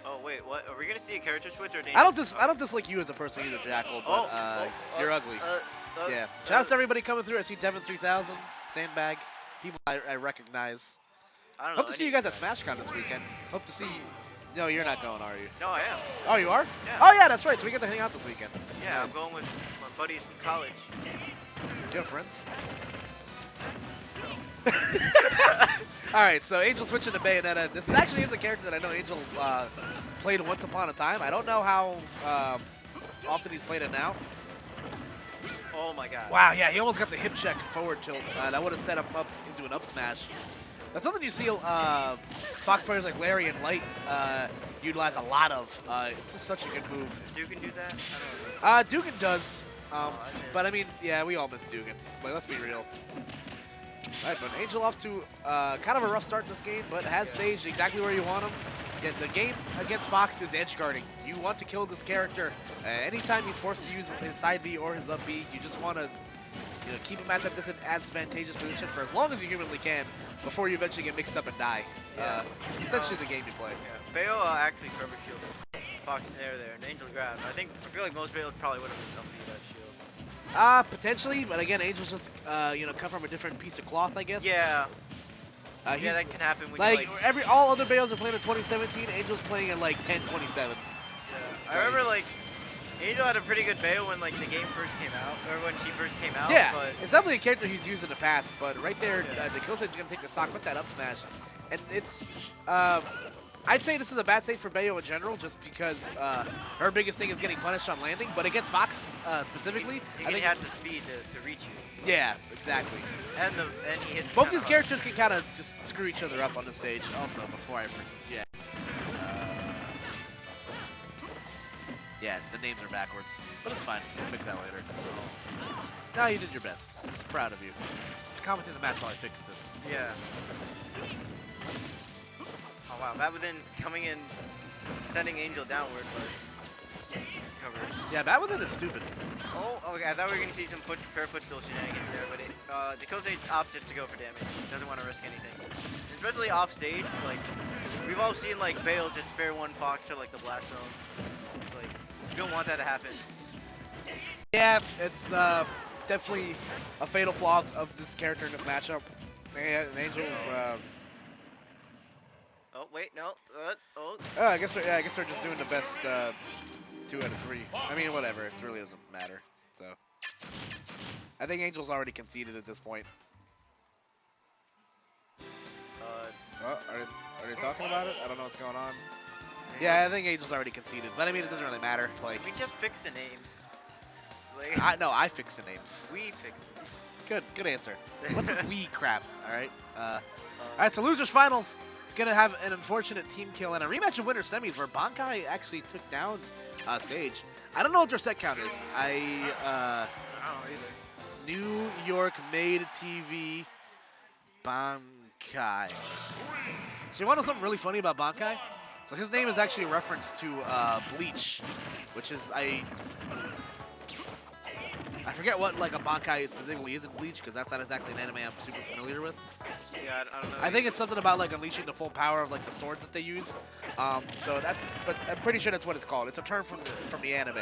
oh wait, what? Are we gonna see a character switch or I don't dislike you as a person either, Jackal, but you're ugly. Yeah. Shout out to everybody coming through. I see Devin 3000, Sandbag, people I recognize. I don't know. Hope to see you guys at SmashCon this weekend. Hope to see. No, you're not going, are you? No, I am. Oh, you are? Yeah. Oh, yeah, that's right. So we get to hang out this weekend. Yeah, Nice. I'm going with my buddies from college. Do you have friends? All right, so Angel switching to Bayonetta. This actually is a character that I know Angel played once upon a time. I don't know how often he's played it now. Oh my god. Wow, yeah, he almost got the hip check forward tilt. That would have set him up into an up smash. That's something you see Fox players like Larry and Light utilize a lot of. It's just such a good move. Does Dugan do that? I don't know. Dugan does, I miss- but I mean, yeah, we all miss Dugan. But let's be real. Alright, but Angel off to kind of a rough start in this game, but has Sage exactly where you want him. Yeah, the game against Fox is edge guarding. You want to kill this character. Anytime he's forced to use his side B or his up B, you just want to keep him at that disadvantageous position for as long as you humanly can before you eventually get mixed up and die. Yeah. It's essentially the game you play. Yeah. Bayo actually cover shielded Fox in air there, and Angel grabbed. I feel like most Bayo probably would have been somebody that shield. Potentially, but again, Angel's just cut from a different piece of cloth, I guess. Yeah. Yeah, Yeah, that can happen when like, you like. all other Bayos are playing in 2017. Angel's playing in like 1027. Yeah. I remember like Angel had a pretty good Bayo when like the game first came out, or when she first came out. Yeah, But it's definitely a character he's used in the past, but right there, Yeah. the kill stage is gonna take the stock with that up smash, and it's. I'd say this is a bad state for Bayo in general, just because her biggest thing is getting punished on landing. But against Fox specifically, he I think has the speed to reach you. yeah, exactly. And he hits. Both kinda these hard. characters can kind of just screw each other up on the stage. Also, before I forget, Yeah, the names are backwards, but it's fine. We'll fix that later. No, you did your best. Proud of you. Commenting the match while I fix this. Yeah. Oh wow, Batwithin's coming in, sending Angel downward, but covered. Yeah, Batwithin is stupid. Oh, okay, I thought we were gonna see some fair footstool shenanigans there, but Dekosage opts just to go for damage. Doesn't want to risk anything. Especially off stage, like, we've all seen, like, Bale just fair one Fox to, like, the blast zone. It's like, you don't want that to happen. Yeah, it's definitely a fatal flaw of this character in this matchup. And Angel's, Oh, wait, no. I guess they're just doing the best 2 out of 3. I mean, whatever. It really doesn't matter. So, I think Angel's already conceded at this point. Oh, are they talking about it? I don't know what's going on. Yeah, I think Angel's already conceded, but I mean, it doesn't really matter. Like, we just fixed the names. Like, I fixed the names. we fixed it. Good answer. What's this we crap? All right. All right. So losers finals. It's gonna have an unfortunate team kill and a rematch of winner semis where Bankai actually took down Sage. I don't know what their set count is. I don't know either. New York made TV Bankai. So you want to know something really funny about Bankai? So his name is actually a reference to Bleach, which is I forget what like a Bankai specifically is in Bleach because that's not exactly an anime I'm super familiar with. Yeah, I don't know. I think it's something about like unleashing the full power of like the swords that they use. So but I'm pretty sure that's what it's called. It's a term from the anime.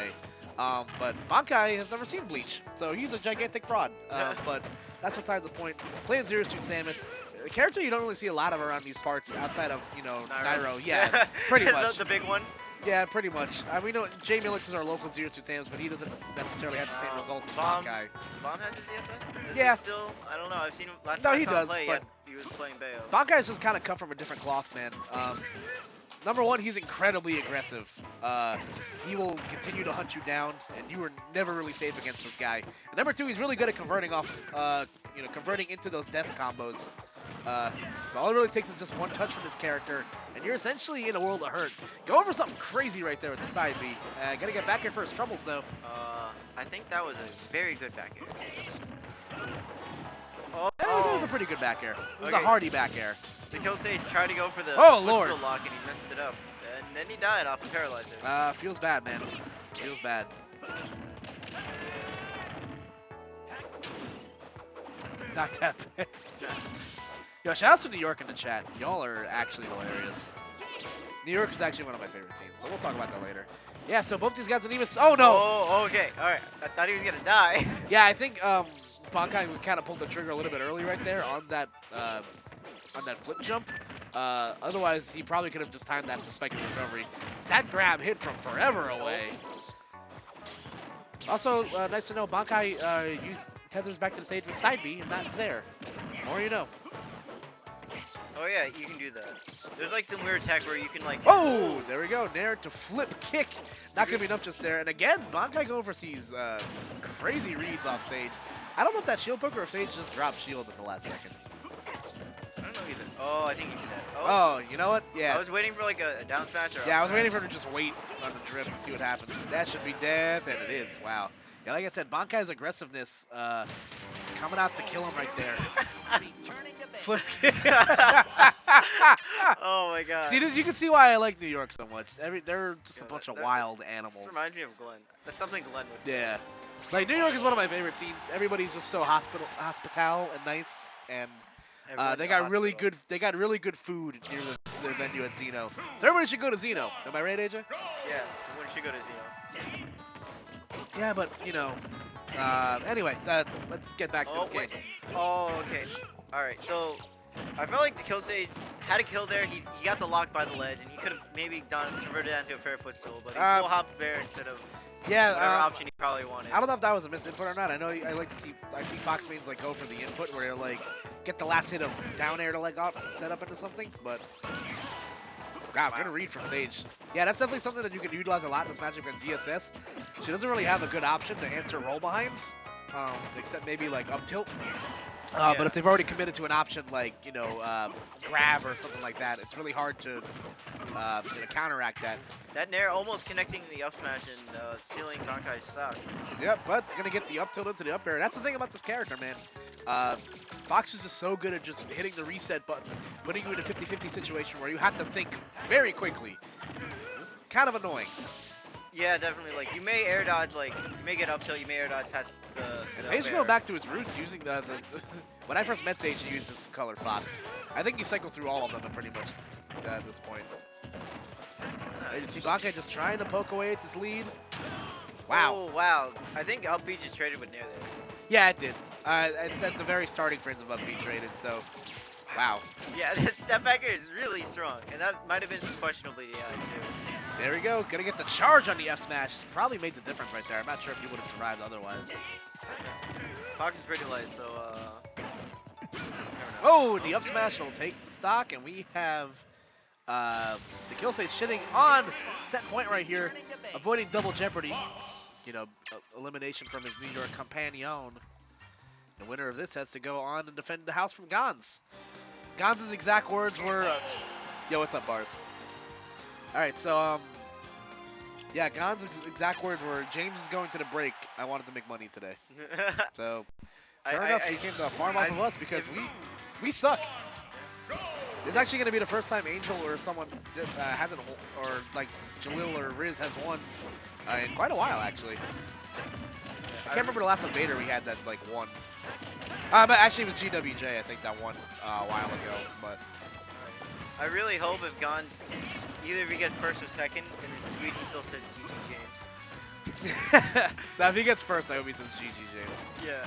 But Bankai has never seen Bleach, so he's a gigantic fraud. But that's beside the point. Playing Zero Suit Samus, a character you don't really see a lot of around these parts outside of Nairo. Yeah, pretty much. the big one. Yeah, pretty much. We know Jay Millix is our local Zero Suit Samus, but he doesn't necessarily have the same results as Bankai. Bomb has his ESS? Does Yeah. he still? I don't know. I've seen him last No, time he I saw him does, play. but He was playing Bayo. Bankai's just kind of come from a different cloth, man. Number one, he's incredibly aggressive. He will continue to hunt you down, and you are never really safe against this guy. And number two, he's really good at converting converting into those death combos. So all it really takes is just one touch from his character, and you're essentially in a world of hurt. Going for something crazy right there with the side B. Gotta get back here for his troubles, though. I think that was a very good back air. Oh, That was a pretty good back air. It was a Okay. hardy back air. The Kill Sage tried to go for the Oh, Lord. footstool lock, and he messed it up. And then he died off a paralyzer. Feels bad, man. Feels bad. Not that bad. Yo, shout out to New York in the chat. Y'all are actually hilarious. New York is actually one of my favorite scenes, but we'll talk about that later. Yeah, so both these guys didn't even. Oh no! Oh, okay. All right. I thought he was gonna die. Yeah, I think Bankai kind of pulled the trigger a little bit early right there on that flip jump. Otherwise, he probably could have just timed that to spike his recovery. That grab hit from forever away. Also, nice to know Bankai used tethers back to the stage with side B and not Zaire. More you know. Oh yeah, you can do that. There's like some weird tech where you can like. Oh, there we go. Nair to flip kick. Not gonna be enough just there. And again, Bankai going for these crazy reads off stage. I don't know if that shield poke or if Sage just dropped shield at the last second. I don't know either. Oh, I think you did that. Oh, you know what? Yeah. I was waiting for like a down smash or. Yeah, I up was smash. waiting for him to just wait on the drift and see what happens. That should be death, and it is. Wow. Yeah, like I said, Bankai's aggressiveness coming out to kill him right there. Returning to base. Flip kick. Oh my god. See, you can see why I like New York so much. They're just Yeah, a bunch of that wild This animals. reminds me of Glenn. That's something Glenn would say. Yeah. Like, New York is one of my favorite scenes. Everybody's just so hospital and nice, and Everyone's they a got really hospital. good. They got really good food near their venue at Xeno. So everybody should go to Xeno. Am I right, AJ? Yeah, everyone should go to Xeno. Yeah, but anyway, let's get back to Oh this game. wait. Oh okay. All right. So I felt like the Kill Sage had a kill there. He got the lock by the ledge, and he could have maybe converted that into a fair footstool, but he full hopped there instead of Yeah, whatever option he probably wanted. I don't know if that was a misinput or not. I see Fox mains like go for the input where they're like get the last hit of down air to like set up into something, but wow, good read from Sage. Yeah, that's definitely something that you can utilize a lot in this matchup against ZSS. She doesn't really have a good option to answer roll behinds, except maybe like up tilt. But if they've already committed to an option like grab or something like that, it's really hard to counteract that. That Nair almost connecting the up smash and sealing Bankai's stock. Yep, but it's gonna get the up tilt into the up air. That's the thing about this character, man. Fox is just so good at just hitting the reset button, putting you in a 50-50 situation where you have to think very quickly. This is kind of annoying. Yeah, definitely. Like, you may air dodge, like, you may get up tilt, you may air dodge past the And up Sage air. going back to his roots, using the when I first met Sage, he used this color Fox. I think he cycled through all of them pretty much at this point. There you see Bankai just trying to poke away at this lead. Wow. Oh, wow. I think up B just traded with Nair there. Yeah, it did. It's at the very starting frames of up B traded, so wow. Yeah, that back air is really strong. And that might have been some questionable DI, too. There we go. Gonna get the charge on the F smash. Probably made the difference right there. I'm not sure if he would have survived otherwise. Fox is pretty light, so, never know. Oh, the up smash will take the stock, and we have the kill stage sitting on set point right here, avoiding double jeopardy. You know, elimination from his New York companion. The winner of this has to go on and defend the house from Gons. Gons' exact words were, yo, what's up, Bars? All right, so, yeah, Gons' exact words were, James is going to the break. I wanted to make money today. So, sure enough, he came to farm off of us because we suck. This is actually going to be the first time Angel or someone hasn't, or like Jalil or Riz has won in quite a while, actually. I can't remember the last Invader we had that like won. But actually it was GWJ, I think, that won a while ago. But I really hope if Gon, either if he gets first or second, in his tweet he still says GG James. now if he gets first, I hope he says GG James. Yeah.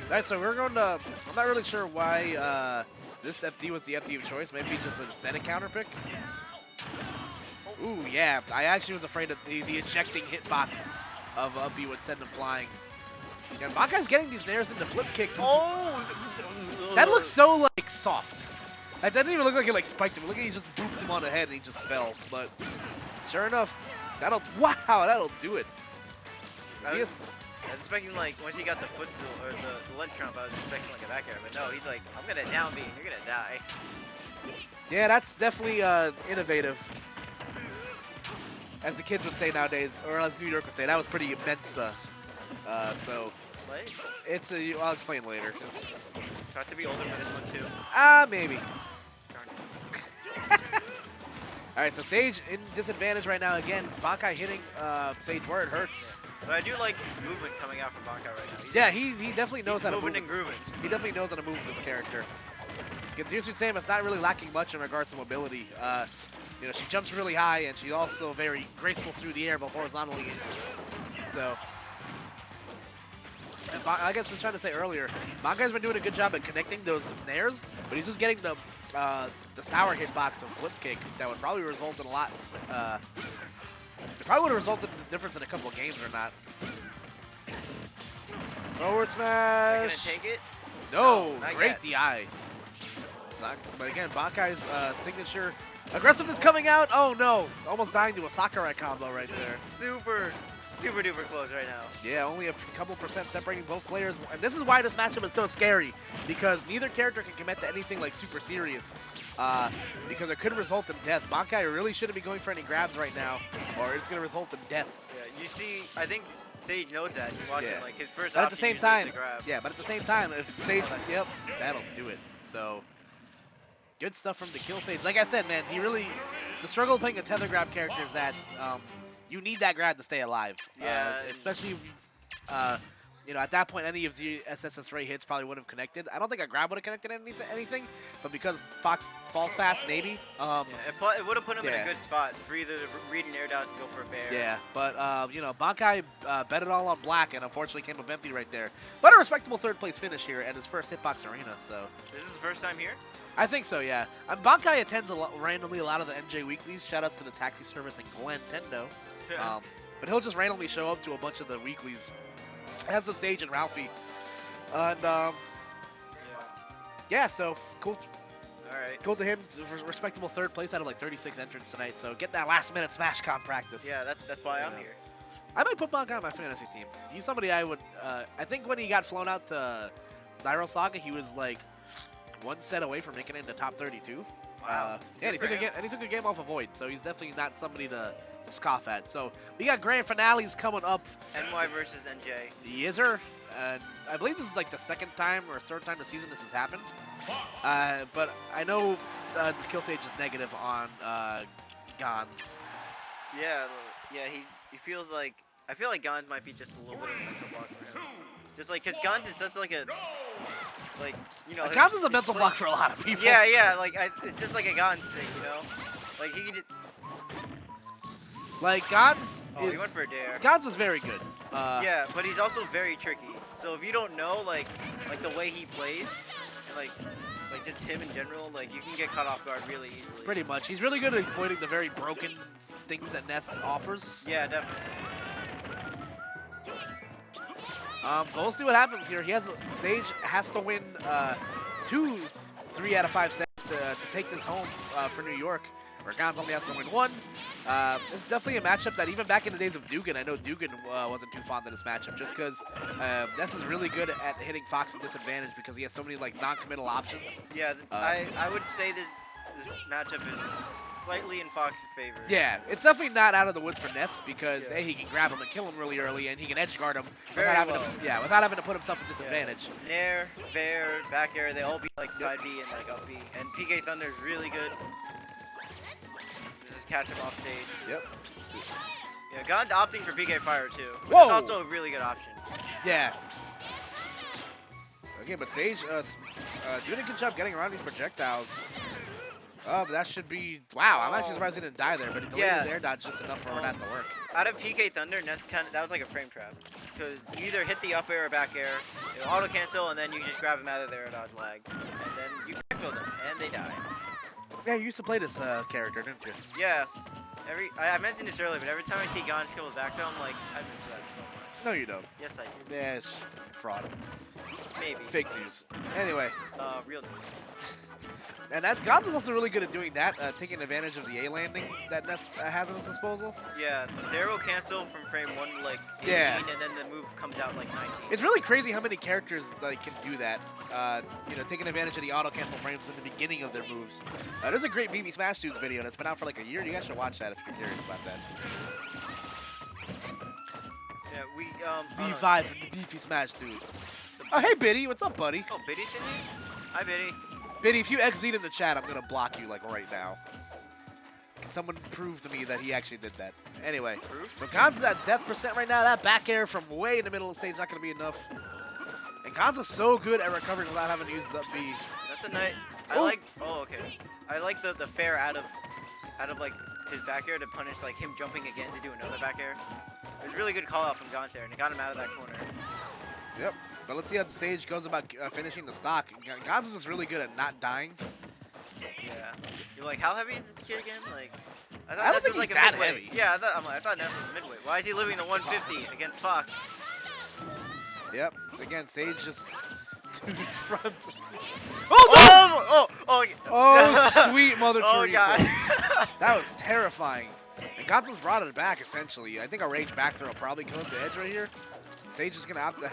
All right, so we're going to. I'm not really sure why this FD was the FD of choice. Maybe just an aesthetic counter pick. Ooh, yeah. I actually was afraid of the ejecting hitbox of B would send him flying. And Bankai's getting these nairs into flip kicks. Oh! That looks so like soft. That didn't even look like it like spiked him. Look at he just booped him on the head and he just fell. But sure enough, that'll do it. I was expecting like once he got the foot or the leg trump, I was expecting like a back air, but no, he's like, I'm gonna down B and you're gonna die. Yeah, that's definitely innovative. As the kids would say nowadays, or as New York would say, that was pretty immense. So What? it's I'll explain later. It's Try to be older for this one too. maybe. Darn it. All right, so Sage in disadvantage right now again. Bankai hitting Sage where it hurts. But I do like his movement coming out from Bankai right now. Yeah, he definitely knows how to moving move. and grooving. He definitely knows how to move this character. Because Yusu Samus not really lacking much in regards to mobility. You know, she jumps really high and she's also very graceful through the air, but horizontally. So, and I guess I was trying to say earlier, Bankai's been doing a good job at connecting those nairs, but he's just getting the sour hitbox of flip kick that would probably result in a lot. It probably would have resulted in the difference in a couple of games or not. Forward Are smash. you gonna take it? No, not great yet. DI. It's not, but again, Bankai's signature aggressiveness coming out. Oh no, almost dying to a Sakurai combo right there. Super duper close right now. Yeah, only a couple percent separating both players. And this is why this matchup is so scary, because neither character can commit to anything like super serious, because it could result in death. Bankai really shouldn't be going for any grabs right now, or it's going to result in death. Yeah, you see, I think Sage knows that. You watch him, like his first But at the option same usually is time, to grab. yeah, but at the same time, if Sage, yep, that'll do it. So, good stuff from the kill Sage. Like I said, man, the struggle of playing a tether grab character is that you need that grab to stay alive. Yeah. Especially, you know, at that point, any of the SSS Ray hits probably wouldn't have connected. I don't think a grab would have connected anything, but because Fox falls fast, maybe. Yeah, it would have put him in yeah. a good spot for either to read an air dodge and go for a bear. Yeah, but you know, Bankai bet it all on black and unfortunately came up empty right there. But a respectable third place finish here at his first Hitbox Arena, so. This is his first time here? I think so, yeah. Bankai attends randomly a lot of the NJ weeklies. Shoutouts to the taxi service and Glenn Tendo. But he'll just randomly show up to a bunch of the weeklies. Has the Sage and Ralphie. And yeah, so cool. Alright. Cool to him. Respectable third place out of like 36 entrants tonight. So get that last minute Smash Con practice. Yeah, that's why I'm here. I might put Bankai on my fantasy team. He's somebody I would. I think when he got flown out to Nairo Saga, he was like one set away from making it in the top 32. Wow. And he Good took for a game, off of Void, so he's definitely not somebody to scoff at. So we got grand finales coming up. NY versus NJ. The Yizzer, and I believe this is like the second time or third time this season this has happened. But I know this Kill Stage is negative on Gons. Yeah, he feels like, I feel like Gons might be just a little bit of a mental block for him. Just like, cause Gons is such like a, like, you know. Gons is a his mental play- block for a lot of people. Yeah, like, it's just like a Gons thing, you know? Like, he could just, Like Gons he went for a dare. Gons is very good. Yeah, but he's also very tricky. So if you don't know, like the way he plays, and like just him in general, like, you can get caught off guard really easily. Pretty much. He's really good at exploiting the very broken things that Ness offers. Yeah, definitely. But we'll see what happens here. Sage has to win 2 3 out of 5 sets to take this home for New York, where Gons only has to win 1. This is definitely a matchup that even back in the days of Dugan, I know Dugan wasn't too fond of this matchup, just because Ness is really good at hitting Fox at disadvantage because he has so many like non-committal options. Yeah, I would say this matchup is slightly in Fox's favor. Yeah, it's definitely not out of the woods for Ness because Yeah. A, he can grab him and kill him really early, and he can edge guard him Very without having well. without having to put himself at disadvantage. Nair, fair, back air, they all beat like side B and like up B. And PK Thunder is really good. Just catch him off stage. Yep. Yeah, Gon's opting for PK Fire too. Which Whoa! is also a really good option. Yeah. Okay, but Sage, doing a good job getting around these projectiles. Oh, but that should be... Wow, I'm actually surprised he didn't die there, but he delayed Yeah. his air dodge just enough for that to work. Out of PK Thunder, Ness that was like a frame trap. Because you either hit the up air or back air, it'll auto cancel, and then you just grab him out of there and dodge lag. And then you backfill them, and they die. Yeah, you used to play this character, didn't you? Yeah. I mentioned this earlier, but every time I see Gons kill with backfill, I'm like, I miss that so much. No, you don't. Yes, I do. Yeah, it's fraud. Maybe. Fake news. Anyway, Real news. and Gons is also really good at doing that, taking advantage of the A landing that Ness has at his disposal. Yeah, Dare will cancel from frame 1 to like 18, Yeah. and then the move comes out like 19. It's really crazy how many characters like can do that. Taking advantage of the auto cancel frames in the beginning of their moves. There's a great BB Smash Dudes video that's been out for like a year. You guys should watch that if you're curious about that. Yeah, we Z5 from the BB Smash Dudes. Oh, hey Biddy, what's up, buddy? Oh, Biddy's in here? Hi, Biddy. Biddy, if you exit in the chat, I'm gonna block you like right now. Can someone prove to me that he actually did that? Anyway, Proof? so Gon's at that death percent right now. That back air from way in the middle of the stage not gonna be enough. And Gon's is so good at recovering without having to use the up B. That's a nice. Oh. Oh, okay. I like the fair out of like his back air to punish like him jumping again to do another back air. It was a really good call out from Gons there, and it got him out of that corner. Yep. But let's see how the stage goes about finishing the stock. Gons is just really good at not dying. Yeah. You're like, how heavy is this kid again? Like, I thought I don't Ness think was like he's a that midweight. heavy. Yeah, I thought Ness was a midweight. Why is he living the 150 against Fox? Yep. So again, Sage just to his front. Oh, sweet Mother Oh Teresa. god. That was terrifying. And Gonzalez brought it back, essentially. I think a rage back throw probably killed the edge right here. Sage is going to have to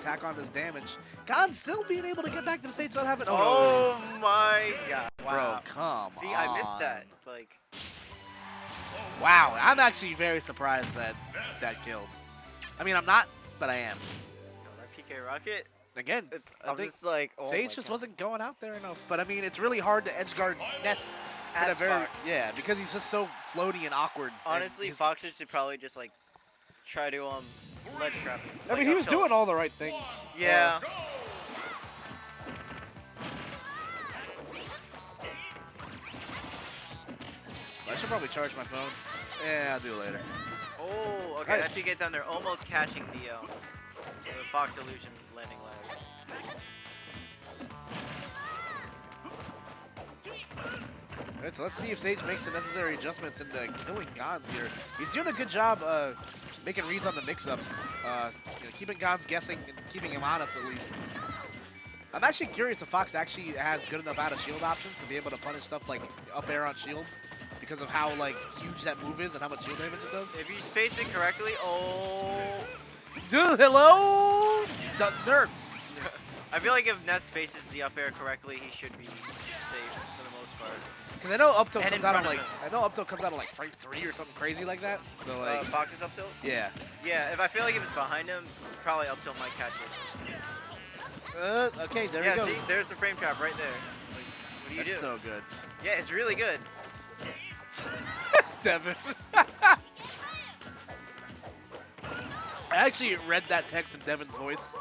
tack on this damage. Gon's still being able to get back to the stage without having... Oh my god. Bro, Wow. come See, on. I missed that. Like, Wow, I'm actually very surprised that killed. I mean, I'm not, but I am. that PK Rocket, Again, I I'm think just like, oh Sage my just God. wasn't going out there enough. But I mean, it's really hard to edge guard Ness at a At very... Fox. Yeah, because he's just so floaty and awkward. and Honestly, his- Foxes should probably just like try to ledge trap him. I mean, he was doing all the right things. Yeah. I should probably charge my phone. Yeah, I'll do it later. Oh, okay. Nice. That PK Thunder almost catching the Fox Illusion landing lag. Alright, so let's see if Sage makes the necessary adjustments into killing Gons here. He's doing a good job making reads on the mix-ups, keeping Gons guessing and keeping him honest at least. I'm actually curious if Fox actually has good enough out of shield options to be able to punish stuff like up air on shield because of how like huge that move is and how much shield damage it does. If you space it correctly, oh. Dude, hello, nurse. I feel like if Ness spaces the up air correctly, he should be safe for the most part. Because I know up tilt And comes in out on front like of frame 3 or something crazy like that. So like, Fox's up tilt? yeah. Yeah, if I feel like if it's behind him, probably up tilt might catch it. Okay, there Yeah, we go. see, there's the frame trap right there. Like, what do you That's do? so good. Yeah, it's really good. Devin. I actually read that text in Devin's voice.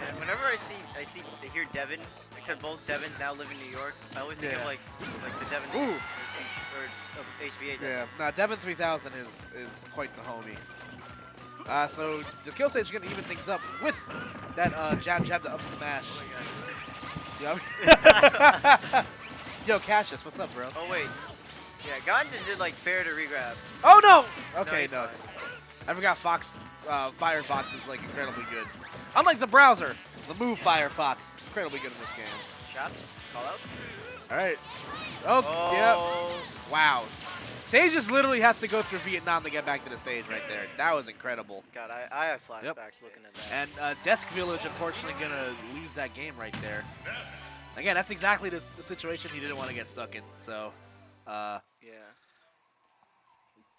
And whenever I hear Devin, because both Devins now live in New York, I always think of Yeah. like the Devin Ooh. or HBA. Devin. Yeah. Now Devin 3000 is quite the homie. So the kill stage is gonna even things up with that jab to up smash. Oh Yep. Yo, Cassius, what's up, bro? Oh wait. Yeah, Gandhi did like fair to regrab. Oh no! Okay, he's no. fine. I forgot Firefox is like incredibly good. Unlike the browser, the move Firefox, incredibly good in this game. Shots? Callouts? Alright. Oh, yep. Wow. Sage just literally has to go through Vietnam to get back to the stage right there. That was incredible. God, I have flashbacks Yep. looking at that. And Desk Village, unfortunately, gonna lose that game right there. Again, that's exactly the situation he didn't want to get stuck in. So, Yeah.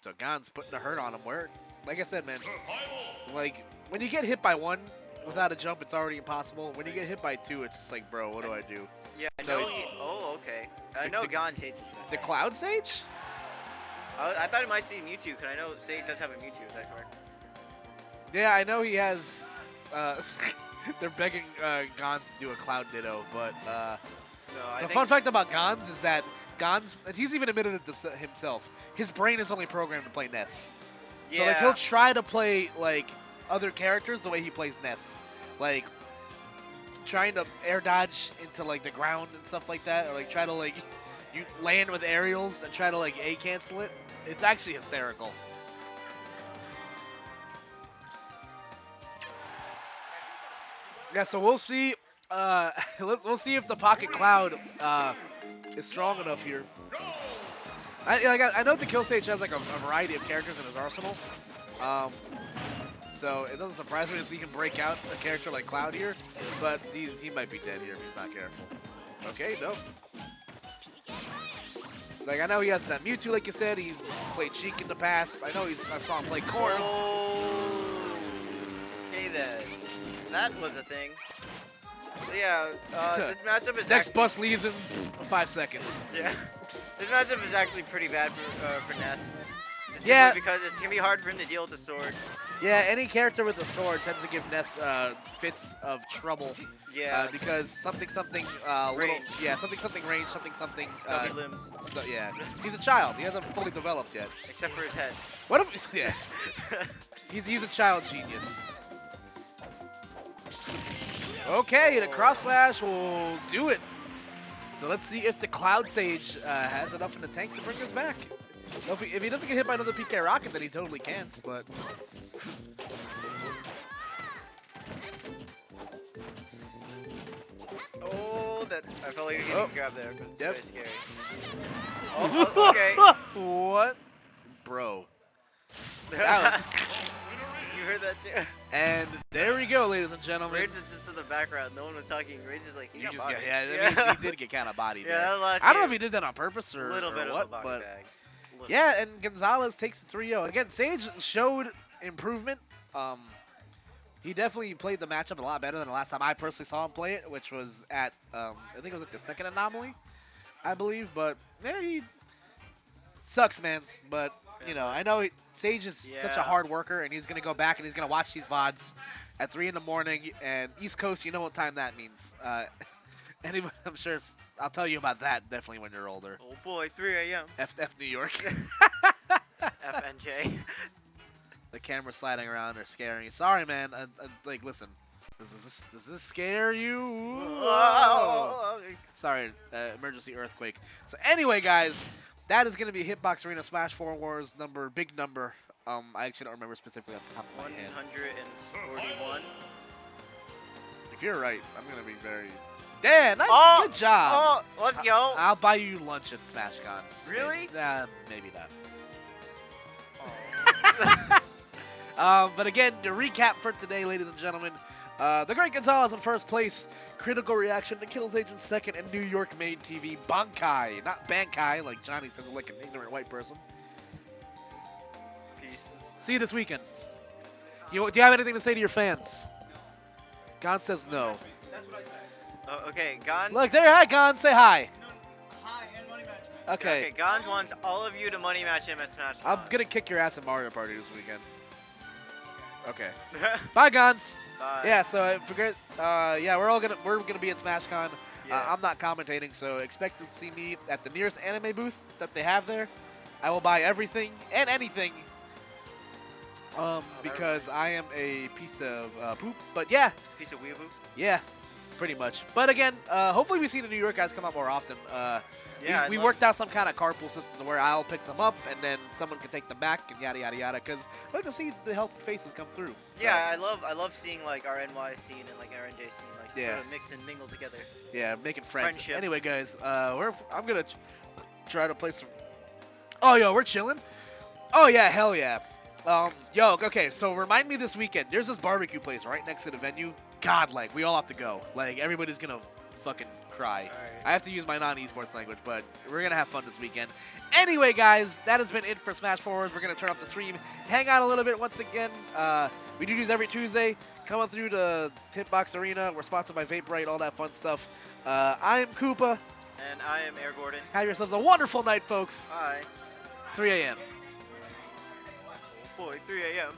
so Gon's putting a hurt on him. Where, like I said, man, Survival. like when you get hit by one without a jump, it's already impossible. When you get hit by two, it's just like, bro, what do I do? Yeah, I So- know. Oh, okay. I know Gandhi hates this. The Cloud Sage? I thought he might see Mewtwo, because I know Sage does have a Mewtwo. Is that correct? Yeah, I know he has. They're begging Gons to do a Cloud Ditto, but No, I the think. fun fact about Gons is that Gons, and he's even admitted it to himself, his brain is only programmed to play Ness. Yeah. So like he'll try to play like other characters the way he plays Ness, like trying to air dodge into like the ground and stuff like that, or like try to like you land with aerials and try to like A cancel it. It's actually hysterical. Yeah, so we'll see. We'll see if the Pocket Cloud is strong enough here. I know the kill stage has like a variety of characters in his arsenal, so it doesn't surprise me to see him break out a character like Cloud here, but he might be dead here if he's not careful. Okay, no. Like I know he has that Mewtwo, like you said. He's played Sheik in the past. I saw him play Korn. Oh. Okay then. That was a thing. So yeah, this matchup is Next actually, bus leaves in 5 seconds. Yeah. This matchup is actually pretty bad for Ness. Just Yeah. simply because it's gonna be hard for him to deal with the sword. Yeah, any character with a sword tends to give Ness fits of trouble. Yeah. Because something little, Range. yeah, something range, something Stubby limbs. yeah. He's a child. He hasn't fully developed yet. Except for his head. What if? Yeah. He's a child genius. Okay, the cross slash will do it. So let's see if the Cloud Sage has enough in the tank to bring us back. Well, if he doesn't get hit by another PK Rocket, then he totally can. But Oh, that I felt like you were getting grabbed there. But it's Yep. very scary. Oh, okay. What, bro? That was- You heard that too? And there we go, ladies and gentlemen. Rage is just in the background. No one was talking. Rage is like, he You got just bodied. got, yeah, he did get kind of bodied. Yeah, there. that last I don't know if game, he did that on purpose or, a little or bit what, of a body but bag. Little. yeah, and Gonzalez takes the 3-0. Again, Sage showed improvement. He definitely played the matchup a lot better than the last time I personally saw him play it, which was at, I think it was at the second anomaly, I believe. But yeah, he sucks, mans. But you know, I know Sage is such a Yeah. hard worker, and he's gonna go back and he's gonna watch these VODs at 3 in the morning. And East Coast, you know what time that means. Anybody, I'm sure I'll tell you about that definitely when you're older. Oh boy, 3 a.m. F New York. FNJ. The camera sliding around or scaring you. Sorry, man. Like, listen. Does this scare you? Sorry, emergency earthquake. So anyway, guys, that is going to be Hitbox Arena Smash 4 Wars big number. I actually don't remember specifically off the top of my head. 141. If you're right, I'm going to be very... Dan, nice, Oh, good job. Oh, let's go. I'll buy you lunch at SmashCon. Really? Maybe not. Oh. But again, to recap for today, ladies and gentlemen, The Great Gonzalez in first place. Critical Reaction to Killsage in second. And New York Made TV. Bankai. Not Bankai, like Johnny says, like an ignorant white person. Peace. See you this weekend. Do you have anything to say to your fans? Gon says no. Okay, Gon. Look, there, hi, Gon. Say hi. Hi, and money match. Okay. Gon wants all of you to money match him at Smash. I'm gonna kick your ass in Mario Party this weekend. Okay. Bye, Gons. Bye. Yeah. So I forget. Yeah, we're gonna be at SmashCon. Yeah. I'm not commentating, so expect to see me at the nearest anime booth that they have there. I will buy everything and anything. Because I am a piece of poop. But yeah. Piece of weeaboo. Yeah. Pretty much. But again, hopefully we see the New York guys come out more often. Yeah, we worked out some kind of carpool system to where I'll pick them up and then someone can take them back and yada yada yada. Because I like to see the healthy faces come through. So, Yeah, I love seeing like our NY scene and like our NJ scene like Yeah. sort of mix and mingle together. yeah, making friends. Friendship. Anyway, guys, I'm gonna try to play some. Oh, yo, we're chilling. Oh yeah, hell yeah. Yo, okay, so remind me this weekend. There's this barbecue place right next to the venue. God, like, we all have to go. Like, everybody's gonna fucking cry. Alright. I have to use my non-esports language, but we're gonna have fun this weekend. Anyway, guys, that has been it for Smash Forwards. We're gonna turn off the stream, hang out a little bit once again. We do these every Tuesday. Coming through the Tipbox Arena. We're sponsored by Vaporite, all that fun stuff. I am Koopa. And I am Air Gordon. Have yourselves a wonderful night, folks. Hi. 3 a.m. Oh boy, 3 a.m.